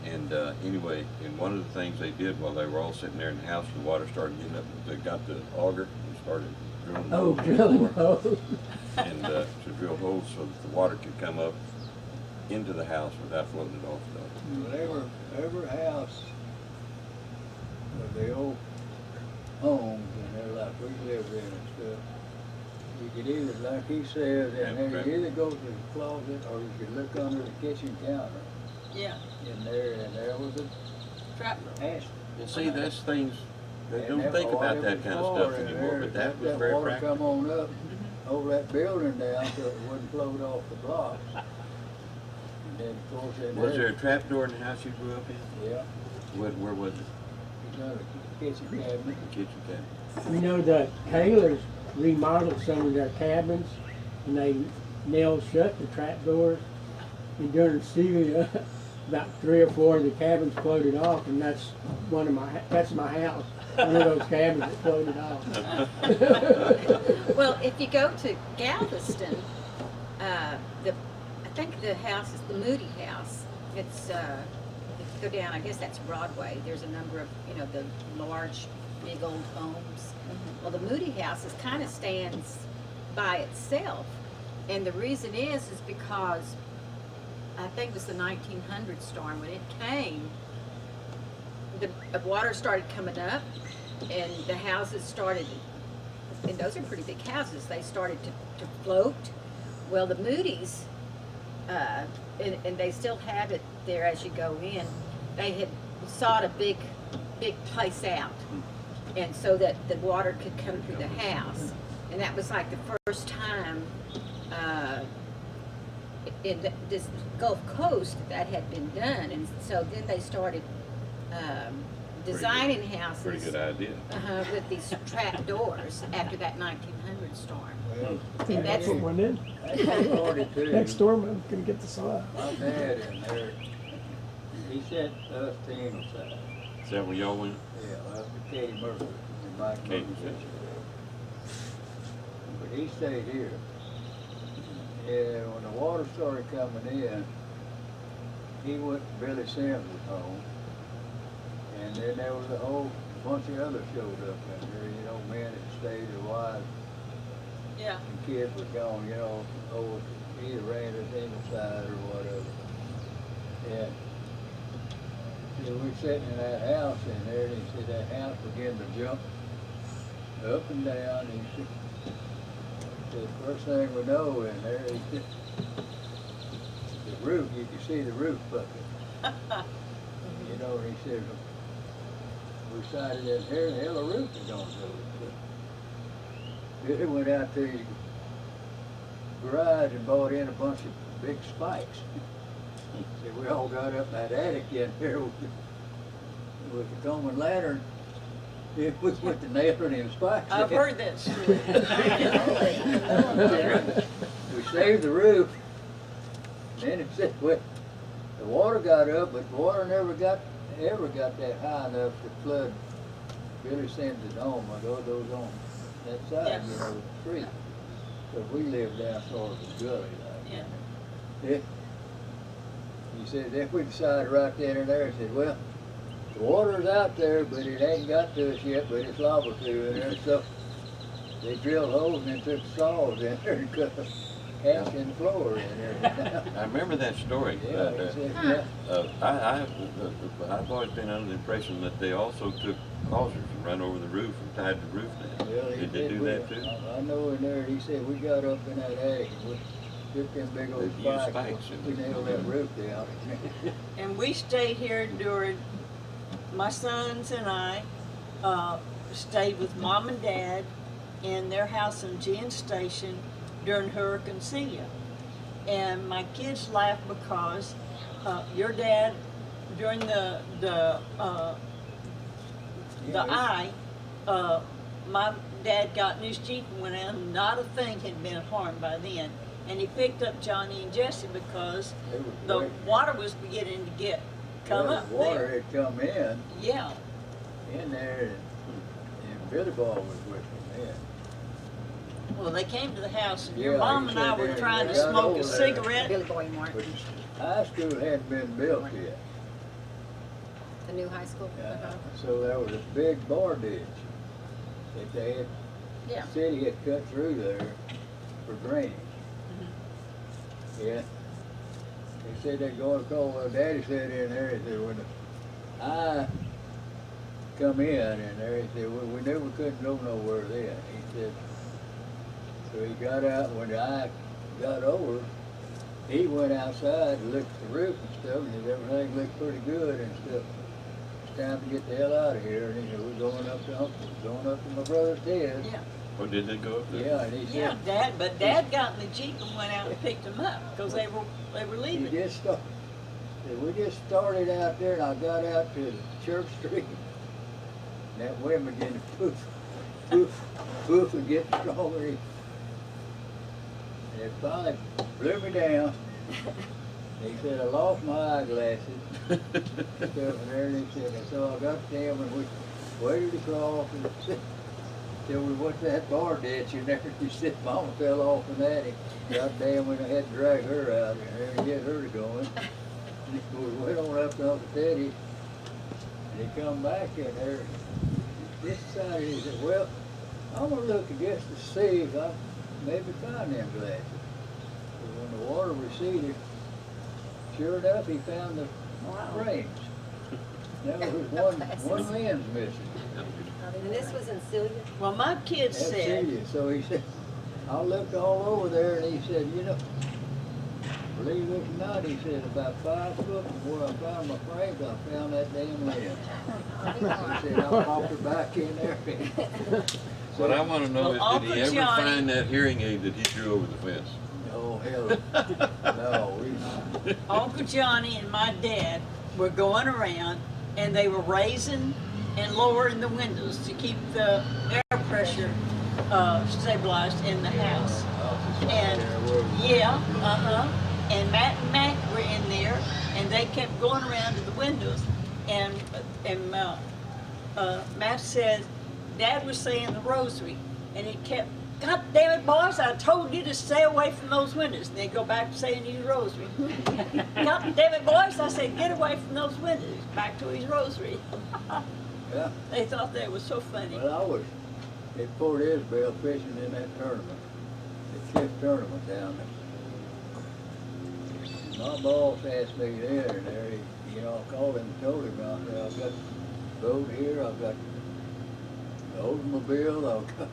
And anyway, and one of the things they did while they were all sitting there in the house, the water started getting up. They got the auger and started drilling Oh, holes in the drilling floor. holes. And to drill holes so that the water could come up into the house without floating it off though. Every house, the old homes and they're like we live in and stuff, you could either, like he says, and there, you either go to the closet or you could look under the kitchen counter. Yeah. In there, and there was a Trap. ash. And see, that's things, they And don't that think about water that kind of would stuff pour in anymore, there, but that let was very water practical. come on up over that building down so it wouldn't float off the block. And then, of course, in Was there there, a trap door in the house you grew up in? yeah, Where was it? it's under the kitchen cabinet. The kitchen cabinet. We know the Taylors remodeled some of their cabins, and they nailed shut the trap doors. And during Stevie, about 3 or 4 of the cabins floated off, and that's my house. One of those cabins that floated off. Well, if you go to Galveston, I think the house is the Moody House. It's, if you go down, I guess that's Broadway. There's a number of, the large, big old homes. Well, the Moody House kind of stands by itself. And the reason is because I think it was the 1900 storm. When it came, the water started coming up and the houses started, and those are pretty big houses, they started to float. Well, the Moody's, and they still have it there as you go in, they had sought a big place out, and so that the water could come through the house. And that was like the first time in this Gulf Coast that had been done. And so then they started designing houses. Pretty good idea. With these trap doors after that 1900 storm. Well, And that's what went in. that's 42. Next storm, I'm gonna get the slide. My dad in there, he sent us to Ingleside. Is that where y'all went? Yeah, up to Katie Murphy and Mike Katie Murphy. Murphy. But he stayed here. And when the water started coming in, he went to Billy Sims' home. And then there was a whole bunch of others showed up in there, men that stayed, their wives Yeah. and kids were gone, over either ran at Ingleside or whatever. And so we were sitting in that house in there, and he said that house began to jump up and down. And he said, first thing we know in there, he said, the roof, you could see the roof bucket. And he said, we decided that here the hell the roof is going to go. He went out to his garage and bought in a bunch of big spikes. So we all got up in that attic in there with the Coleman lantern. It was with the nailing and spikes. I've heard that story. We saved the roof. Then it said, well, the water got up, but the water never ever got that high enough to flood Billy Sims' home. I go those on that side, the street. So we lived down sort of a gully like. Yeah. He said, then we decided right then and there, he said, well, the water's out there, but it ain't got to us yet, but it's liable to in there. So they drilled holes and then took saws in there and cut the ash in the floor in there. I remember that story. Yeah, he said, yeah. I've always been under the impression that they also took hawsers and run over the roof and tied the roof down. Well, Did they do that too? I know in there, he said, we got up in that attic and we took them big old They used spikes. spikes. We nailed that roof down. And we stayed here during, my sons and I stayed with Mom and Dad in their house in Gin Station during Hurricane Celia. And my kids laugh because your dad, during the eye, my dad got in his Jeep and went out, and not a thing had been harmed by then. And he picked up Johnny and Jesse because the water was beginning to come up The water there. had come in. Yeah. In there, and Billy Ball was with me then. Well, they came to the house, and Yeah, your mom he and I said were they trying to got smoke over a there. cigarette. Billy Boy and Mark, But high school hadn't been built yet. the new high school. So there was a big bar ditch that they had, Yeah. the city had cut through there for drainage. Yeah. They said they're going to call, well, Daddy said in there, he said, when I come in there, he said, we knew we couldn't go nowhere then. He said, so he got out, when I got over, he went outside and looked at the roof and stuff, and everything looked pretty good and stuff. It's time to get the hell out of here. And he said, we're going up to my brother's Ted. Yeah. Oh, did they go up there? Yeah, and he said. Yeah, but Dad got in the Jeep and went out and picked them up, because they were leaving. We just started out there, and I got out to Church Street. And that wind began to poof, poof, poof, and get stronger. And it finally blew me down. He said, I lost my eyeglasses. Stuff in there, and he said, so I got them, and we waited across and till we went to that bar ditch, and there she said, Mama fell off in that. Goddamn, we had to drag her out there and get her to going. We went on up to Uncle Teddy, and he come back in there. This side, he said, well, I'm gonna look just to see if I maybe find them glasses. But when the water receded, sure enough, he found the frames. There was one lens missing. And this was in Celia? Well, my kids That's said, Celia. So he said, I looked all over there, and he said, you know, believe it or not, he said, about 5 foot from where I found my frames, I found that damn lens. He said, I popped her back in there. What I want to know Well, is, did he Uncle ever Johnny- find that hearing aid that he threw over the fence? Oh, hell, no. Uncle Johnny and my dad were going around, and they were raising and lowering the windows to keep the air pressure stabilized in the house. And and Matt and Mac were in there, and they kept going around to the windows, and Matt said, Dad was saying the rosary, and he kept, God damn it, boys, I told you to stay away from those windows. And they go back to saying his rosary. God damn it, boys, I said, get away from those windows. Back to his rosary. Yeah. They thought that was so funny. Well, I was at Port Isabel fishing in that tournament, the chip tournament down there. My boss asked me there, and there, you know, I called him and told him, I said, I've got the boat here, I've got the Oldsmobile, I've got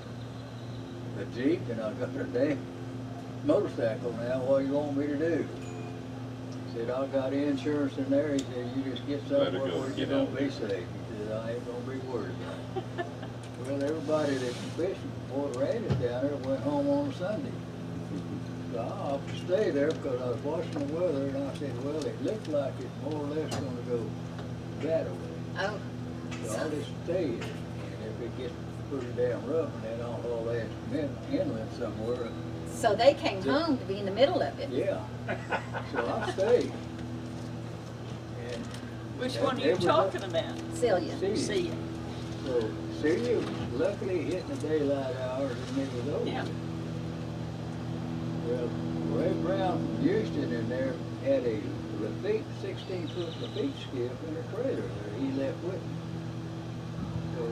the Jeep, and I've got a damn motorcycle now. What do you want me to do? He said, I've got insurance in there. He said, you just get somewhere where you're going to be safe. He said, I ain't going to be worried about it. Well, everybody that's fishing before the rain is down there went home on Sunday. So I opted to stay there because I was watching the weather, and I said, well, it looks like it's more or less going to go that way. Oh. So I'll just stay here. And if it gets pretty damn rough, and then I'll haul ass inland somewhere. So they came home to be in the middle of it. Yeah. So I stayed. And Which one are you talking about? Celia. Celia. So Celia was luckily hitting the daylight hours, and it was over. Yeah. Well, Ray Brown from Houston in there had a Lafitte, 16-foot Lafitte skiff in a trailer there. He left with me. So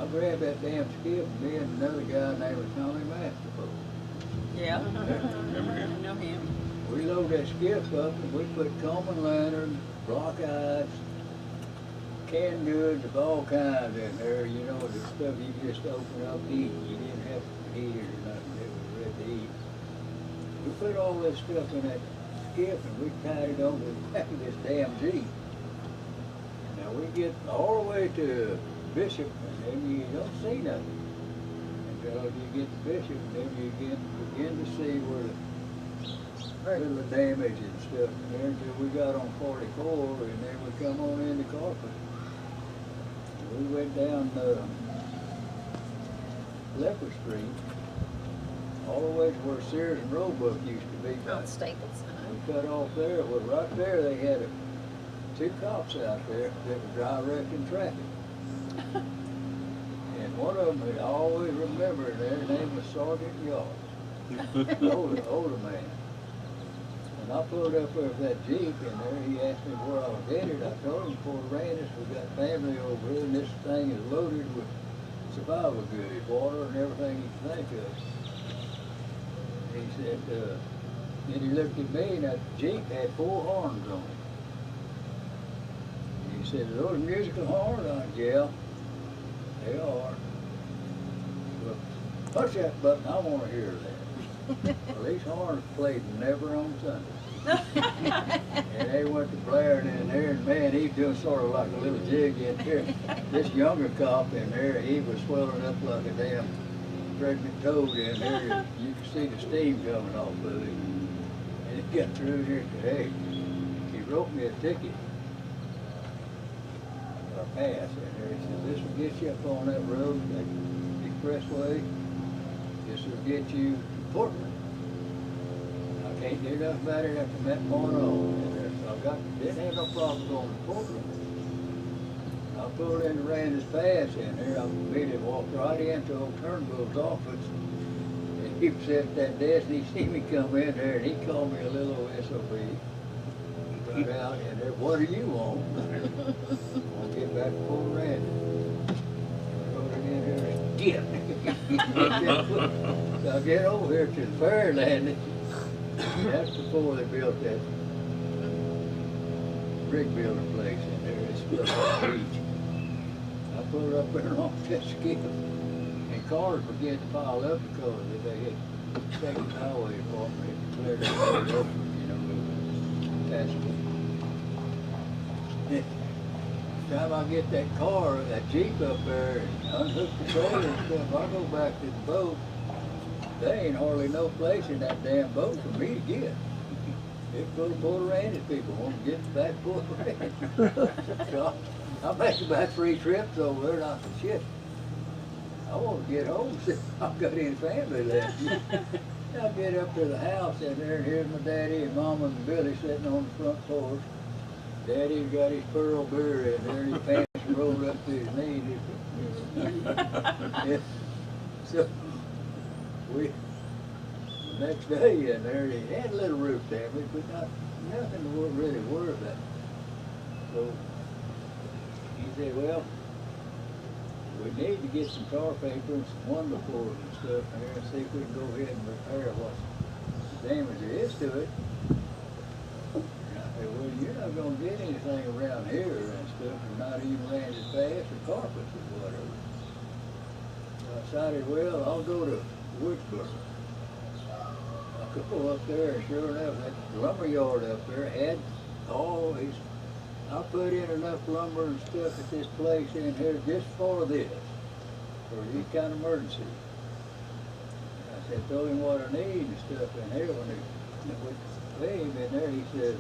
I grabbed that damn skiff, and me and another guy named Tommy Masterful. Yeah. Remember him? I know him. We loaded that skiff up, and we put common lantern, block ice, canned goods of all kinds in there. You know, the stuff you just open up, eat. You didn't have to heat it or nothing. It was ready to eat. We put all this stuff in that skiff, and we tied it over the back of this damn Jeep. Now we get all the way to Bishop, and then you don't see nothing until you get to Bishop, and then you begin to see where the damage and stuff there until we got on 44, and then we come on into Carpet. We went down Leopard Street, all the way to where Sears and Roebuck used to be. On Staples. We cut off there. Well, right there they had two cops out there that were directing traffic. And one of them, I always remember, their name was Sergeant Yards, older man. And I pulled up there with that Jeep in there. He asked me where I was headed. I told him before it ran us, we got family over here, and this thing is loaded with survival goods, water and everything you can think of. He said, And he looked at me and that Jeep had 4 horns on it. And he said, "Are those musical horns?" I said, "Yeah, they are." "Well, push that button, I want to hear that." Well, these horns played never on Sunday. And they went to blaring in there, and man, he was doing sort of like a little jig in there. This younger cop in there, he was swelling up like a damn pregnant toad in there. You could see the steam coming off of it. And he got through here and said, "Hey," he wrote me a ticket. Or a pass in there. He said, "This will get you up on that road, that expressway. This will get you to Portland." I can't do nothing about it after that point on. So I didn't have no problem going to Portland. I pulled into Randy's Pass in there. I immediately walked right into old Turnbull's office. And he was at that desk and he seen me come in there and he called me a little old SOB. He got out in there, "What do you want?" I'll get back to Fort Randy. I wrote it in here and get. So I get over here to the ferry landing. That's before they built that brick building place in there. It's split off the beach. I pulled up there off that skip, and cars began to pile up because they had taken the highway department and cleared that road up, you know, passable. Time I get that car, that Jeep up there, and unhook the trailer and stuff, I go back to the boat. There ain't hardly no place in that damn boat for me to get. It's full of Puerto Rican people want to get back to Puerto Rican. So I make about 3 trips over there, and I said, "Shit, I want to get home. I've got any family left." I get up to the house in there, and here's my daddy and mama and Billy sitting on the front porch. Daddy's got his pearl beer in there, and his pants rolled up to his knees. Yeah. So the next day in there, he had a little roof damage, but nothing to really worry about. So he said, "Well, we need to get some tar paper and some window boards and stuff in here and see if we can go ahead and repair what damage there is to it." And I said, "Well, you're not going to get anything around here and stuff, and not even Randy's Pass or carpets or whatever." So I decided, well, I'll go to Woodsboro. I go up there, and sure enough, that lumber yard up there had all these. I put in enough lumber and stuff at this place in here just for this, for any kind of emergency. I said, "Told him what I need and stuff in here." When we pay him in there, he says,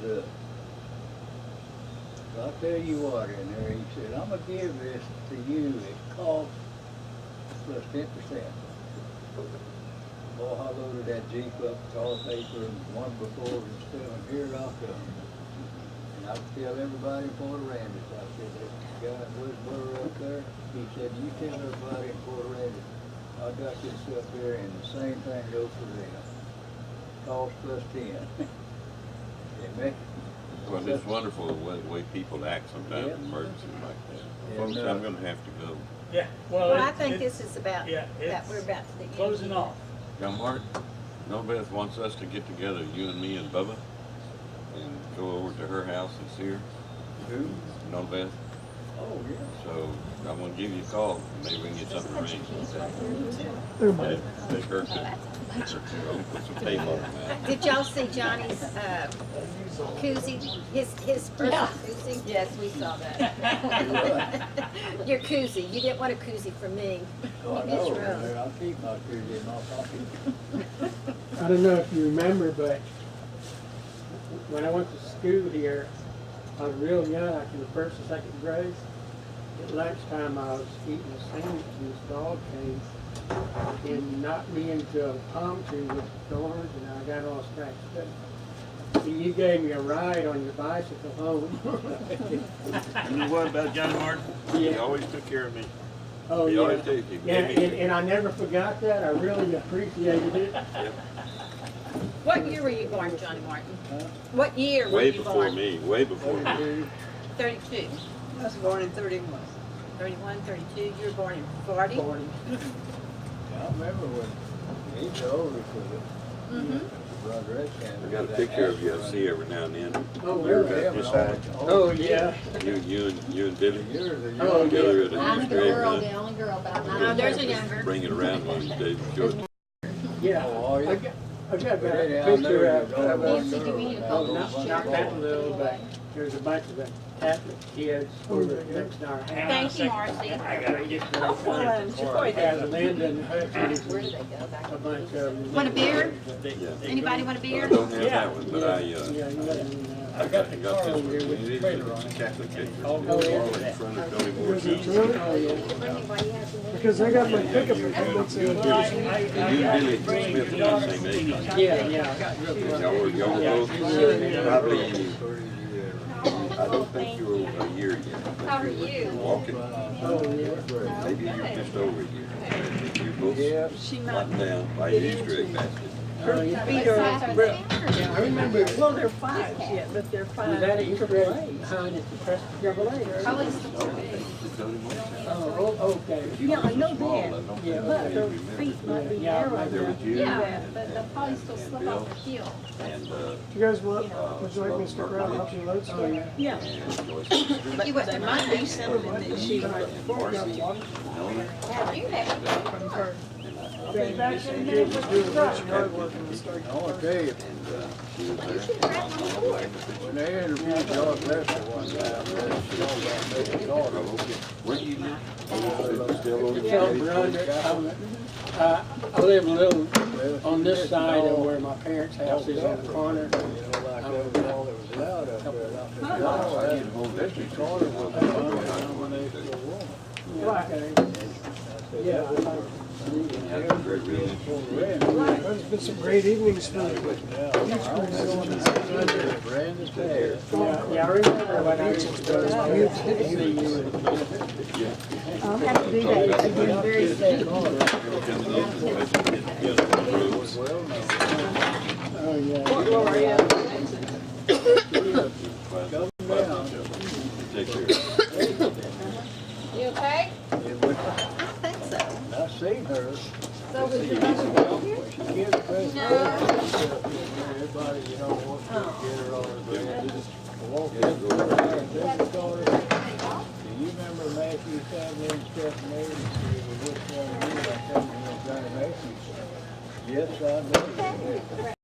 "I'll tell you what in there," he said, "I'm going to give this to you at cost plus 10%. Boy, I loaded that Jeep up, tar paper and one before and stuff, and here I come. And I tell everybody in Puerto Rican, I said, "That guy in Woodsboro up there," he said, "You tell everybody in Puerto Rican, I got this up here and the same thing goes for them. Cost plus 10. Amen. Well, it's wonderful the way people act sometimes in emergencies like that. Folks, I'm gonna have to go. Yeah, Well, I think this is about, yeah, that we're about to the end. closing off. Now, Mark, Nobeth wants us to get together, you and me and Bubba, and go over to her house and see her. Who? Nobeth. Oh, yeah. So I'm gonna give you a call. Maybe we can get something arranged. Take her to. I'll put some tape on her mouth. Did y'all see Johnny's koozie? His first koozie? Yes, we saw that. Your koozie. You didn't want a koozie for me. Oh, I In his know. room. I'll keep my koozie in my pocket. I don't know if you remember, but when I went to school here, I was real young, like in the first and second grade. At lunchtime, I was eating a sandwich and this dog came and knocked me into a palm tree with thorns, and I got all scratched up. So you gave me a ride on your bicycle home. You know what about Johnny Martin? He Yeah. always took care of me. Oh, He yeah. always did. He Yeah, gave me- and I never forgot that. I really appreciated it. Yep. What year were you born, Johnny Martin? What year were Way you before born? me, way before me. 32. I was born in 31. 31, 32. You were born in 40? 40. I remember when he's the oldest of it. Mm-hmm. Brundrett I and. got a picture of you I see every now and then. Oh, You're really? about this high. Oh, yeah. You and Billy. You're the Oh, Together at a I'm the huge grave, girl, huh? the only girl about We're nine. gonna There's have a to younger. Bring it around one of these days, show it. Yeah. Oh, are you? I got But a anyhow, picture there of, you go. Nancy, do we need a couple not chairs? that little, but there's a bunch of the Catholic kids over next to our house. Thank you, Marcy. I got it. Yeah, Linda and Hutchins, Where do they go? Back a bunch of them. Want a beer? Yeah. Anybody want a I beer? don't have Yeah. that one, but I, Yeah, you got I got the car over here with the trailer on it. Catholic pictures. Oh, yeah. In front of Johnny Moore's Is it house. true? Oh, yeah. Because I got my pickup and that's You and Billy Smith are the same age. Yeah. Y'all were both probably, I don't think you were a year yet. How are you? Walking, Oh, yeah. maybe you're just over a year. You both squatting down by your Easter egg basket. Oh, yeah. Feet are, Yeah, I remember. well, they're fives yet, but they're Was five. that Easter egg behind at the Presbyterian? How is the Johnny Moore's house. Oh, okay. Yeah, I know Small, that. I don't Yeah, think But you their remember. feet might be Yeah, narrow right There was enough. you Yeah, but they'll probably still slip off their heel. and, You guys want, would you like me to stick around and help you load Oh, stuff? yeah. and Joyce. But there might be something that she might Marcy, Nona, Have you had from her. Be back in there with your stuff. Yard work and start. I want to tell you, she was there. when they interviewed George Lester one time, she talked about making cars. Where do you live? Oh, still over So, there? I live a little on this side of where my parents' house is on the corner. You know, like that was all that was allowed up there. This corner was a nomination for a woman. Yeah. Yeah, very real. There's been some great evenings for you. Brandon Taylor. Yeah, I remember when I used to go to see you. I'll have to do that again very soon. Oh, yeah. Fort Gloria. Take care. You okay? I think so. I seen her. So was your mother here? She gives presents. No. Everybody, you know, wants to get her all the grants. Walk in the corner. Do you remember Mathews family and stuff made? And she was which one of you? I told you, Johnny Mathews. Yes, I know.